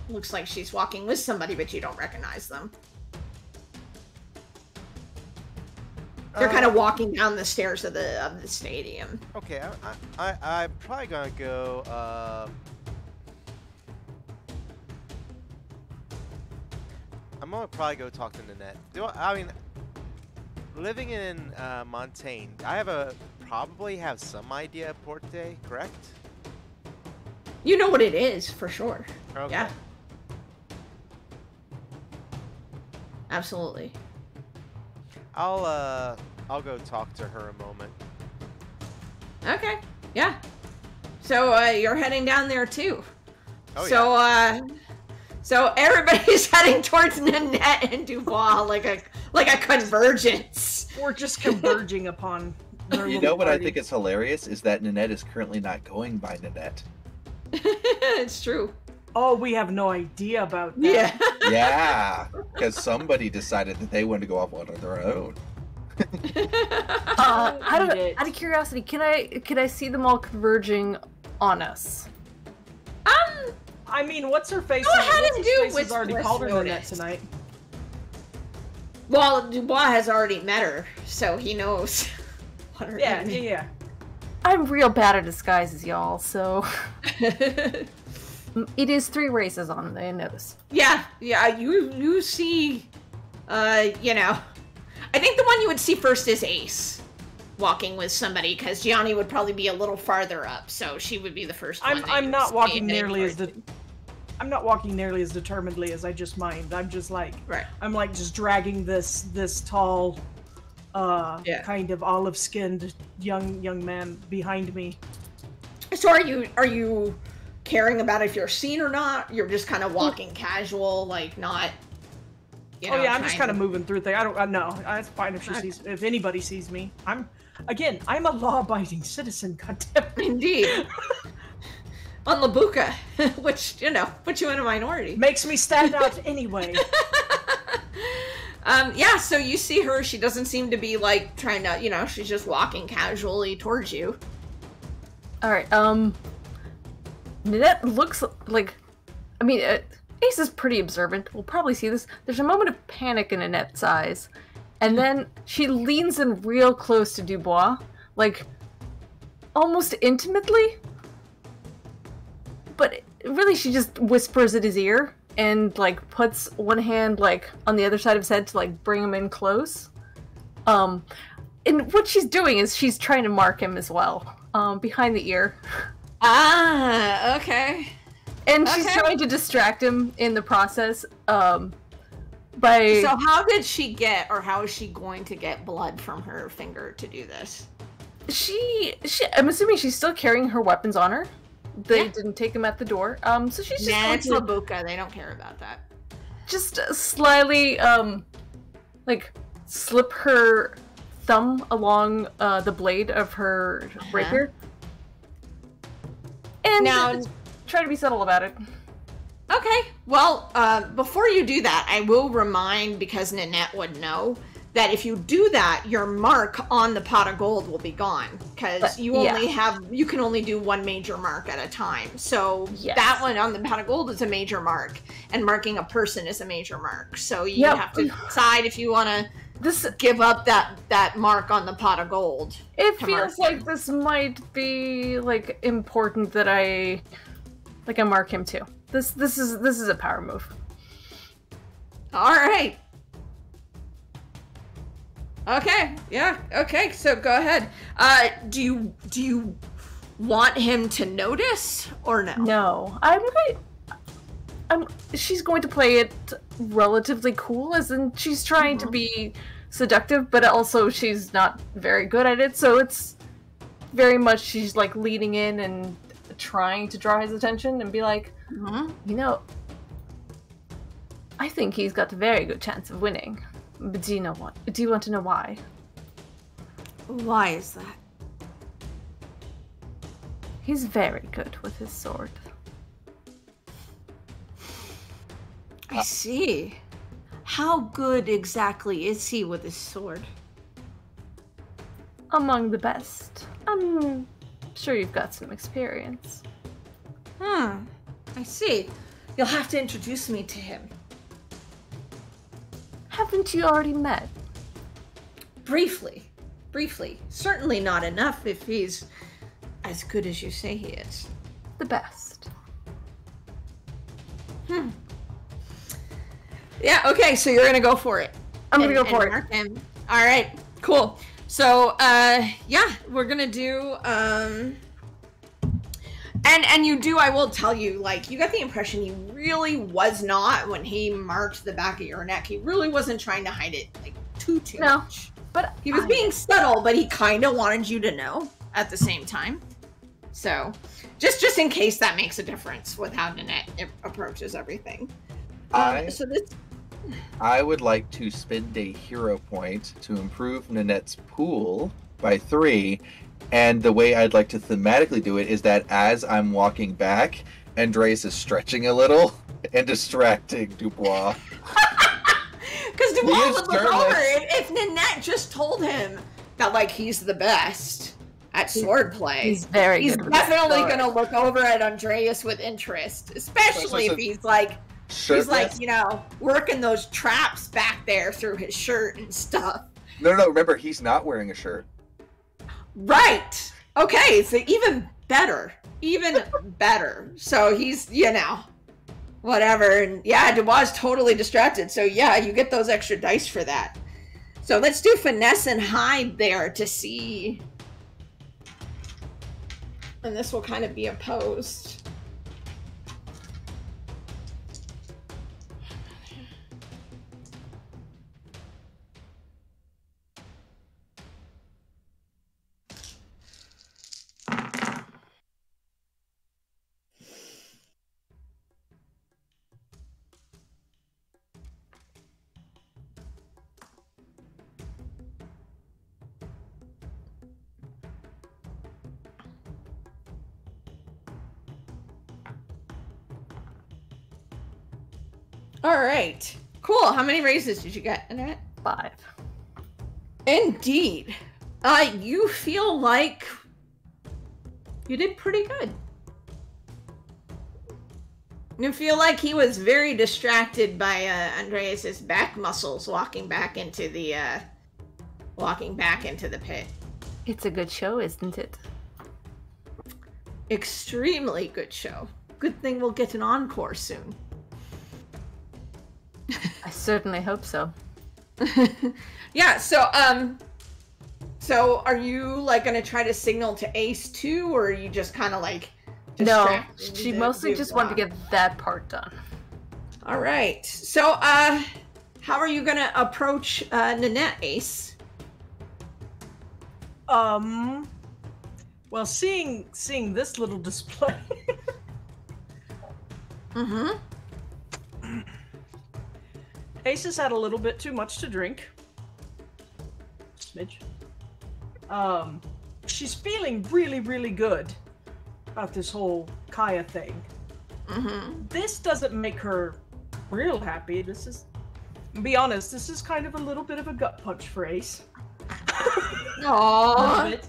Looks like she's walking with somebody, but you don't recognize them. They're kind of walking down the stairs of the stadium. Okay, I'm probably gonna go. I'm gonna probably go talk to Nanette. I mean, living in Montaigne, probably have some idea of Porte, correct? You know what it is for sure. Okay. Yeah. Absolutely. I'll go talk to her a moment. Okay. Yeah. So you're heading down there too. Oh, so yeah. So everybody's heading towards Nanette and Dubois like a convergence. We're just converging upon their You little know what I party. think is hilarious is that Nanette is currently not going by Nanette. It's true. Oh, we have no idea about that. Yeah. Yeah, because somebody decided that they wanted to go off on their own. Out of curiosity, can I see them all converging on us? I mean, what's her face? Go ahead What's and his do face what's has already what's called her Nanette noticed. tonight. Well, Dubois has already met her, so he knows what her Yeah, name yeah, is. yeah. I'm real bad at disguises, y'all, so it is 3 races on, I notice. Yeah, you see, I think the one you would see first is Ace walking with somebody, because Gianni would probably be a little farther up, so she would be the first one. I'm not walking nearly as the. I'm not walking nearly as determinedly as I just mimed. I'm just like Right. I'm like just dragging this tall, kind of olive-skinned young man behind me. So are you caring about if you're seen or not? You're just kind of walking casual, like not. Oh yeah, I'm just kind of moving through things. I don't know. It's fine if she Okay. sees, if anybody sees me. I'm a law-abiding citizen. Goddamn. Indeed. On Labuka, which puts you in a minority. Makes me stand out anyway. Yeah, so you see her, she doesn't seem to be like trying to, she's just walking casually towards you. Alright, Nanette looks like, Ace is pretty observant. We'll probably see this. There's a moment of panic in Nanette's eyes, and then she leans in real close to Dubois, like, almost intimately. But really, she just whispers at his ear and, like, puts one hand, like, on the other side of his head to, like, bring him in close. And what she's doing is she's trying to mark him as well, behind the ear. Ah, okay. And she's trying to distract him in the process, by... So how did she get, or how is she going to get blood from her finger to do this? She I'm assuming she's still carrying her weapons on her. They didn't take them at the door. So she's just going it's to Labuka, they don't care about that. just slyly, like, slip her thumb along the blade of her rapier. And Now, try to be subtle about it. okay. Well, before you do that, I will remind, because Nanette would know, that if you do that, your mark on the pot of gold will be gone, because you can only do one major mark at a time. So that one on the pot of gold is a major mark, and marking a person is a major mark. So you have to decide if you want to give up that mark on the pot of gold. It feels like this might be like important that I mark him too. This is a power move. All right. Okay, yeah, okay, so go ahead. Do you want him to notice, or no? No, she's going to play it relatively cool, as in she's trying to be seductive, but also she's not very good at it, so it's very much she's like leaning in and trying to draw his attention and be like, you know, I think he's got a very good chance of winning. But do you know what? Do you want to know why? Why is that? He's very good with his sword. I see. How good exactly is he with his sword? Among the best. I'm sure you've got some experience. I see. You'll have to introduce me to him. Haven't you already met? Briefly. Certainly not enough if he's as good as you say he is. The best. Yeah, okay, so you're gonna go for it. I'm gonna go for it. All right, cool. So, yeah, we're gonna do, and you do, I will tell you, like, you got the impression he really was not, when he marked the back of your neck, he really wasn't trying to hide it, like, too much. But he was being subtle, but he kind of wanted you to know at the same time. So, just in case that makes a difference with how Nanette approaches everything. I would like to spend a hero point to improve Nanette's pool by 3. And the way I'd like to thematically do it is that as I'm walking back, Andreas is stretching a little and distracting Dubois. Because Dubois would look over if Nanette just told him that, like, he's the best at swordplay. He's very good. He's definitely going to look over at Andreas with interest, especially if he's like, you know, working those traps back there through his shirt and stuff. No, remember, he's not wearing a shirt. Right. Okay, so even better. So he's, you know, whatever. And yeah, Dubois is totally distracted. So yeah, you get those extra dice for that. So let's do finesse and hide there to see. And this will kind of be opposed. All right. Cool. How many raises did you get, Annette? 5. Indeed. You feel like you did pretty good. You feel like he was very distracted by Andreas's back muscles walking back into the pit. It's a good show, isn't it? Extremely good show. Good thing we'll get an encore soon. I certainly hope so. Yeah, so are you like gonna try to signal to Ace too, or are you just kind of like No, she mostly just wanted to get that part done. All right. So how are you gonna approach Nanette, Ace? Well, seeing this little display. Ace has had a little bit too much to drink. Smidge. She's feeling really, really good. about this whole Kaya thing. Mm-hmm. This doesn't make her real happy. This is, be honest, this is kind of a little bit of a gut punch for Ace. A Aww. little bit.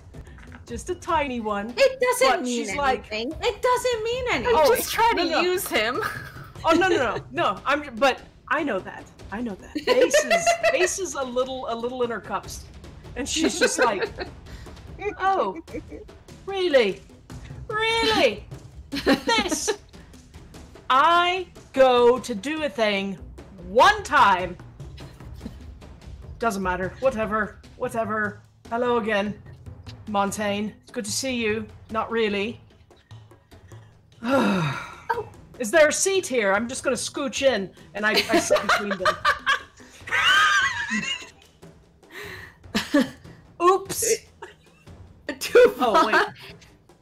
Just a tiny one. It doesn't But mean she's anything. like- It doesn't mean anything. I'm Oh, just trying to no. use him. Oh no. But I know that. Ace is a little in her cups, and she's just like, oh, really? This? I go to do a thing one time. Doesn't matter. Whatever. Hello again, Montaigne. It's good to see you. Not really. Is there a seat here? I'm just gonna scooch in, and I sit between them. Oops. Oh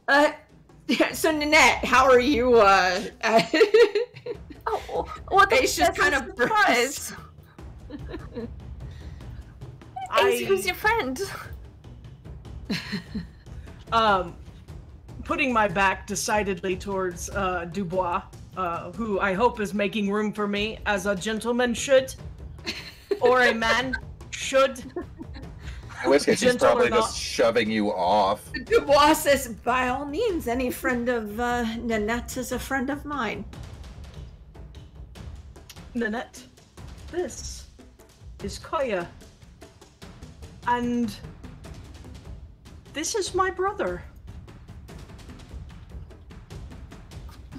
wait. So Ninette, how are you? Oh, well, Ace just that's kind a of surprise. Ace, who's your friend? Putting my back decidedly towards Dubois, who I hope is making room for me as a gentleman should, or a man should. In which case, he's Gentle or probably not. just shoving you off. Dubois says, by all means, any friend of Ninette's is a friend of mine. Ninette, this is Kaya, and this is my brother.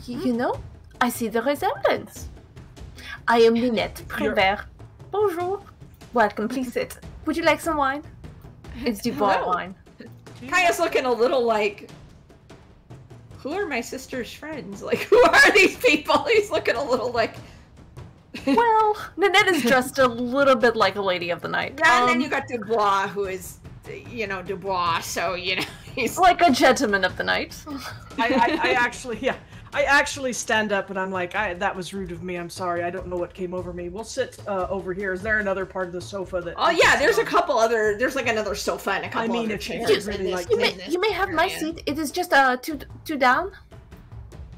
You know, I see the resemblance. I am Ninette Prévert. Bonjour. Welcome, please sit. Would you like some wine? It's Dubois Hello. wine. Kaya's looking a little like, who are my sister's friends? Like, who are these people? He's looking a little like, Well, Ninette is dressed a little bit like a lady of the night. yeah, and then you got Dubois, who is, Dubois, so, he's like a gentleman of the night. I actually stand up and I'm like, that was rude of me. I'm sorry. I don't know what came over me. We'll sit over here. Is there another part of the sofa that? Oh yeah, there's a couple other. There's like another sofa and a couple other if chairs. you in really this- like in it. this You may have my area. seat. It is just two down,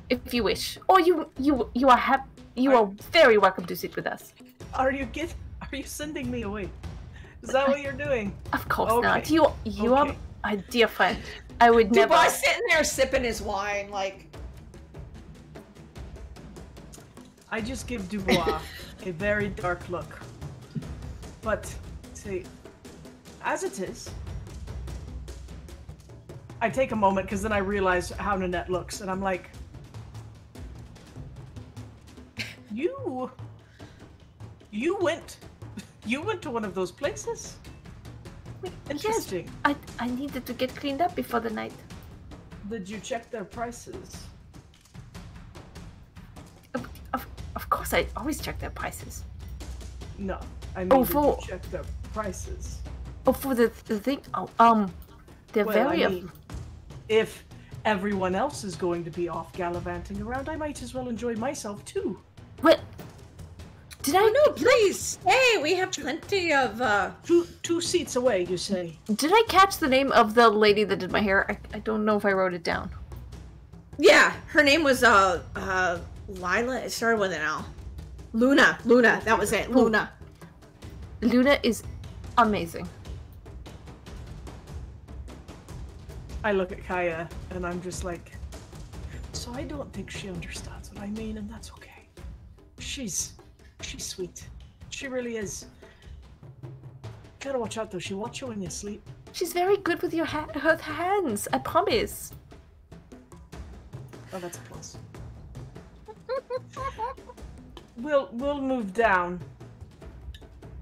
if you wish, or you are very welcome to sit with us. Are you sending me away? Is that what you're doing? Of course Okay. not. You are Okay. a dear friend. I would never. Dubois sitting there sipping his wine, like. I just give Dubois a very dark look. But, see, as it is, I take a moment because then I realize how Ninette looks, and I'm like, you went to one of those places? Wait, Interesting. Yes, I needed to get cleaned up before the night. Did you check their prices? Of course, I always check their prices. No, I mean, Oh, did for- you check their prices? Oh, for the thing. Oh, they're Well, very. I mean, if everyone else is going to be off gallivanting around, I might as well enjoy myself too. What? Did I? Oh no, please stay. We have plenty of. Two seats away, you say? Did I catch the name of the lady that did my hair? I don't know if I wrote it down. Yeah, her name was Lila. It started with an L. Luna. That was it. Luna. Luna is amazing. I look at Kaya and I'm just like, so I don't think she understands what I mean, and that's okay. She's sweet. She really is. Gotta watch out though. She watch you when you sleep. She's very good with her hands. I promise. Oh, that's a plus. We'll move down.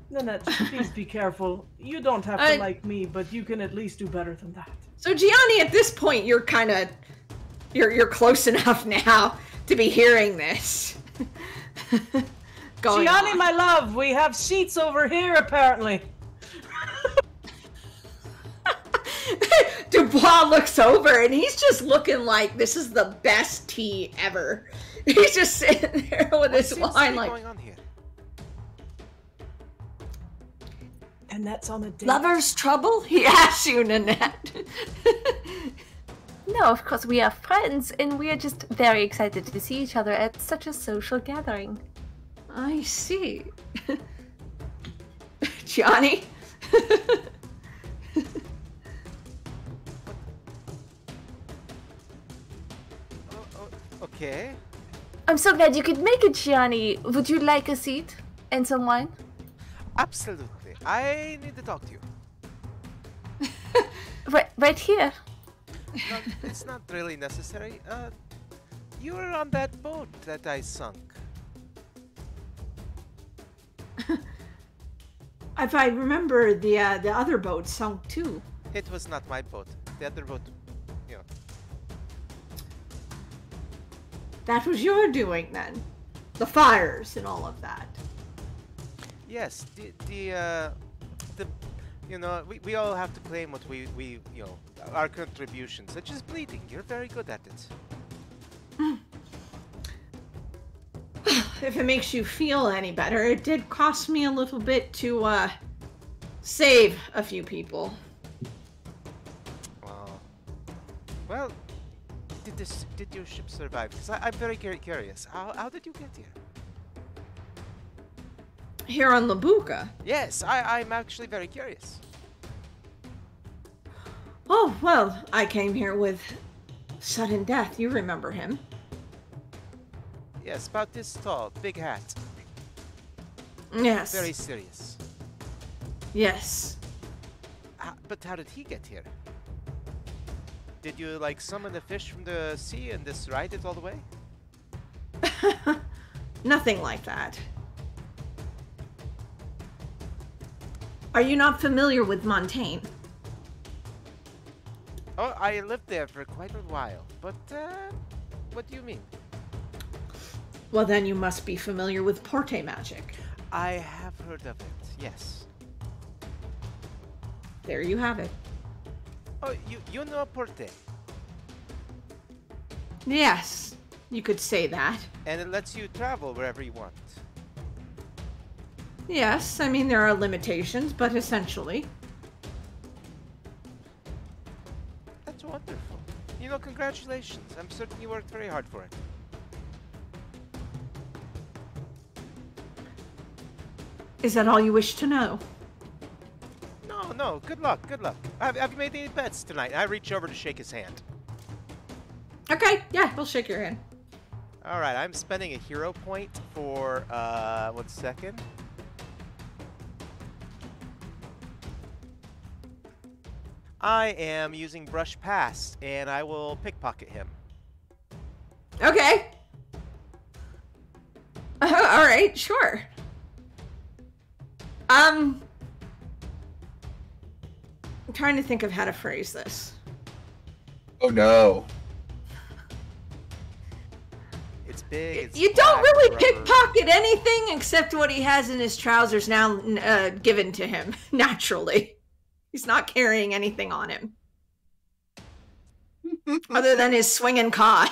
Ninette, please be careful. You don't have to like me, but you can at least do better than that. So Gianni, at this point, you're kind of, you're close enough now to be hearing this. Going Gianni, on. my love, we have seats over here apparently. Dubois looks over and he's just looking like this is the best tea ever. He's just sitting there with What his seems to wine be like, going on here? And that's on a date. lover's trouble? He asks you, Ninette. No, of course we are friends, and we are just very excited to see each other at such a social gathering. I see. Gianni? Okay. I'm so glad you could make it, Gianni. Would you like a seat and some wine? Absolutely. I need to talk to you. Right here. No, it's not really necessary. You were on that boat that I sunk. If I remember, the other boat sunk too. It was not my boat. The other boat, you know. That was your doing then. The fires and all of that. Yes, the you know, we all have to claim what we you know, our contributions, such as bleeding. You're very good at it. If it makes you feel any better, it did cost me a little bit to save a few people. Wow. Well, did your ship survive? Because I'm very curious. How did you get here? Here on Labuka. Yes, I'm actually very curious. Oh, well, I came here with sudden death. You remember him. Yes, about this tall, big hat. Yes. Very serious. Yes. But how did he get here? Did you, like, summon a fish from the sea and just ride it all the way? Nothing like that. Are you not familiar with Montaigne? Oh, I lived there for quite a while. But, what do you mean? Well, then you must be familiar with Porte magic. I have heard of it, yes. There you have it. Oh, you know Porte? Yes, you could say that. And it lets you travel wherever you want. Yes, I mean, there are limitations, but essentially. That's wonderful. You know, congratulations. I'm certain you worked very hard for it. Is that all you wish to know? No, good luck, good luck. Have you made any bets tonight? I reach over to shake his hand. Okay, yeah, we'll shake your hand. Alright, I'm spending a hero point for, 1 second. I am using Brush Past, and I will pickpocket him. Okay. All right, sure. I'm trying to think of how to phrase this. Oh no. It's big. It's You don't black, really rubber. pickpocket anything except what he has in his trousers now given to him, naturally. He's not carrying anything on him. Other than his swinging cod.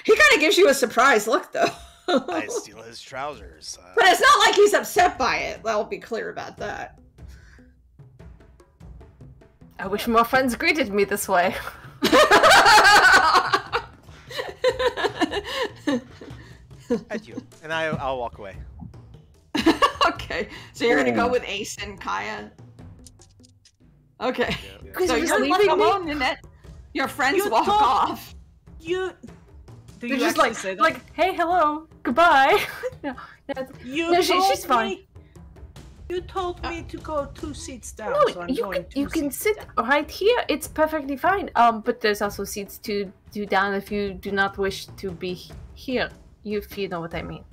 He kind of gives you a surprised look, though. I steal his trousers. But it's not like he's upset by it. I'll be clear about that. I wish more friends greeted me this way. Adieu. And I'll walk away. Okay, so you're gonna go with Ace and Kaya. Okay, Because so you're just you're left leaving me? alone, Nanette. Your friends You walk don't- off. You. Do They're you just actually say that? like, hey, hello, goodbye. No, you no, told she's fine. me- You told me to go 2 seats down, No, so I'm you going can 2 you can seats sit down. right here. It's perfectly fine. But there's also seats to do down if you do not wish to be here. If you know what I mean.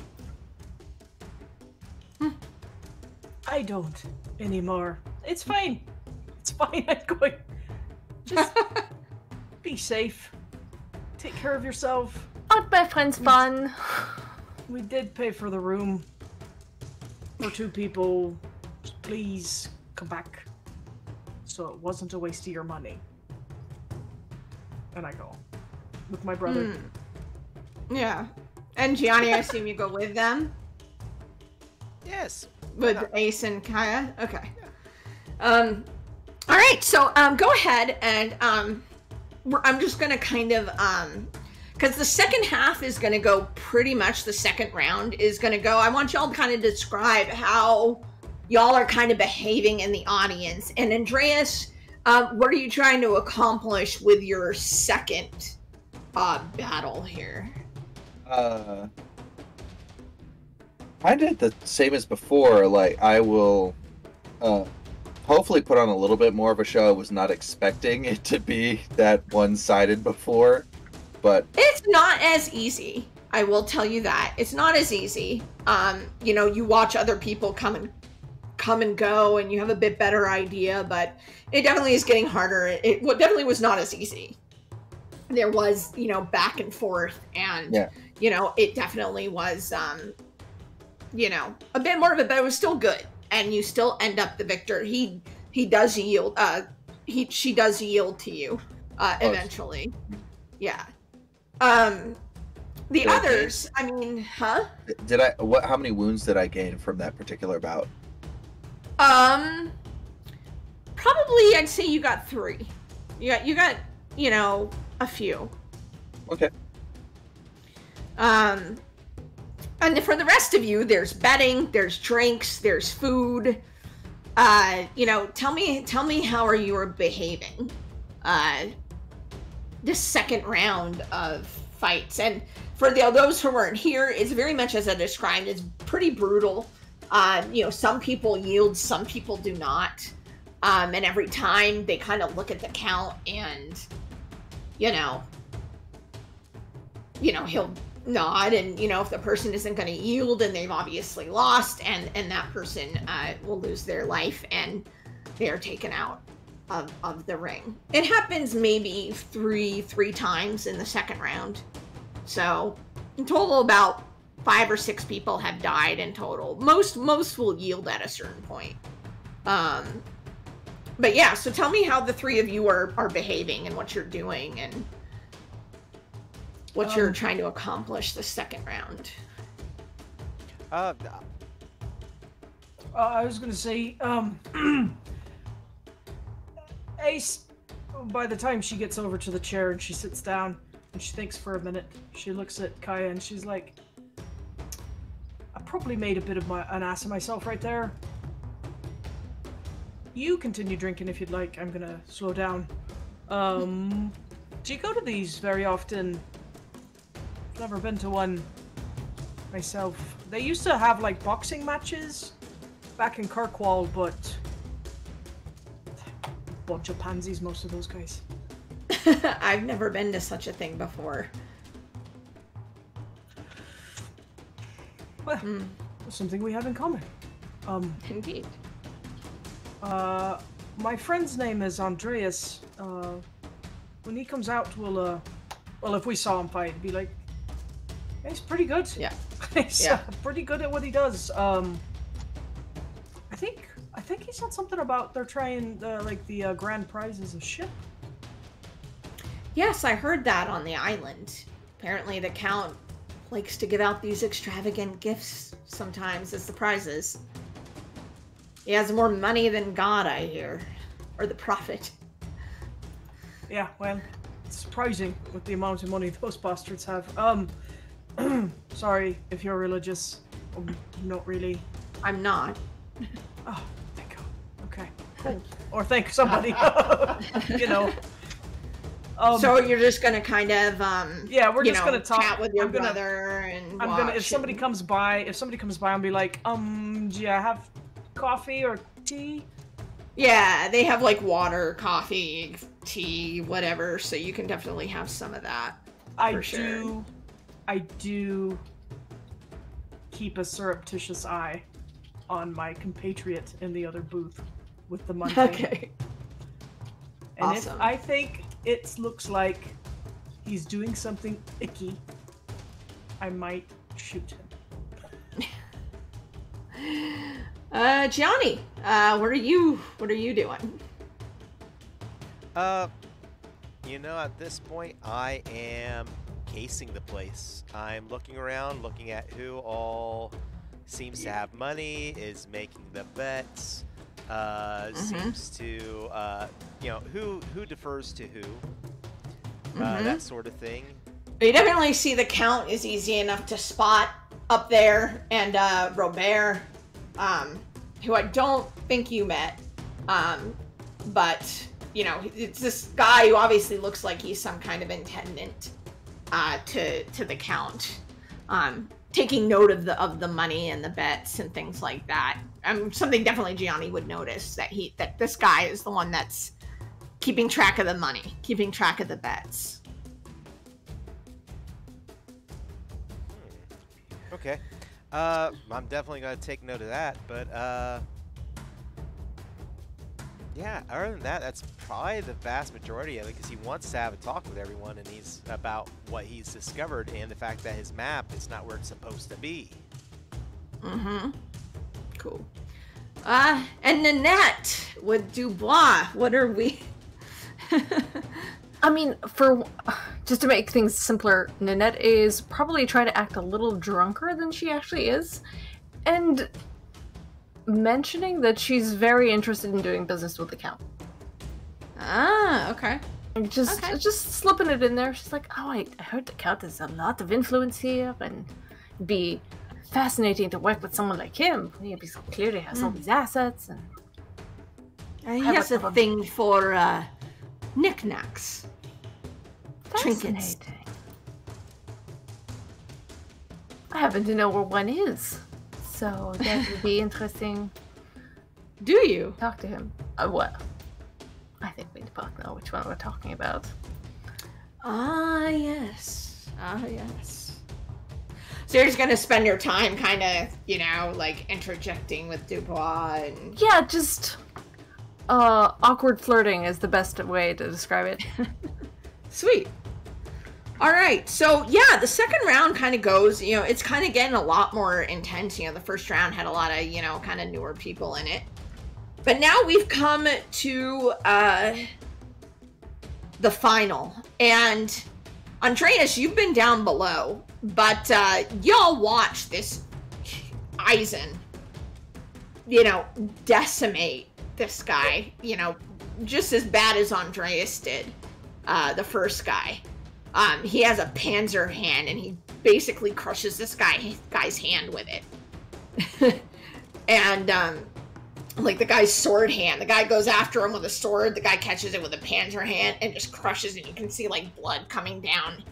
I don't anymore. It's fine. It's fine. I'm going. Just be safe. Take care of yourself. Aren't my friends fun? We did pay for the room for 2 people. Just please come back. So it wasn't a waste of your money. And I go with my brother. Yeah. And Gianni, I assume you go with them? Yes. With Ace and Kaya? Okay. All right, so go ahead and I'm just gonna kind of because the second half is gonna go pretty much. The second round is gonna go. I want y'all to kind of describe how y'all are kind of behaving in the audience. And Andreas, what are you trying to accomplish with your second battle here? I did the same as before. Like, I will hopefully put on a little bit more of a show. I was not expecting it to be that one-sided before, but it's not as easy. I will tell you that it's not as easy. You know, you watch other people come and go, and you have a bit better idea, but it definitely is getting harder. It definitely was not as easy. There was, you know, back and forth, and you know, it definitely was, you know, a bit more of it, but it was still good. And you still end up the victor. He does yield. She does yield to you eventually. Yeah. The others. I mean, huh? Did I? What? How many wounds did I gain from that particular bout? Probably I'd say you got 3. You got you know, a few. Okay. And for the rest of you, there's betting, there's drinks, there's food. You know, tell me how are you behaving this second round of fights. And for those who weren't here, it's very much as I described. It's pretty brutal. You know, some people yield, some people do not. And every time they kind of look at the count, and you know, he'll nod, and you know, if the person isn't going to yield, and they've obviously lost, and that person will lose their life, and they are taken out of the ring. It happens maybe three times in the second round. So in total, about 5 or 6 people have died in total. Most will yield at a certain point. But yeah, so tell me how the 3 of you are behaving, and what you're doing, and what you're trying to accomplish the second round. I was gonna say, Ace, by the time she gets over to the chair and she sits down and she thinks for a minute, she looks at Kaya and she's like, I probably made a bit of an ass of myself right there. You continue drinking if you'd like. I'm gonna slow down. Do you go to these very often? I've never been to one myself. They used to have like boxing matches back in Kirkwall, but bunch of pansies, most of those guys. I've never been to such a thing before. Well, something we have in common. Indeed. My friend's name is Andreas. When he comes out, well, if we saw him fight, it'd be like, he's pretty good. Yeah. He's pretty good at what he does. I think he said something about they're trying the grand prize is a ship. Yes, I heard that on the island. Apparently the Count likes to give out these extravagant gifts sometimes as the prizes. He has more money than God, I hear. Or the prophet. Yeah, well, it's surprising with the amount of money those bastards have. Sorry if you're religious. Not really. I'm not. Oh, thank God. Okay, cool. Or thank somebody. You know. So you're just gonna kind of yeah, we're just gonna talk, chat with your brother, and I'm gonna if somebody comes by, I'll be like, do you have coffee or tea? Yeah, they have like water, coffee, tea, whatever, so you can definitely have some of that. I do keep a surreptitious eye on my compatriot in the other booth with the money. Okay. And awesome. If I think it looks like he's doing something icky, I might shoot him. Gianni, what are you doing? You know, at this point, I am casing the place. I'm looking around, looking at who all seems to have money, is making the bets. seems to, who defers to who, that sort of thing. You definitely see the Count is easy enough to spot up there, and Robert, who I don't think you met, but it's this guy who obviously looks like he's some kind of attendant to the Count, taking note of the money and the bets and things like that. Something definitely Gianni would notice, that this guy is the one that's keeping track of the money, keeping track of the bets. Okay. I'm definitely going to take note of that, but yeah, other than that, that's probably the vast majority of it, because he wants to have a talk with everyone, and he's about what he's discovered and the fact that his map is not where it's supposed to be. Cool. And Nanette with Dubois, what are we? I mean, just to make things simpler, Nanette is probably trying to act a little drunker than she actually is, and mentioning that she's very interested in doing business with the Count. Ah, okay. Just slipping it in there. She's like, oh, I heard the Count has a lot of influence here, and it'd be fascinating to work with someone like him. He clearly has all these assets, and he has a thing for knickknacks. Trinkets. I happen to know where one is, so that would be interesting. Do you? Talk to him. Well, I think we both know which one we're talking about. Yes. So you're just gonna spend your time kind of, like interjecting with Dubois and... Yeah, just awkward flirting is the best way to describe it. Sweet. All right, so yeah, the second round kind of goes, it's kind of getting a lot more intense. The first round had a lot of, kind of newer people in it. But now we've come to the final. And Andreas, you've been down below, but y'all watch this Eisen, decimate this guy, just as bad as Andreas did, the first guy. He has a panzer hand, and he basically crushes this guy's hand with it. And, like the guy's sword hand, the guy goes after him with a sword, the guy catches it with a panzer hand and just crushes it. You can see like blood coming down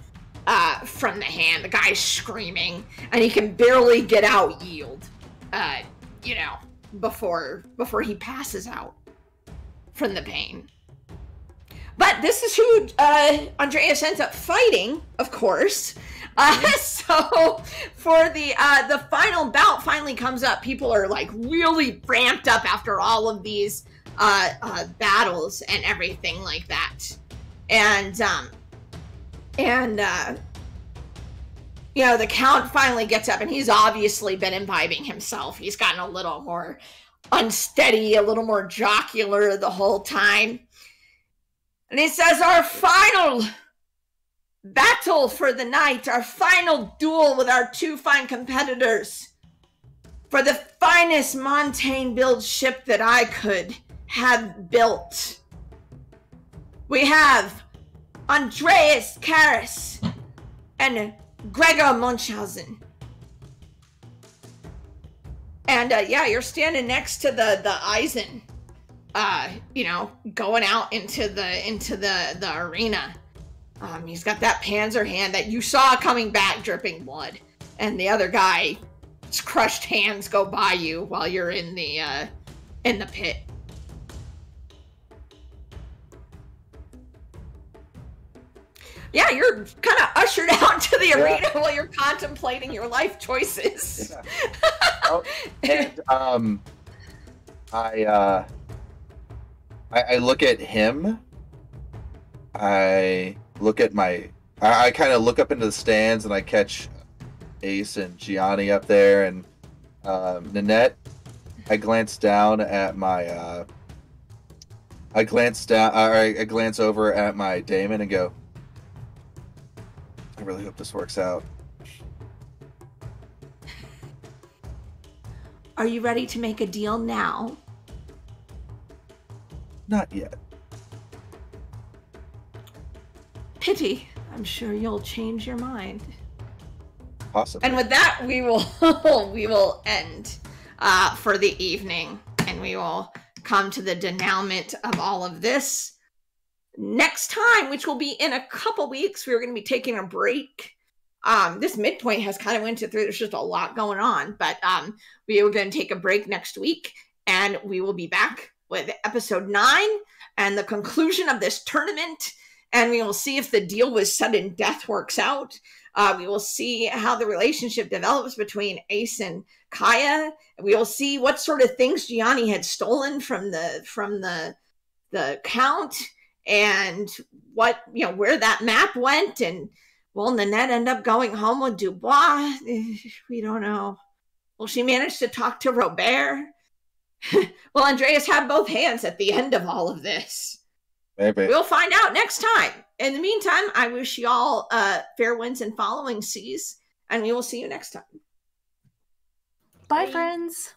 from the hand. The guy's screaming, and he can barely get out yield, before he passes out from the pain. But this is who Andreas ends up fighting, of course. So for the final bout finally comes up. People are like really ramped up after all of these battles and everything like that. And the Count finally gets up, and he's obviously been imbibing himself. He's gotten a little more unsteady, a little more jocular the whole time. And he says, our final battle for the night, our final duel with our two fine competitors for the finest Montaigne-built ship that I could have built. We have Andreas Karras and Gregor Munchausen. And you're standing next to the Eisen. Going out into the arena. He's got that panzer hand that you saw coming back dripping blood. And the other guy's crushed hands go by you while you're in the pit. Yeah, you're kind of ushered out to the arena while you're contemplating your life choices. Yeah. And I look at him. I kind of look up into the stands, and I catch Ace and Gianni up there, and Nanette. I glance down at my. I glance over at my Damon and go, I really hope this works out. Are you ready to make a deal now? Not yet. Pity. I'm sure you'll change your mind. Possibly. And with that, we will we will end for the evening, and we will come to the denouement of all of this next time, which will be in a couple weeks. We're going to be taking a break. This midpoint has kind of went through. There's just a lot going on, but we are going to take a break next week, and we will be back with episode 9 and the conclusion of this tournament. And we will see if the deal with sudden death works out. We will see how the relationship develops between Ace and Kaya. We will see what sort of things Gianni had stolen from the Count, and what, where that map went. And will Nanette end up going home with Dubois? We don't know. Will she manage to talk to Robert? Will Andreas have both hands at the end of all of this? Maybe. We'll find out next time. In the meantime, I wish you all fair winds and following seas, and we will see you next time. Bye, friends.